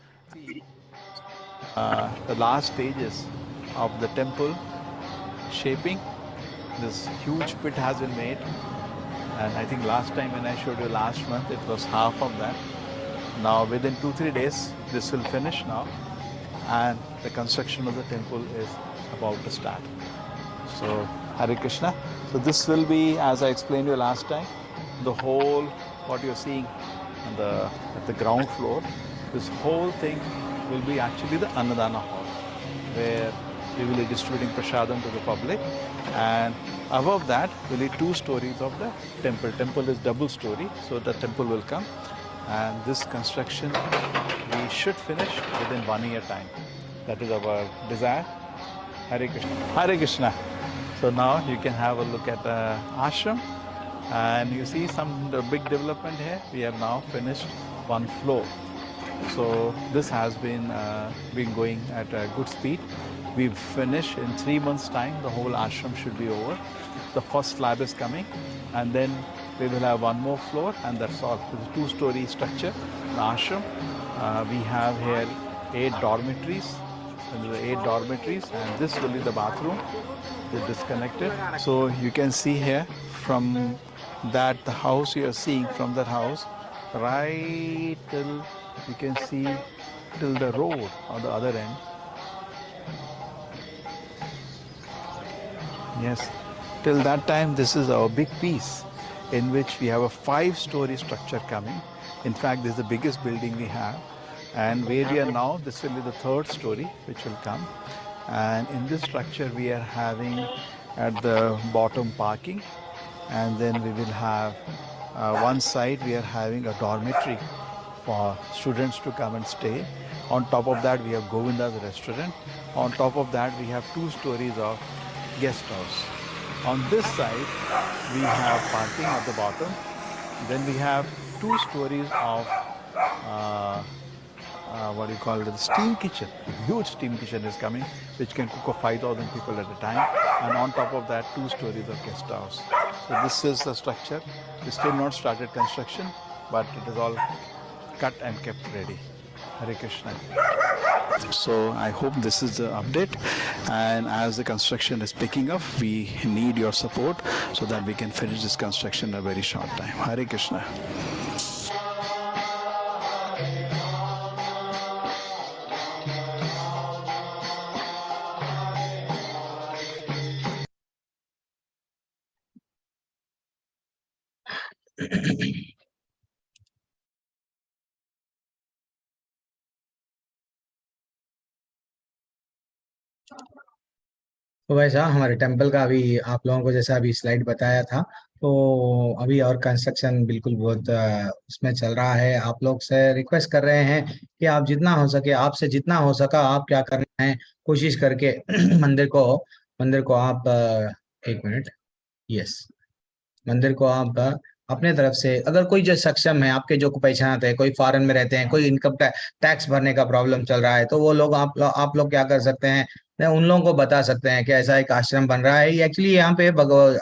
The last stages of the temple shaping, this huge pit has been made, and I think last time when I showed you last month, it was half of that. Now within 2-3 days, this will finish now, and the construction of the temple is about to start. So Hare Krishna. So this will be, as I explained you last time, the whole, what you're seeing on at the ground floor, this whole thing will be actually the Annadana hall, where we will be distributing prasadam to the public, and above that will be 2 stories of the temple. Temple is double story, so the temple will come, and this construction we should finish within 1 year time. That is our desire. Hare Krishna. Hare Krishna. So now you can have a look at the ashram, and you see some big development here. We have now finished 1 floor. So this has been going at a good speed. We've finished in 3 months' time. The whole ashram should be over. The first slab is coming, and then we will have 1 more floor, and that's all. It's a 2-story structure, the ashram. We have here 8 dormitories. And there are 8 dormitories, and this will be the bathroom. It's disconnected. So you can see here from that, the house you are seeing from that house, right till you can see till the road on the other end. Yes, till that time, this is our big piece in which we have a 5-story structure coming. In fact, this is the biggest building we have. And where we are now, this will be the 3rd story which will come. And in this structure, we are having at the bottom parking, and then we will have one side we are having a dormitory for students to come and stay. On top of that, we have Govinda's restaurant. On top of that, we have 2 stories of guest house. On this side, we have parking at the bottom. Then we have 2 stories of what do you call it, the steam kitchen. A huge steam kitchen is coming, which can cook for 5,000 people at a time. And on top of that, 2 stories of guest house. So this is the structure. We still not started construction, but it is all cut and kept ready. Hare Krishna. So I hope this is the update, and as the construction is picking up, we need your support so that we can finish this construction in a very short time. Hare Krishna. तो वैसा हमारे temple का अभी आप लोगों को जैसा अभी स्लाइड बताया था, तो अभी और कंस्ट्रक्शन बिल्कुल बहुत उसमें चल रहा है। आप लोग से रिक्वेस्ट कर रहे हैं कि आप जितना हो सके, आपसे जितना हो सका, आप क्या करना है, कोशिश करके मंदिर को आप 1 मिनट, यस, मंदिर को आप अपने तरफ से, अगर कोई जो सक्षम है, आपके जो पहचानते हैं, कोई फॉरेन में रहते हैं, कोई इनकम टैक्स भरने का प्रॉब्लम चल रहा है, तो वो लोग आप लोग क्या कर सकते हैं, उन लोगों को बता सकते हैं कि ऐसा एक आश्रम बन रहा है। एक्चुअली यहाँ पे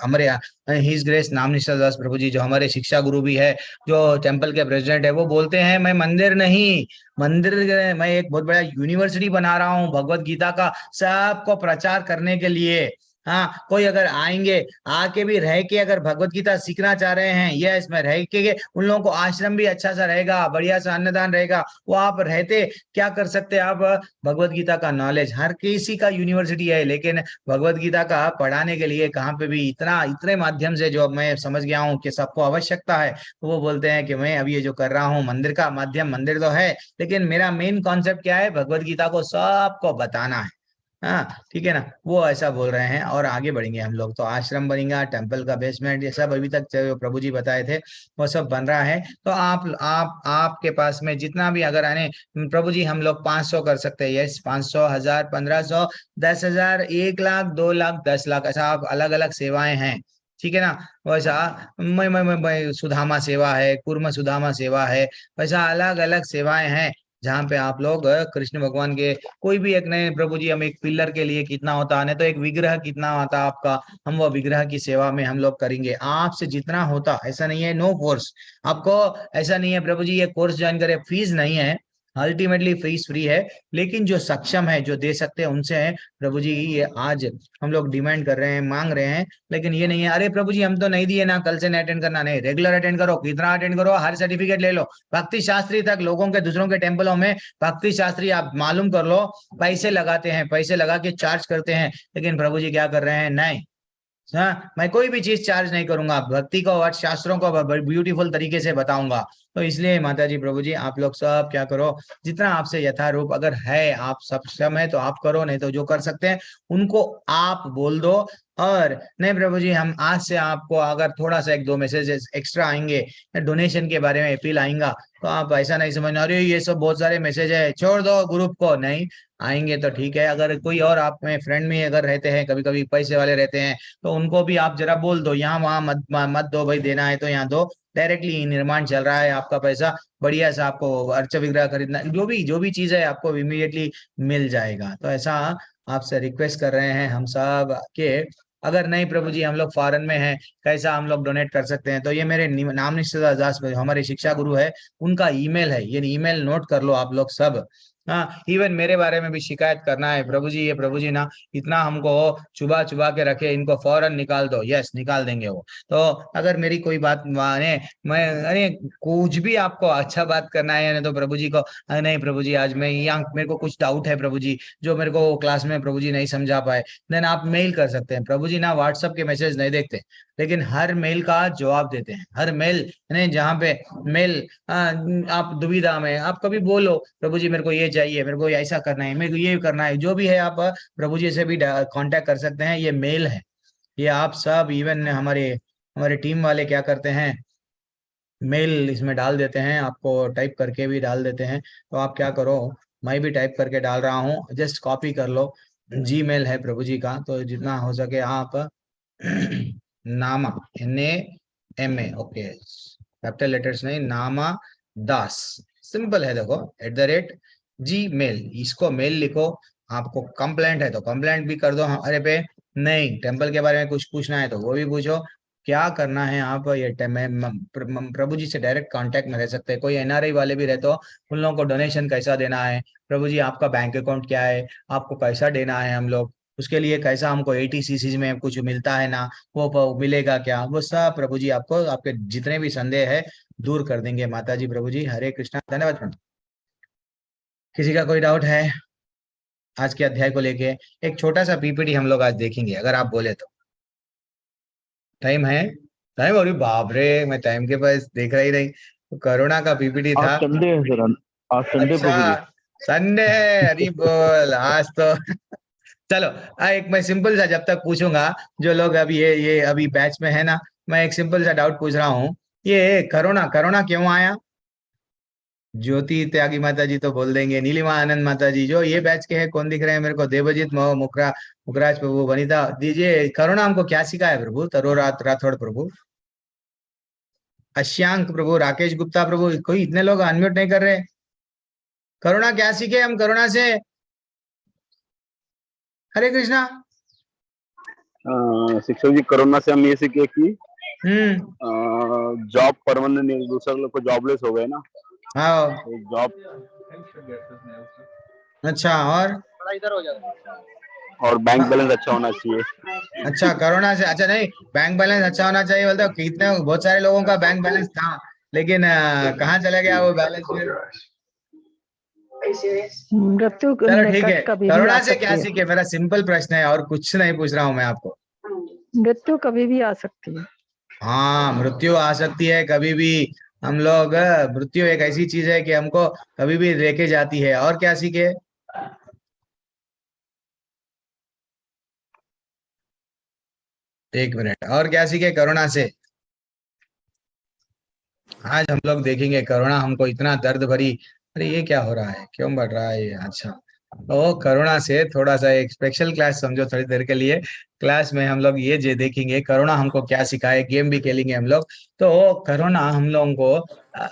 हमारे हिज ग्रेस नाम निष्ठा दास प्रभु जी, जो हमारे शिक्षा गुरु भी है, जो टेम्पल के प्रेसिडेंट है, वो बोलते हैं मैं मंदिर नहीं, मैं एक बहुत बड़ा यूनिवर्सिटी बना रहा हूँ भगवत गीता का सबको प्रचार करने के लिए। हाँ, कोई अगर आएंगे, आके भी रह के अगर भगवत गीता सीखना चाह रहे हैं, या इसमें रह के उन लोगों को आश्रम भी अच्छा सा रहेगा, बढ़िया सा अन्नदान रहेगा, वो आप रहते क्या कर सकते हैं, आप भगवत गीता का नॉलेज, हर किसी का यूनिवर्सिटी है, लेकिन भगवत गीता का पढ़ाने के लिए कहाँ पे भी इतने माध्यम से जो मैं समझ गया हूँ कि सबको आवश्यकता है, तो वो बोलते हैं कि मैं अभी ये जो कर रहा हूँ, मंदिर का माध्यम, मंदिर तो है, लेकिन मेरा मेन कॉन्सेप्ट क्या है, भगवत गीता को सबको बताना है। हाँ, ठीक है ना, वो ऐसा बोल रहे हैं। और आगे बढ़ेंगे हम लोग, तो आश्रम बनेगा, टेम्पल का बेसमेंट, ये सब अभी तक जो प्रभु जी बताए थे वो सब बन रहा है। तो आपके पास में जितना भी अगर आने, प्रभु जी हम लोग 500 कर सकते हैं, यस, 500, 1000, 1500, 10,000, 1 लाख, 2 लाख, 10 लाख, ऐसा आप अलग अलग सेवाएं हैं, ठीक है ना। वैसा मैं सुधामा सेवा है, कुर्म सुधामा सेवा है, वैसा अलग अलग सेवाएं हैं। जहाँ पे आप लोग कृष्ण भगवान के कोई भी एक नए प्रभु जी, हम एक पिलर के लिए कितना होता है, नहीं तो एक विग्रह कितना आता आपका, हम वो विग्रह की सेवा में हम लोग करेंगे आपसे जितना होता। ऐसा नहीं है, नो फोर्स आपको, ऐसा नहीं है प्रभु जी ये कोर्स ज्वाइन करे, फीस नहीं है, अल्टीमेटली फीस फ्री है, लेकिन जो सक्षम है जो दे सकते हैं उनसे है प्रभु जी, ये आज हम लोग डिमांड कर रहे हैं, मांग रहे हैं। लेकिन ये नहीं है अरे प्रभु जी हम तो नहीं दिए ना, कल से नहीं अटेंड करना, नहीं, रेगुलर अटेंड करो, कितना अटेंड करो, हर सर्टिफिकेट ले लो, भक्ति शास्त्री तक लोगों के दूसरों के टेम्पलों में भक्ति शास्त्री आप मालूम कर लो, पैसे लगाते हैं, पैसे लगा के चार्ज करते हैं, लेकिन प्रभु जी क्या कर रहे हैं, नहीं, हाँ मैं कोई भी चीज चार्ज नहीं करूंगा, भक्ति को और शास्त्रों को ब्यूटीफुल तरीके से बताऊंगा। तो इसलिए माता जी प्रभु जी आप लोग सब क्या करो, जितना आपसे यथारूप अगर है, आप सक्षम है तो आप करो, नहीं तो जो कर सकते हैं उनको आप बोल दो। और नहीं प्रभु जी हम आज से आपको अगर थोड़ा सा एक दो मैसेजेस एक्स्ट्रा आएंगे, डोनेशन के बारे में अपील आएगा, तो आप ऐसा नहीं समझना अरे ये सब बहुत सारे मैसेज है छोड़ दो ग्रुप को, नहीं आएंगे तो ठीक है। अगर कोई और आप में फ्रेंड में अगर रहते हैं, कभी कभी पैसे वाले रहते हैं, तो उनको भी आप जरा बोल दो, यहाँ वहां मत दो भाई, देना है तो यहाँ दो, डायरेक्टली निर्माण चल रहा है, आपका पैसा बढ़िया से आपको अर्च विग्रह खरीदना, जो भी चीज है आपको इमीडिएटली मिल जाएगा। तो ऐसा आपसे रिक्वेस्ट कर रहे हैं हम सब के, अगर नहीं प्रभु जी हम लोग फॉरेन में हैं, कैसा हम लोग डोनेट कर सकते हैं, तो ये मेरे नाम निश्चित दास हमारे शिक्षा गुरु है, उनका ईमेल है, ये ईमेल नोट कर लो आप लोग सब। हाँ, इवन मेरे बारे में भी शिकायत करना है प्रभु जी, ये प्रभु जी ना इतना हमको चुबा चुबा के रखे, इनको फौरन निकाल दो, यस निकाल देंगे वो। तो अगर मेरी कोई बात माने, मैं अरे कुछ भी आपको अच्छा बात करना है, नहीं तो प्रभु जी को नहीं प्रभु जी आज मैं यहाँ मेरे को कुछ डाउट है प्रभु जी, जो मेरे को क्लास में प्रभु जी नहीं समझा पाए, देन आप मेल कर सकते हैं। प्रभु जी ना व्हाट्सएप के मैसेज नहीं देखते, लेकिन हर मेल का जवाब देते हैं, हर मेल नहीं जहाँ पे मेल आप दुविधा में, आप कभी बोलो प्रभु जी मेरे को ये चाहिए, मेरे को ऐसा करना है, मेरे को ये करना है, जो भी है आप प्रभु जी से भी कांटेक्ट कर सकते हैं, ये मेल है, ये आप सब इवन हमारे हमारे टीम वाले क्या करते हैं, मेल इसमें डाल देते हैं, आपको टाइप करके भी डाल देते हैं। तो आप क्या करो, मैं भी टाइप करके डाल रहा हूँ, जस्ट कॉपी कर लो, जी मेल है प्रभु जी का, तो जितना हो सके आप नामा NAMA, ओके कैपिटल लेटर्स नहीं, नामा दास, सिंपल है देखो, @Gmail, इसको मेल लिखो। आपको कंप्लेंट है तो कंप्लेंट भी कर दो हमारे पे, नहीं टेम्पल के बारे में कुछ पूछना है तो वो भी पूछो, क्या करना है आप ये प्रभु जी से डायरेक्ट कांटेक्ट में रह सकते हैं। कोई NRI वाले भी रहते हो, उन लोगों को डोनेशन कैसा देना है, प्रभु जी आपका बैंक अकाउंट क्या है, आपको कैसा देना है, हम लोग उसके लिए कैसा हमको 80cc में कुछ मिलता है ना, वो मिलेगा क्या, वो सब प्रभु जी आपको आपके जितने भी संदेह है दूर कर देंगे। माता जी प्रभु जी हरे कृष्णा, धन्यवाद प्रणाम। किसी का कोई डाउट है आज के अध्याय को लेके? एक छोटा सा PPT हम लोग आज देखेंगे अगर आप बोले तो। टाइम है? टाइम, अरे बाप रे मैं टाइम के पास देख रहा ही नहीं, तो करुणा का PPT था। आज संडे है सर, आज संडे अच्छा प्रभु जी। संडे है, अरे बोल आज तो चलो एक मैं सिंपल सा जब तक पूछूंगा, जो लोग अभी ये अभी बैच में है ना, मैं एक सिंपल सा डाउट पूछ रहा हूँ, ये करुणा करुणा क्यों आया? ज्योति त्यागी माता जी तो बोल देंगे, नीलिमा आनंद माता जी जो ये बैच के हैं, कौन दिख रहे हैं मेरे को, देवजीत मुखराज प्रभु, वनिता दीजिए, करुणा हमको क्या सिखाया प्रभु, राठौड़ प्रभु, अश्यांक प्रभु, राकेश गुप्ता प्रभु, कोई इतने लोग अनम्यूट नहीं कर रहे, करुणा क्या सीखे हम करुणा से? हरे कृष्णा। शिक्षक जी, कोरोना से हम ये सीखे कि जॉब परमानेंट नहीं, दूसरे लोग को जॉबलेस हो गए ना, हाँ तो जॉब। अच्छा, और बैंक बैलेंस अच्छा होना चाहिए। अच्छा कोरोना से, अच्छा नहीं बैंक बैलेंस अच्छा होना चाहिए बोलते हो, कितने बहुत सारे लोगों का बैंक बैलेंस था, लेकिन कहाँ चला गया वो बैलेंस फिर? मृत्यु चलो ठीक है, कभी भी करुणा आ से क्या सकती है। सीखे, मेरा सिंपल प्रश्न है और कुछ नहीं पूछ रहा हूँ मैं आपको। मृत्यु कभी भी आ सकती है। हाँ मृत्यु आ सकती है कभी भी, हम लोग मृत्यु एक ऐसी चीज है कि हमको कभी भी लेके जाती है। और क्या सीखे? एक मिनट, और क्या सीखे करुणा से? आज हम लोग देखेंगे करुणा हमको इतना दर्द भरी, अरे ये क्या हो रहा है, क्यों बढ़ रहा है ये? अच्छा तो करुणा से थोड़ा सा एक स्पेशल क्लास समझो थोड़ी देर के लिए। क्लास में हम लोग ये जे देखेंगे करुणा हमको क्या सिखाए, गेम भी खेलेंगे हम लोग। तो करुणा हम लोगों को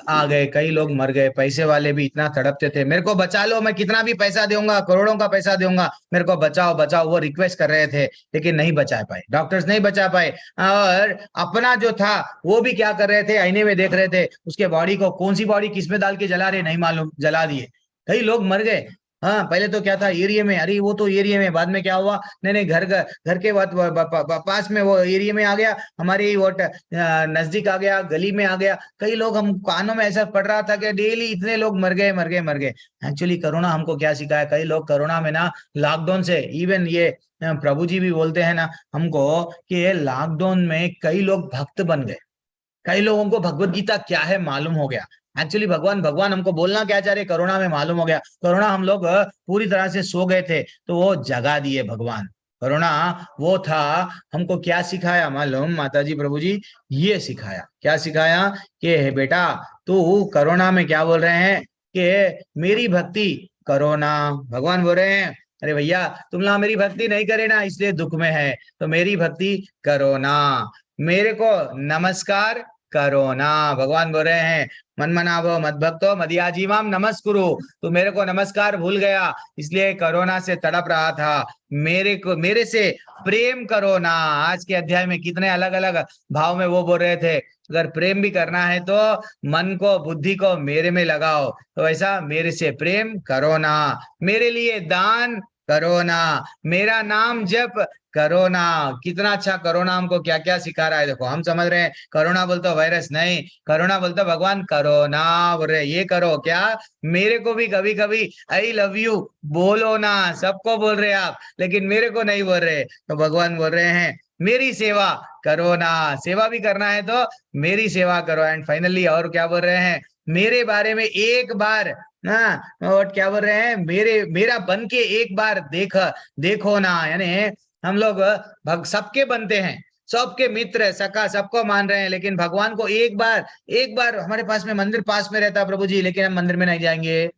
आ गए, कई लोग मर गए, पैसे वाले भी इतना तड़पते थे, मेरे को बचा लो, मैं कितना भी पैसा दूंगा, करोड़ों का पैसा दूंगा, मेरे को बचाओ बचाओ, वो रिक्वेस्ट कर रहे थे, लेकिन नहीं बचा पाए, डॉक्टर्स नहीं बचा पाए। और अपना जो था वो भी क्या कर रहे थे, आईने में देख रहे थे, उसके बॉडी को कौन सी बॉडी किसमें डाल के जला रहे नहीं मालूम, जला दिए, कई लोग मर गए। हाँ पहले तो क्या था एरिया में, अरे वो तो एरिया में, बाद में क्या हुआ, नहीं नहीं घर घर के बाद पास में वो एरिया में आ गया, हमारे वो नजदीक आ गया, गली में आ गया, कई लोग, हम कानों में ऐसा पड़ रहा था कि डेली इतने लोग मर गए मर गए मर गए। एक्चुअली कोरोना हमको क्या सिखाया, कई लोग कोरोना में ना लॉकडाउन से, इवन ये प्रभु जी भी बोलते हैं ना हमको कि लॉकडाउन में कई लोग भक्त बन गए, कई लोगों को भगवत गीता क्या है मालूम हो गया। एक्चुअली भगवान भगवान हमको बोलना क्या चाह रहे कोरोना में मालूम हो गया। कोरोना हम लोग पूरी तरह से सो गए थे तो वो जगा दिए भगवान। कोरोना वो था, हमको क्या सिखाया मालूम माता जी प्रभु जी, ये सिखाया, क्या सिखाया कि हे बेटा तू कोरोना में क्या बोल रहे हैं कि मेरी भक्ति कोरोना, भगवान बोल रहे हैं अरे भैया तुम लोग मेरी भक्ति नहीं करे ना इसलिए दुख में है, तो मेरी भक्ति करो ना, मेरे को नमस्कार करो ना। भगवान बोल रहे हैं मन मनावो मत भक्तो मदियाजीमाम नमस्कुरु, तो मेरे को नमस्कार भूल गया इसलिए कोरोना से तड़प रहा था, मेरे से प्रेम करो ना। आज के अध्याय में कितने अलग अलग भाव में वो बोल रहे थे, अगर प्रेम भी करना है तो मन को बुद्धि को मेरे में लगाओ, तो ऐसा मेरे से प्रेम करो ना, मेरे लिए दान करो ना, मेरा नाम जप करो ना। कितना अच्छा कोरोना हमको क्या क्या सिखा रहा है। देखो हम समझ रहे हैं कोरोना बोलते वायरस नहीं, कोरोना बोलते भगवान कोरोना बोल रहे, ये करो क्या, मेरे को भी कभी कभी आई लव यू बोलो ना, सबको बोल रहे आप लेकिन मेरे को नहीं बोल रहे, तो भगवान बोल रहे हैं मेरी सेवा करो ना, सेवा भी करना है तो मेरी सेवा करो। एंड फाइनली और क्या बोल रहे हैं, मेरे बारे में एक बार ना, और क्या बोल रहे हैं, मेरा बन के एक बार देखो ना, यानी हम लोग सबके बनते हैं, सबके मित्र सखा सबको मान रहे हैं, लेकिन भगवान को एक बार हमारे पास में मंदिर पास में रहता है प्रभु जी, लेकिन हम मंदिर में नहीं जाएंगे।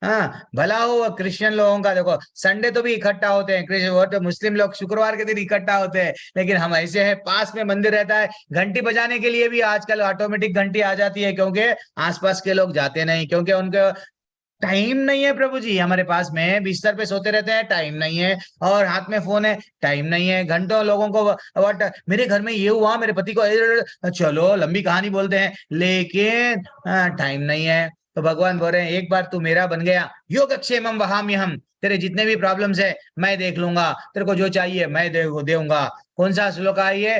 हाँ भला हो वो क्रिश्चियन लोगों का, देखो संडे तो भी इकट्ठा होते हैं, क्रिश्चियन वो तो मुस्लिम लोग शुक्रवार के दिन इकट्ठा होते हैं, लेकिन हम ऐसे हैं पास में मंदिर रहता है, घंटी बजाने के लिए भी आजकल ऑटोमेटिक घंटी आ जाती है, क्योंकि आसपास के लोग जाते नहीं, क्योंकि उनके टाइम नहीं है प्रभु जी, हमारे पास में बिस्तर पे सोते रहते हैं, टाइम नहीं है, और हाथ में फोन है, टाइम नहीं है, घंटों लोगों को व्हाट मेरे घर में ये हुआ, मेरे पति को, चलो लंबी कहानी बोलते हैं, लेकिन टाइम नहीं है। तो भगवान बोल रहे हैं एक बार तू मेरा बन गया, योगक्षेमम वहाम्यहम, तेरे जितने भी प्रॉब्लम्स है मैं देख लूंगा, तेरे को जो चाहिए मैं दूंगा। कौन सा श्लोक है ये,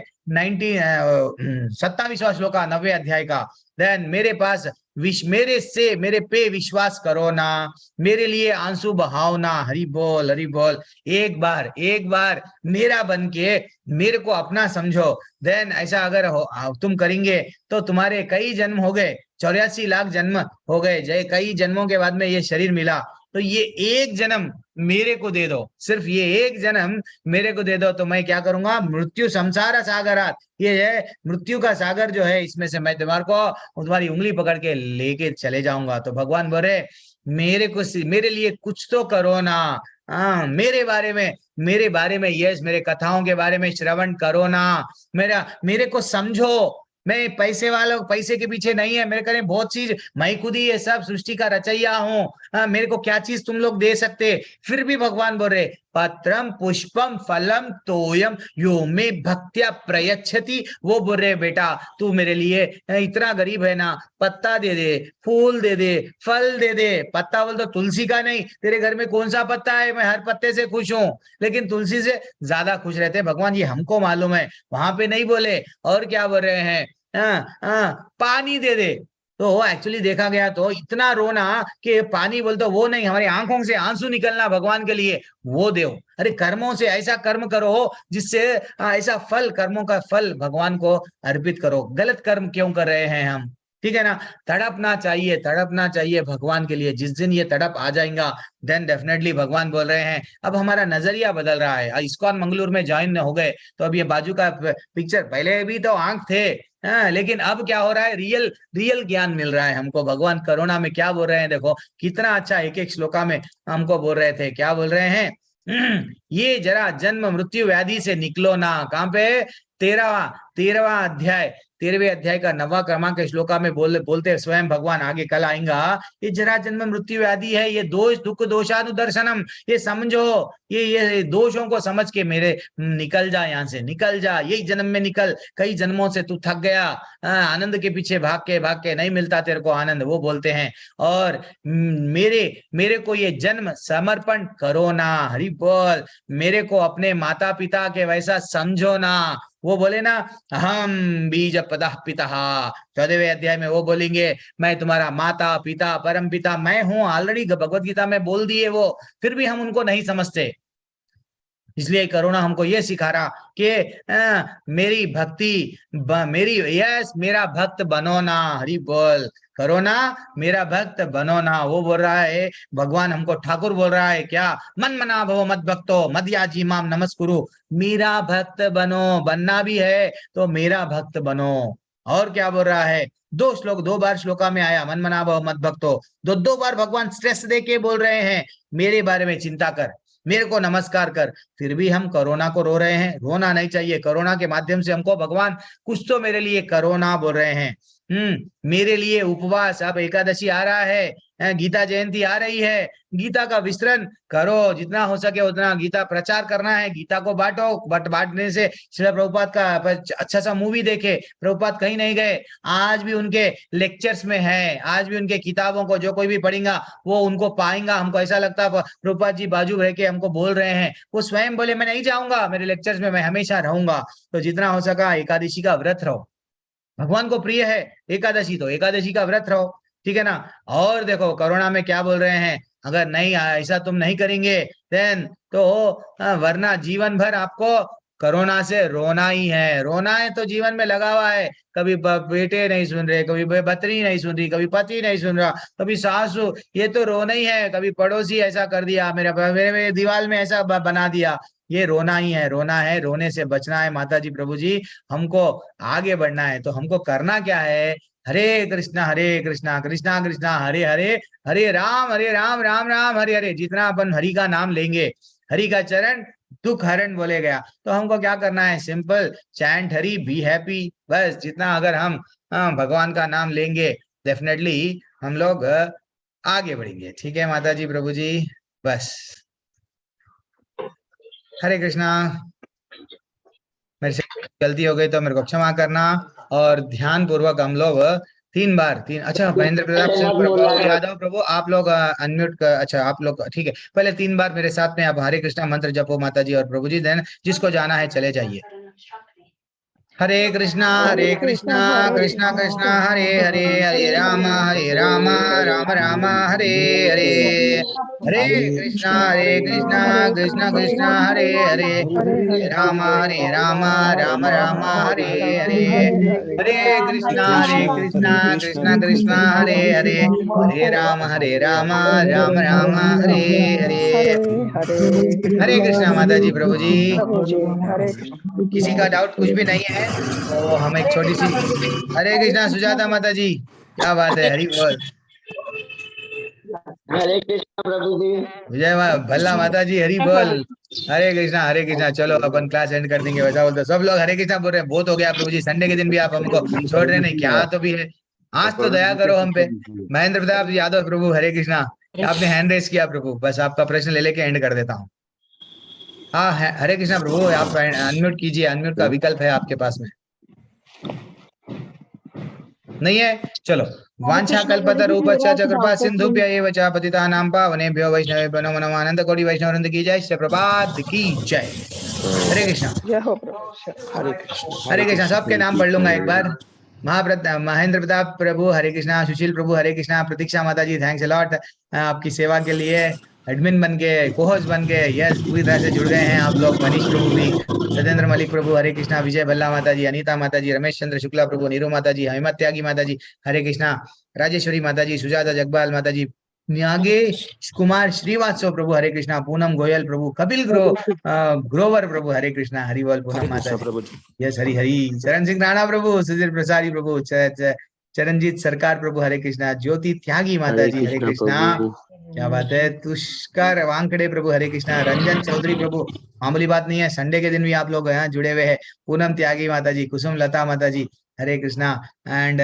27वां श्लोक 90 अध्याय का। देन मेरे पास मेरे पे विश्वास करो ना, मेरे लिए आंसू बहाओ ना, हरि बोल, एक बार मेरा बन के मेरे को अपना समझो। देन ऐसा अगर तुम करेंगे तो तुम्हारे कई जन्म हो गए, 84 लाख जन्म हो गए, जय कई जन्मों के बाद में ये शरीर मिला, तो ये एक जन्म मेरे को दे दो, सिर्फ ये एक जन्म मेरे को दे दो, तो मैं क्या करूंगा, मृत्यु संसार सागरात, ये है मृत्यु का सागर जो है, इसमें से मैं तुम्हारी उंगली पकड़ के लेके चले जाऊंगा। तो भगवान बोले मेरे लिए कुछ तो करो ना, हाँ मेरे बारे में यस, मेरे कथाओं के बारे में श्रवण करो ना, मेरे को समझो, मैं पैसे के पीछे नहीं है, मेरे करे बहुत चीज, मैं खुद ही ये सब सृष्टि का रचैया हूँ, मेरे को क्या चीज तुम लोग दे सकते, फिर भी भगवान बोल रहे पत्रम पुष्पम फलम तोयम यो में भक्त्या प्रयच्छति, वो बोल रहे बेटा तू मेरे लिए इतना गरीब है ना, पत्ता दे दे, फूल दे दे, फल दे दे, पत्ता बोल तो तुलसी का नहीं, तेरे घर में कौन सा पत्ता है, मैं हर पत्ते से खुश हूँ, लेकिन तुलसी से ज्यादा खुश रहते हैं भगवान, ये हमको मालूम है, वहां पे नहीं बोले। और क्या बोल रहे हैं, पानी दे दे, तो एक्चुअली देखा गया तो इतना रोना कि पानी बोलते वो नहीं, हमारी आंखों से आंसू निकलना भगवान के लिए वो दो। अरे कर्मों से ऐसा कर्म करो जिससे ऐसा फल, कर्मों का फल भगवान को अर्पित करो, गलत कर्म क्यों कर रहे हैं हम, ठीक है ना। तड़पना चाहिए भगवान के लिए, जिस दिन ये तड़प आ जाएगा देन डेफिनेटली भगवान बोल रहे हैं अब हमारा नजरिया बदल रहा है। इस्कॉन मंगलूर में ज्वाइन हो गए तो अब ये बाजू का पिक्चर, पहले भी तो आंख थे, हाँ, लेकिन अब क्या हो रहा है, रियल रियल ज्ञान मिल रहा है हमको। भगवान करुणा में क्या बोल रहे हैं, देखो कितना अच्छा एक एक श्लोका में हमको बोल रहे थे, क्या बोल रहे हैं। ये जरा जन्म मृत्यु व्याधि से निकलो ना। कहाँ पे, 13वां अध्याय, 13वें अध्याय का 9वां क्रमांक श्लोका में बोलते स्वयं भगवान, आगे कल आएगा, ये जरा जन्म मृत्यु व्याधि है, ये दोष दुख दोषानुदर्शनम, ये समझो, ये दोषों को समझ के मेरे निकल जा, यहाँ से निकल जा, यही जन्म में निकल, कई जन्मों से तू थक गया, आनंद के पीछे भाग के नहीं मिलता तेरे को आनंद, वो बोलते हैं। और मेरे को ये जन्म समर्पण करो ना, हरि बोल, मेरे को अपने माता पिता के वैसा समझो ना। वो बोले ना, हम बीज पदा पिता, 14वें अध्याय में वो बोलेंगे, मैं तुम्हारा माता पिता परम पिता मैं हूं, ऑलरेडी भगवत गीता में बोल दिए वो, फिर भी हम उनको नहीं समझते। इसलिए करुणा हमको ये सिखा रहा कि मेरी भक्ति मेरा भक्त बनो ना, हरि बोल, करुणा मेरा भक्त बनो ना। वो बोल रहा है भगवान हमको, ठाकुर बोल रहा है क्या, मन मना भव मद भक्तो मदयाजी माम नमस्कुरु, मेरा भक्त बनो, बनना भी है तो मेरा भक्त बनो। और क्या बोल रहा है, 2 बार श्लोका में आया मन मना भव मद भक्तो, 2 बार भगवान स्ट्रेस दे के बोल रहे हैं, मेरे बारे में चिंता कर, मेरे को नमस्कार कर। फिर भी हम कोरोना को रो रहे हैं, रोना नहीं चाहिए। कोरोना के माध्यम से हमको भगवान कुछ तो मेरे लिए कोरोना बोल रहे हैं। मेरे लिए उपवास, अब एकादशी आ रहा है, गीता जयंती आ रही है, गीता का विस्तरण करो, जितना हो सके उतना गीता प्रचार करना है, गीता को बांटो, बट बांटने से श्रील प्रभुपाद का अच्छा सा मूवी देखे, प्रभुपाद कहीं नहीं गए, आज भी उनके लेक्चर्स में है, आज भी उनके किताबों को जो कोई भी पढ़ेगा वो उनको पाएगा। हमको ऐसा लगता है प्रभुपाद जी बाजू रह के हमको बोल रहे हैं, वो स्वयं बोले मैं नहीं जाऊंगा, मेरे लेक्चर्स में मैं हमेशा रहूंगा। तो जितना हो सका एकादशी का व्रत रहो, भगवान को प्रिय है एकादशी, तो एकादशी का व्रत रहो, ठीक है ना। और देखो कोरोना में क्या बोल रहे हैं, अगर नहीं ऐसा तुम नहीं करेंगे देन तो वरना जीवन भर आपको कोरोना से रोना ही है। रोना है तो जीवन में लगा हुआ है, कभी बेटे नहीं सुन रहे, कभी पत्नी नहीं सुन रही, कभी पति नहीं सुन रहा, कभी सासू, ये तो रोना ही है, कभी पड़ोसी ऐसा कर दिया, मेरे दीवार में ऐसा बना दिया, ये रोना ही है, रोना है, रोने से बचना है। माता जी प्रभु जी हमको आगे बढ़ना है, तो हमको करना क्या है, हरे कृष्णा कृष्णा कृष्णा हरे हरे, हरे राम राम राम हरे हरे। जितना अपन हरि का नाम लेंगे, हरि का चरण दुख हरण बोले गया, तो हमको क्या करना है, simple chant Hari be happy, बस। जितना अगर हम भगवान का नाम लेंगे डेफिनेटली हम लोग आगे बढ़ेंगे, ठीक है माता जी प्रभु जी, बस। हरे कृष्णा, मेरे से गलती हो गई तो मेरे को क्षमा करना। और ध्यान पूर्वक हम लोग 3 बार अच्छा महेंद्र प्रताप यादव प्रभु आप लोग अनम्यूट अच्छा आप लोग ठीक है, पहले 3 बार मेरे साथ में आप हरे कृष्णा मंत्र जपो माता जी और प्रभु जी, देन जिसको जाना है चले जाइए। हरे कृष्णा कृष्णा कृष्णा हरे हरे, हरे राम राम राम हरे हरे, हरे कृष्णा कृष्णा कृष्णा हरे हरे, हरे राम राम राम हरे हरे, हरे कृष्णा कृष्णा कृष्णा हरे हरे, हरे राम राम राम हरे हरे। हरे कृष्णा माता जी प्रभु जी, किसी का डाउट कुछ भी नहीं है तो हम एक छोटी सी हरे कृष्णा सुजाता माता जी, क्या बात है, हरि बोल, हरे कृष्णा प्रभु जी, विजय भल्ला माता जी हरि बोल, हरे कृष्णा। चलो अपन क्लास एंड कर देंगे, वैसा बोलते सब लोग हरे कृष्णा बोल रहे हैं, बहुत हो गया प्रभु जी, संडे के दिन भी आप हमको छोड़ रहे नहीं, क्या तो भी है, आज तो दया करो हम पे। महेंद्र प्रताप यादव प्रभु हरे कृष्णा, आपने हैंड रेस किया प्रभु, बस आपका प्रश्न ले लेके एंड कर देता हूँ। हाँ हरे कृष्णा प्रभु, आप अनम्यूट कीजिए, अनम्यूट का विकल्प है आपके पास में, नहीं है, चलो। वांछा कल्पतरूपस्य च कृपा सिंधुभ्य एव च पतितानां पावनेभ्यो वैष्णवेभ्यो नमो नमः। आनंद कोटि वैष्णव वृंद की जय, श्री प्रभात की जय। हरे कृष्णा, हरे कृष्णा। सबके नाम पढ़ लूंगा एक बार। महेंद्र प्रताप प्रभु हरे कृष्णा, सुशील प्रभु हरे कृष्णा, प्रतीक्षा माता जी थैंक्स अ लॉट आपकी सेवा के लिए, एडमिन बन के, कोहोस्ट बन के, यस पूरी तरह से जुड़ गए हैं आप लोग। मनीष प्रभु भी, सत्येंद्र मलिक प्रभु हरे कृष्णा, विजय भल्ला माता जी, अनीता माता जी, रमेश चंद्र शुक्ला प्रभु, नीरू माता जी, हेमत त्यागी माता जी हरे कृष्णा, राजेश्वरी माता जी, सुजाता जगपाल माता जी नागेश कुमार श्रीवास्तव प्रभु हरे कृष्णा, पूनम गोयल प्रभु, कपिल ग्रोवर प्रभु हरे कृष्णा, हरि बोल पूनम माता जी, यस हरि हरि, चरण सिंह राणा प्रभु, सुधीर प्रसारी प्रभु, चरणजीत सरकार प्रभु हरे कृष्णा, ज्योति त्यागी माता जी हरे कृष्णा, क्या बात है, तुष्कर वांकड़े प्रभु हरे कृष्णा, रंजन चौधरी प्रभु, मामूली बात नहीं है, संडे के दिन भी आप लोग यहाँ जुड़े हुए हैं, पूनम त्यागी माता जी, कुसुम लता माता जी हरे कृष्णा, एंड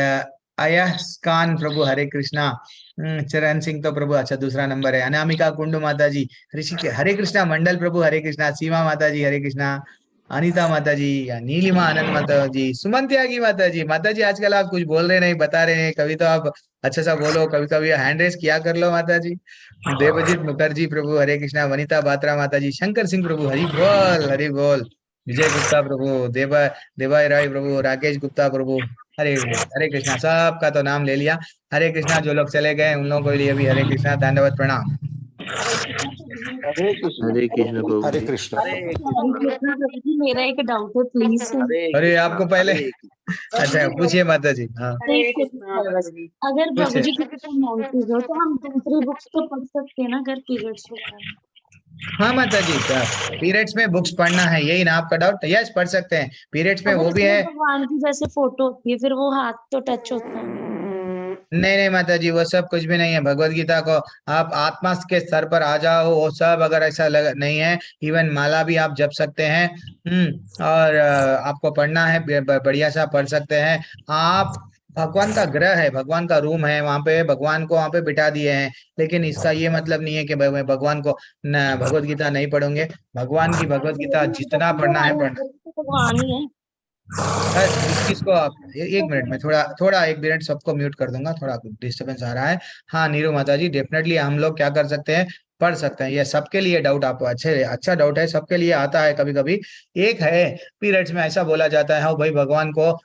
अयस खान प्रभु हरे कृष्णा, चरण सिंह तो प्रभु अच्छा दूसरा नंबर है, अनामिका कुंडू माता जी, ऋषि हरे कृष्णा, मंडल प्रभु हरे कृष्णा, सीमा माता जी हरे कृष्णा, अनीता माता जी, नीलिमा आनंद माता जी, सुमन त्यागी माता जी आजकल आप कुछ बोल रहे नहीं, बता रहे हैं, कभी तो आप अच्छा सा बोलो, कभी कभी हैंड रेस किया कर लो माता जी। देवजीत मुखर्जी प्रभु हरे कृष्णा, वनिता बात्रा माता जी, शंकर सिंह प्रभु हरि बोल हरि बोल, विजय गुप्ता प्रभु, देवाय राय प्रभु, राकेश गुप्ता प्रभु हरे हरे कृष्णा, सबका तो नाम ले लिया, हरे कृष्णा। जो लोग चले गए उन लोगों के लिए भी हरे कृष्णा, धन्यवाद, प्रणाम। हरे कृष्ण प्रभु हरे जी। कृष्ण। प्रभु जी, मेरा एक डाउट है प्लीज। अरे आपको पहले अच्छा पूछिए माता जी। हाँ अगर प्रभु पूछिए। जी किसी को मेंसेस हो तो हम दूसरी बुक्स तो पढ़ सकते हैं ना, अगर पीरियड्स वगैरह में? हाँ माता जी, पीरियड्स में बुक्स पढ़ना है, यही ना आपका डाउट? यस पढ़ सकते हैं, पीरियड्स में अगर वो भी इसमें है। भगवान की जैसे फोटो होती है फिर वो हाथ तो टच होता है। नहीं नहीं माता जी, वो सब कुछ भी नहीं है, भगवत गीता को आप आत्मा के स्तर पर आ जाओ, वो सब अगर ऐसा नहीं है, इवन माला भी आप जप सकते हैं। और आपको पढ़ना है, बढ़िया सा पढ़ सकते हैं आप। भगवान का ग्रह है, भगवान का रूम है, वहां पे भगवान को वहां पे बिठा दिए हैं, लेकिन इसका ये मतलब नहीं है कि मैं भगवान को न भगवत गीता नहीं पढ़ूंगे। भगवान की भगवत गीता जितना पढ़ना है पढ़ना। भगवान ही है। बस इस चीज को आप एक मिनट में थोड़ा थोड़ा एक मिनट सबको म्यूट कर दूंगा, थोड़ा डिस्टरबेंस आ रहा है। हाँ नीरू माता जी, डेफिनेटली हम लोग क्या कर सकते हैं, पढ़ सकते हैं, ये सबके लिए डाउट आपको अच्छा डाउट है, सबके लिए आता है कभी कभी। एक है पीरियड्स में ऐसा बोला जाता है, हाँ भाई भगवान को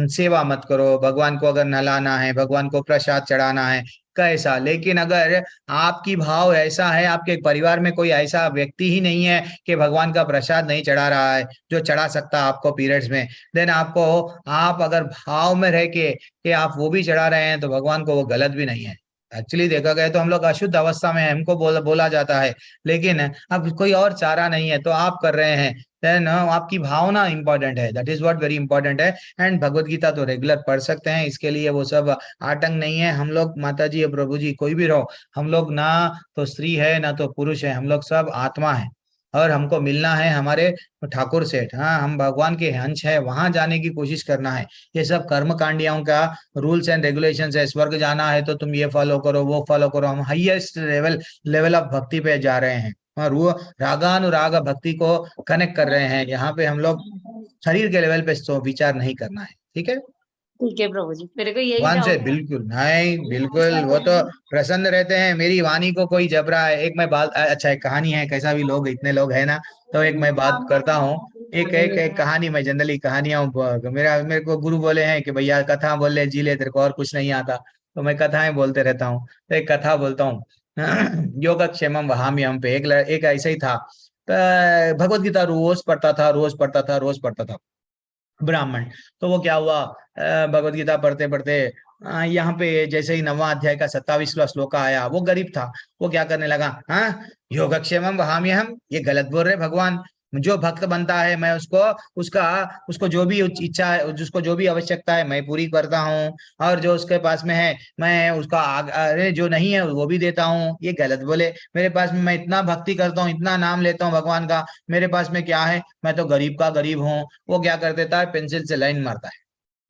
सेवा मत करो, भगवान को अगर नहलाना है, भगवान को प्रसाद चढ़ाना है कैसा, लेकिन अगर आपकी भाव ऐसा है, आपके परिवार में कोई ऐसा व्यक्ति ही नहीं है कि भगवान का प्रसाद नहीं चढ़ा रहा है, जो चढ़ा सकता आपको पीरियड्स में, देन आपको, आप अगर भाव में रह के कि आप वो भी चढ़ा रहे हैं तो भगवान को वो गलत भी नहीं है। एक्चुअली देखा गया तो हम लोग अशुद्ध अवस्था में हैं, हमको बोला जाता है, लेकिन अब कोई और चारा नहीं है तो आप कर रहे हैं, देन आपकी भावना इंपॉर्टेंट है, that is what very important है। एंड भगवत गीता तो रेगुलर पढ़ सकते हैं, इसके लिए वो सब आतंक नहीं है। हम लोग माता जी प्रभु जी कोई भी रहो, हम लोग ना तो स्त्री है ना तो पुरुष है, हम लोग सब आत्मा है, और हमको मिलना है हमारे ठाकुर सेठ। हाँ हम भगवान के अंश है, वहां जाने की कोशिश करना है। ये सब कर्म कांडियों का रूल्स एंड रेगुलेशंस है, स्वर्ग जाना है तो तुम ये फॉलो करो वो फॉलो करो, हम हाईएस्ट लेवल ऑफ भक्ति पे जा रहे हैं, और वो रागानुराग भक्ति को कनेक्ट कर रहे हैं। यहाँ पे हम लोग शरीर के लेवल पे तो विचार नहीं करना है, ठीक है? ठीक है प्रभु जी, मेरे को यही भगवान से डाउट था। बिल्कुल नहीं, बिल्कुल वो तो प्रसन्न रहते हैं। मेरी वाणी को कोई जब रहा है, एक मैं बात, अच्छा एक कहानी है, कैसा भी लोग इतने लोग है ना, तो एक मैं बात करता हूँ। एक कहानी, मैं जनरली कहानियां, मेरे को गुरु बोले हैं कि भैया कथा बोल ले, जी ले, तेरे को और कुछ नहीं आता, तो मैं कथाएं बोलते रहता हूँ। तो एक कथा बोलता हूँ योगक्षेमम वहाम्यहम पे एक ऐसा ही था, भगवत गीता रोज पढ़ता था, रोज पढ़ता था, रोज पढ़ता था ब्राह्मण। तो वो क्या हुआ, भगवत गीता पढ़ते पढ़ते यहाँ पे जैसे ही 9वां अध्याय का 27वां श्लोक आया, वो गरीब था, वो क्या करने लगा, हाँ योगक्षेमम वहाम्यहम, ये गलत बोल रहे भगवान, जो भक्त बनता है मैं उसको जो भी इच्छा है, जिसको जो भी आवश्यकता है मैं पूरी करता हूँ, और जो उसके पास में है मैं उसका अरे जो नहीं है वो भी देता हूँ, ये गलत बोले। मेरे पास में मैं इतना भक्ति करता हूँ, इतना नाम लेता हूँ भगवान का, मेरे पास में क्या है, मैं तो गरीब का गरीब हूँ। वो क्या कर देता है, पेंसिल से लाइन मारता है,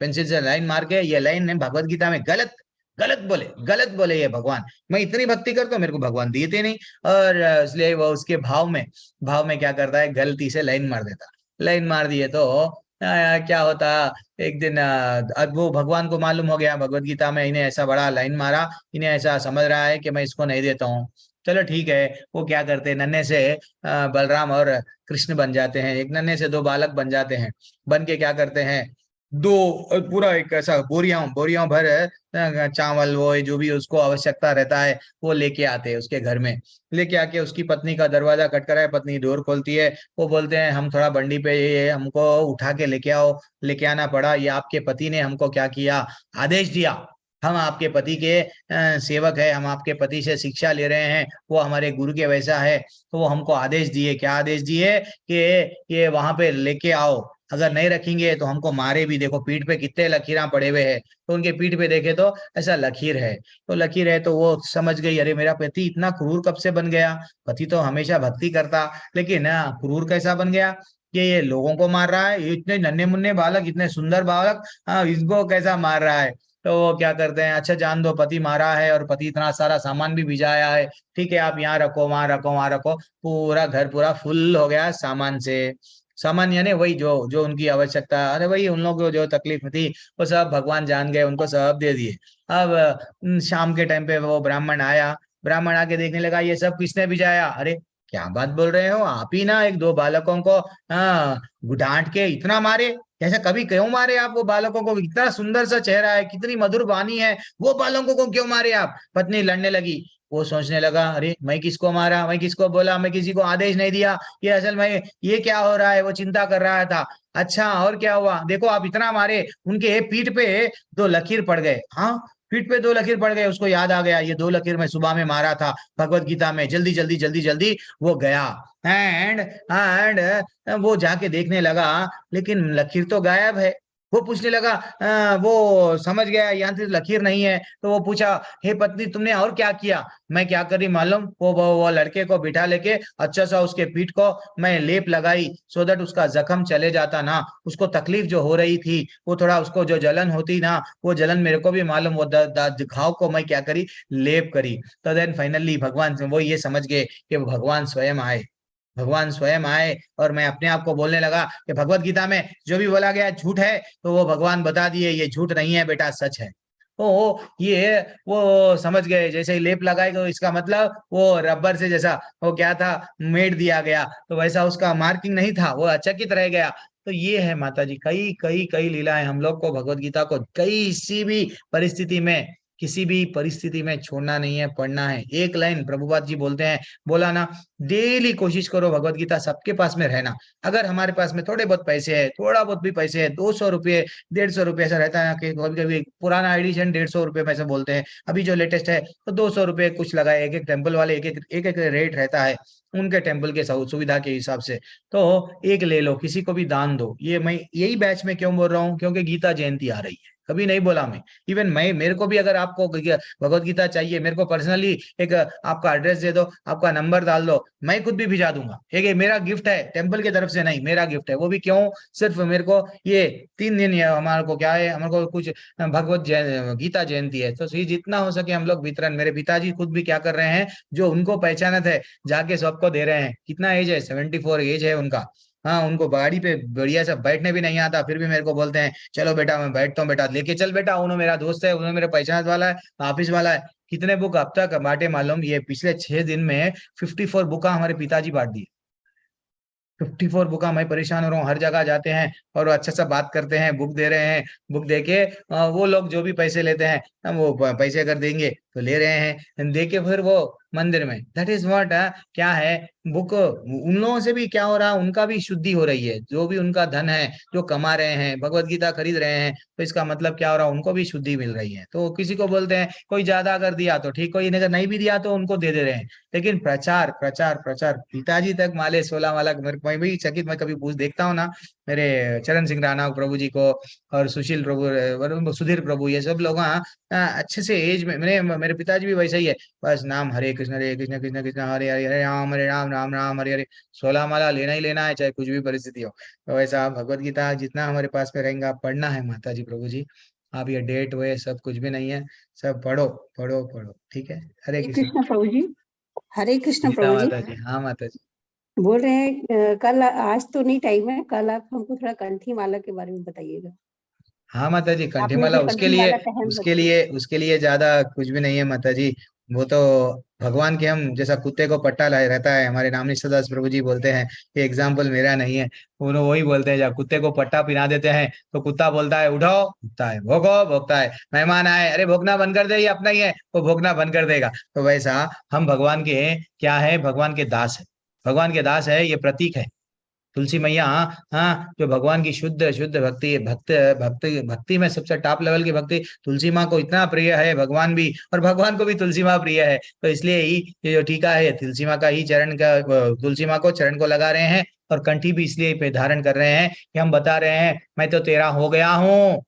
पेंसिल से लाइन मार के, ये लाइन है भगवत गीता में गलत, गलत बोले ये भगवान, मैं इतनी भक्ति करता हूँ, मेरे को भगवान देते नहीं। और इसलिए वो उसके भाव में क्या करता है, गलती से लाइन मार देता, लाइन मार दिए तो क्या होता, एक दिन अब वो भगवान को मालूम हो गया भगवत गीता में इन्हें ऐसा बड़ा लाइन मारा, इन्हें ऐसा समझ रहा है कि मैं इसको नहीं देता हूँ। चलो ठीक है, वो क्या करते हैं, नन्हे से बलराम और कृष्ण बन जाते हैं, एक नन्हे से दो बालक बन जाते हैं, बन के क्या करते हैं, दो पूरा एक ऐसा बोरियां भर चावल वो जो भी उसको आवश्यकता रहता है वो लेके आते हैं उसके घर में। लेके आके उसकी पत्नी का दरवाजा खटखटाया, पत्नी डोर खोलती है, वो बोलते हैं हम थोड़ा बंडी पे ये हमको उठा के लेके आओ, लेके आना पड़ा, ये आपके पति ने हमको क्या किया, आदेश दिया, हम आपके पति के सेवक है, हम आपके पति से शिक्षा ले रहे हैं, वो हमारे गुरु के वैसा है। तो वो हमको आदेश दिए, क्या आदेश दिए कि ये वहां पे लेके आओ, अगर नहीं रखेंगे तो हमको मारे भी। देखो पीठ पे कितने लकीरां पड़े हुए हैं, तो उनके पीठ पे देखे तो ऐसा लकीर है, तो लकीर है। तो वो समझ गई, अरे मेरा पति इतना क्रूर कब से बन गया, पति तो हमेशा भक्ति करता, लेकिन क्रूर कैसा बन गया कि ये लोगों को मार रहा है, ये इतने नन्हे मुन्ने बालक, इतने सुंदर बालक, इसको कैसा मार रहा है। तो वो क्या करते हैं, अच्छा जान दो पति मारा है और पति इतना सारा सामान भी भिजाया है, ठीक है आप यहाँ रखो, वहां रखो, वहां रखो। पूरा घर पूरा फुल हो गया सामान से। सामान यानी वही जो जो उनकी आवश्यकता, अरे वही उन लोगों को जो तकलीफ थी वो सब भगवान जान गए, उनको सब दे दिए। अब शाम के टाइम पे वो ब्राह्मण आया, ब्राह्मण आके देखने लगा ये सब किसने भिजाया। अरे क्या बात बोल रहे हो, आप ही ना एक दो बालकों को डांट के इतना मारे, ऐसा कभी क्यों मारे आप वो बालकों को, इतना सुंदर सा चेहरा है, कितनी मधुर वाणी है, वो बालकों को क्यों मारे आप। पत्नी लड़ने लगी, वो सोचने लगा अरे मैं किसको मारा, मैं किसको बोला, मैं किसी को आदेश नहीं दिया, ये असल में ये क्या हो रहा है, वो चिंता कर रहा था। अच्छा और क्या हुआ, देखो आप इतना मारे, उनके पीठ पे 2 लकीर पड़ गए। हाँ पीठ पे 2 लकीर पड़ गए, उसको याद आ गया ये 2 लकीर मैं सुबह में मारा था भगवत गीता में। जल्दी जल्दी जल्दी जल्दी वो गया एंड वो जाके देखने लगा, लेकिन लकीर तो गायब है। वो पूछने लगा, वो समझ गया यहाँ से लकीर नहीं है, तो वो पूछा हे पत्नी तुमने और क्या किया। मैं क्या करी मालूम, वो लड़के को बिठा लेके अच्छा सा उसके पीठ को मैं लेप लगाई, सो दैट उसका जख्म चले जाता ना, उसको तकलीफ जो हो रही थी, वो थोड़ा उसको जो जलन होती ना, वो जलन मेरे को भी मालूम, वो घाव को मैं क्या करी, लेप करी। तो देन फाइनली भगवान वो ये समझ गए कि भगवान स्वयं आए, भगवान स्वयं आए। और मैं अपने आप को बोलने लगा कि भगवत गीता में जो भी बोला गया झूठ है, तो वो भगवान बता दिए ये झूठ नहीं है बेटा, सच है। तो ये वो समझ गए, जैसे ही लेप लगाए तो इसका मतलब वो रबर से जैसा वो क्या था मेड दिया गया, तो वैसा उसका मार्किंग नहीं था, वो अचकित रह गया। तो ये है माता जी, कई कई कई लीलाएं हम लोग को भगवत गीता को किसी भी परिस्थिति में, किसी भी परिस्थिति में छोड़ना नहीं है, पढ़ना है। एक लाइन प्रभुपाद जी बोलते हैं, बोला ना, डेली कोशिश करो भगवत गीता सबके पास में रहना। अगर हमारे पास में थोड़े बहुत पैसे है, थोड़ा बहुत भी पैसे है, 200 रुपये 150 रुपये ऐसा रहता है कि कभी कभी पुराना एडिशन 150 रुपये पैसे बोलते हैं, अभी जो लेटेस्ट है तो 200 रुपये कुछ लगाए। एक एक टेम्पल वाले एक एक रेट रहता है उनके टेम्पल के सुविधा के हिसाब से। तो एक ले लो, किसी को भी दान दो। ये मैं यही बैच में क्यों बोल रहा हूँ, क्योंकि गीता जयंती आ रही है, कभी नहीं बोला मैं। इवन मैं, मेरे को भी अगर आपको भगवत गीता चाहिए, मेरे को पर्सनली एक आपका एड्रेस दे दो, आपका नंबर डाल दो, मैं खुद भी भिजा दूंगा। एक मेरा गिफ्ट है, टेम्पल की तरफ से नहीं, मेरा गिफ्ट है। वो भी क्यों, सिर्फ मेरे को ये 3 दिन हमारे को क्या है, हमारे को कुछ गीता जयंती है, तो जितना हो सके हम लोग वितरण, मेरे पिताजी खुद भी क्या कर रहे हैं, जो उनको पहचानत है जाके सबको दे रहे हैं। कितना एज है, 74 एज है उनका। हाँ उनको गाड़ी पे बढ़िया से बैठने भी नहीं आता, फिर भी मेरे को बोलते हैं चलो बेटा मैं बैठता हूँ, बेटा लेके चल बेटा, उन्होंने मेरा दोस्त है, उन्होंने मेरे पहचान वाला है, ऑफिस वाला है। कितने बुक अब तक बांटे मालूम, ये पिछले 6 दिन में 54 बुका हमारे पिताजी बांट दिए। 54 बुका, मैं परेशान हो रहा हूँ, हर जगह जाते हैं और अच्छा सा बात करते हैं, बुक दे रहे हैं, बुक देके वो लोग जो भी पैसे लेते हैं, हम वो पैसे अगर देंगे तो ले रहे हैं, देके फिर वो मंदिर में, दैट इज व्हाट। क्या है, बुक उन लोगों से भी क्या हो रहा है, उनका भी शुद्धि हो रही है, जो भी उनका धन है जो कमा रहे हैं, भगवत गीता खरीद रहे हैं, तो इसका मतलब क्या हो रहा है, उनको भी शुद्धि मिल रही है। तो किसी को बोलते हैं, कोई ज्यादा अगर दिया तो ठीक, कोई अगर नहीं भी दिया तो उनको दे रहे हैं, लेकिन प्रचार प्रचार प्रचार, पिताजी तक माले 16 माला। मैं भी चकित, मैं कभी पूछ देखता हूँ ना मेरे चरण सिंह राणा प्रभु जी को, और सुशील प्रभु, सुधीर प्रभु, ये सब लोग अच्छे से एज में, मेरे पिताजी भी वैसे ही है, बस नाम हरे कृष्ण कृष्ण कृष्ण हरे हरे, हरे राम राम राम हरे हरे, 16 माला लेना ही लेना है, चाहे कुछ भी परिस्थिति हो। तो वैसा भगवत गीता जितना हमारे पास में रहेगा पढ़ना है माता जी प्रभु जी। आप ये डेट हुए सब कुछ भी नहीं है, सब पढ़ो पढ़ो पढ़ो, ठीक है। हरे हरे कृष्ण कृष्ण प्रभु जी, हरे कृष्ण गीता प्रभु जी। माता जी, हाँ माता जी। बोल रहे हैं कल, आज तो नहीं टाइम है, कल आप हमको थोड़ा कंठी माला के बारे में बताइएगा। हाँ माता जी, कंठी आपने माला जो उसके कंठी लिए, माला का अहम उसके बताया। लिए उसके लिए ज्यादा कुछ भी नहीं है माता जी। वो तो भगवान के, हम जैसा कुत्ते को पट्टा लाए रहता है, हमारे नाम निष्ठादास प्रभु जी बोलते हैं, ये एग्जाम्पल मेरा नहीं है, उन्होंने वही बोलते हैं, जब कुत्ते को पट्टा पिला देते हैं तो कुत्ता बोलता है उठो, उठता है, भोगो, भोगता है, मेहमान आए, अरे भोगना बंद कर दे, ये अपना ही है, वो भोगना बंद कर देगा। तो वैसा हम भगवान के क्या है, भगवान के दास है, भगवान के दास है, ये प्रतीक है। तुलसी मैया, हाँ हाँ, जो भगवान की शुद्ध शुद्ध भक्ति, भक्ति में सबसे टॉप लेवल की भक्ति, तुलसी माँ को इतना प्रिय है भगवान भी, और भगवान को भी तुलसी माँ प्रिय है। तो इसलिए ही ये जो टीका है तुलसी माँ का ही चरण का, तुलसी माँ को चरण को लगा रहे हैं, और कंठी भी इसलिए पे धारण कर रहे हैं कि हम बता रहे हैं मैं तो तेरा हो गया हूँ,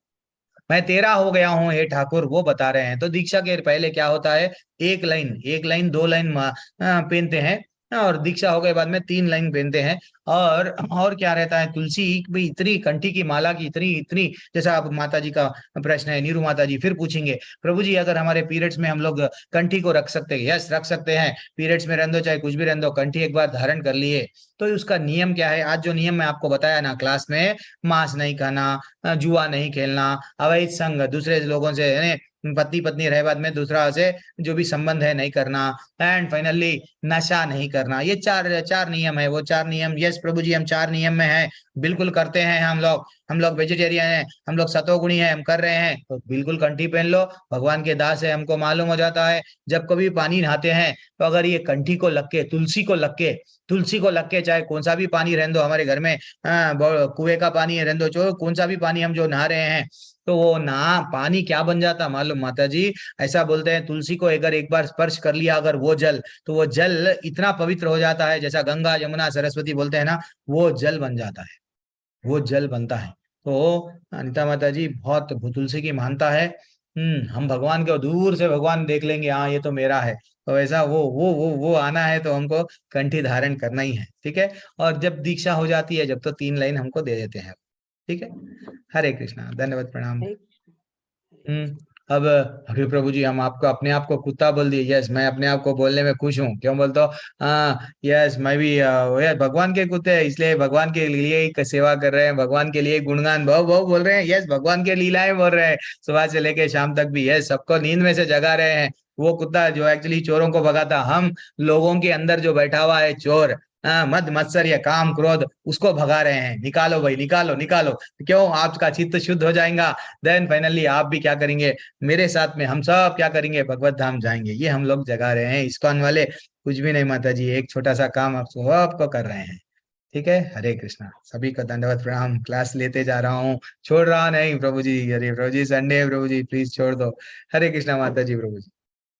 मैं तेरा हो गया हूँ हे ठाकुर, वो बता रहे हैं। तो दीक्षा के पहले क्या होता है, एक लाइन 2 लाइन पहनते हैं, और दीक्षा हो गए बाद में 3 लाइन पहनते हैं। और क्या रहता है, तुलसी भी इतनी कंठी की माला की इतनी इतनी, जैसा अब माता जी का प्रश्न है, नीरू माता जी फिर पूछेंगे, प्रभु जी अगर हमारे पीरियड्स में हम लोग कंठी को रख सकते हैं? यस, रख सकते हैं। पीरियड्स में रहने दो चाहे कुछ भी रहने दो, कंठी एक बार धारण कर लिए तो उसका नियम क्या है, आज जो नियम मैं आपको बताया ना क्लास में, मांस नहीं खाना, जुआ नहीं खेलना, अवैध संग, दूसरे लोगों से पत्नी पत्नी रहे बाद में दूसरा से जो भी संबंध है नहीं करना, एंड फाइनली नशा नहीं करना, ये चार चार नियम है। वो 4 नियम, यस प्रभु जी हम 4 नियम में हैं, बिल्कुल करते हैं हम लोग वेजिटेरियन हैं, हम लोग सतोगुणी हैं, हम कर रहे हैं, तो बिल्कुल कंठी पहन लो, भगवान के दास है, हमको मालूम हो जाता है। जब कभी पानी नहाते हैं तो अगर ये कंठी को लग के, तुलसी को लग के चाहे कौन सा भी पानी रहने दो हमारे घर में, कुएं का पानी रहने दो, जो कौन सा भी पानी हम जो नहा रहे हैं, तो वो ना पानी क्या बन जाता मालूम माता जी, ऐसा बोलते हैं तुलसी को अगर एक बार स्पर्श कर लिया अगर वो जल, तो वो जल इतना पवित्र हो जाता है, जैसा गंगा यमुना सरस्वती बोलते हैं ना, वो जल बन जाता है, वो जल बनता है। तो अनिता माता जी बहुत तुलसी की मानता है। हम भगवान को दूर से भगवान देख लेंगे, हाँ ये तो मेरा है, तो ऐसा वो आना है तो हमको कंठी धारण करना ही है, ठीक है। और जब दीक्षा हो जाती है जब, तो 3 लाइन हमको दे देते हैं, ठीक है। हरे कृष्णा, धन्यवाद, प्रणाम। अब अरे प्रभु जी हम आपको अपने आप को कुत्ता बोल दिए, यस मैं अपने आप को बोलने में खुश हूँ, क्यों बोलता हूँ, हाँ यस मैं भी यार भगवान के कुत्ते हैं, इसलिए भगवान के लिए ही सेवा कर रहे हैं, भगवान के लिए गुणगान बहु बहु बोल रहे हैं, यस भगवान के लीलाएं बोल रहे हैं, सुबह से लेके शाम तक भी, यस सबको नींद में से जगा रहे हैं। वो कुत्ता जो एक्चुअली चोरों को भगाता, हम लोगों के अंदर जो बैठा हुआ है चोर, मद मत्सर्य काम क्रोध, उसको भगा रहे हैं, निकालो भाई निकालो निकालो, क्यों आपका चित्त शुद्ध हो जाएगा, देन फाइनली आप भी क्या करेंगे, मेरे साथ में हम सब क्या करेंगे, भगवत धाम जाएंगे। ये हम लोग जगा रहे हैं, इस्कॉन वाले कुछ भी नहीं माता जी, एक छोटा सा काम आप सबको कर रहे हैं, ठीक है। हरे कृष्णा, सभी को दंडवत प्रणाम। क्लास लेते जा रहा हूँ, छोड़ रहा नहीं प्रभु जी, अरे प्रभु जी संडे प्रभु जी प्लीज छोड़ दो। हरे कृष्णा माता जी, प्रभु जी।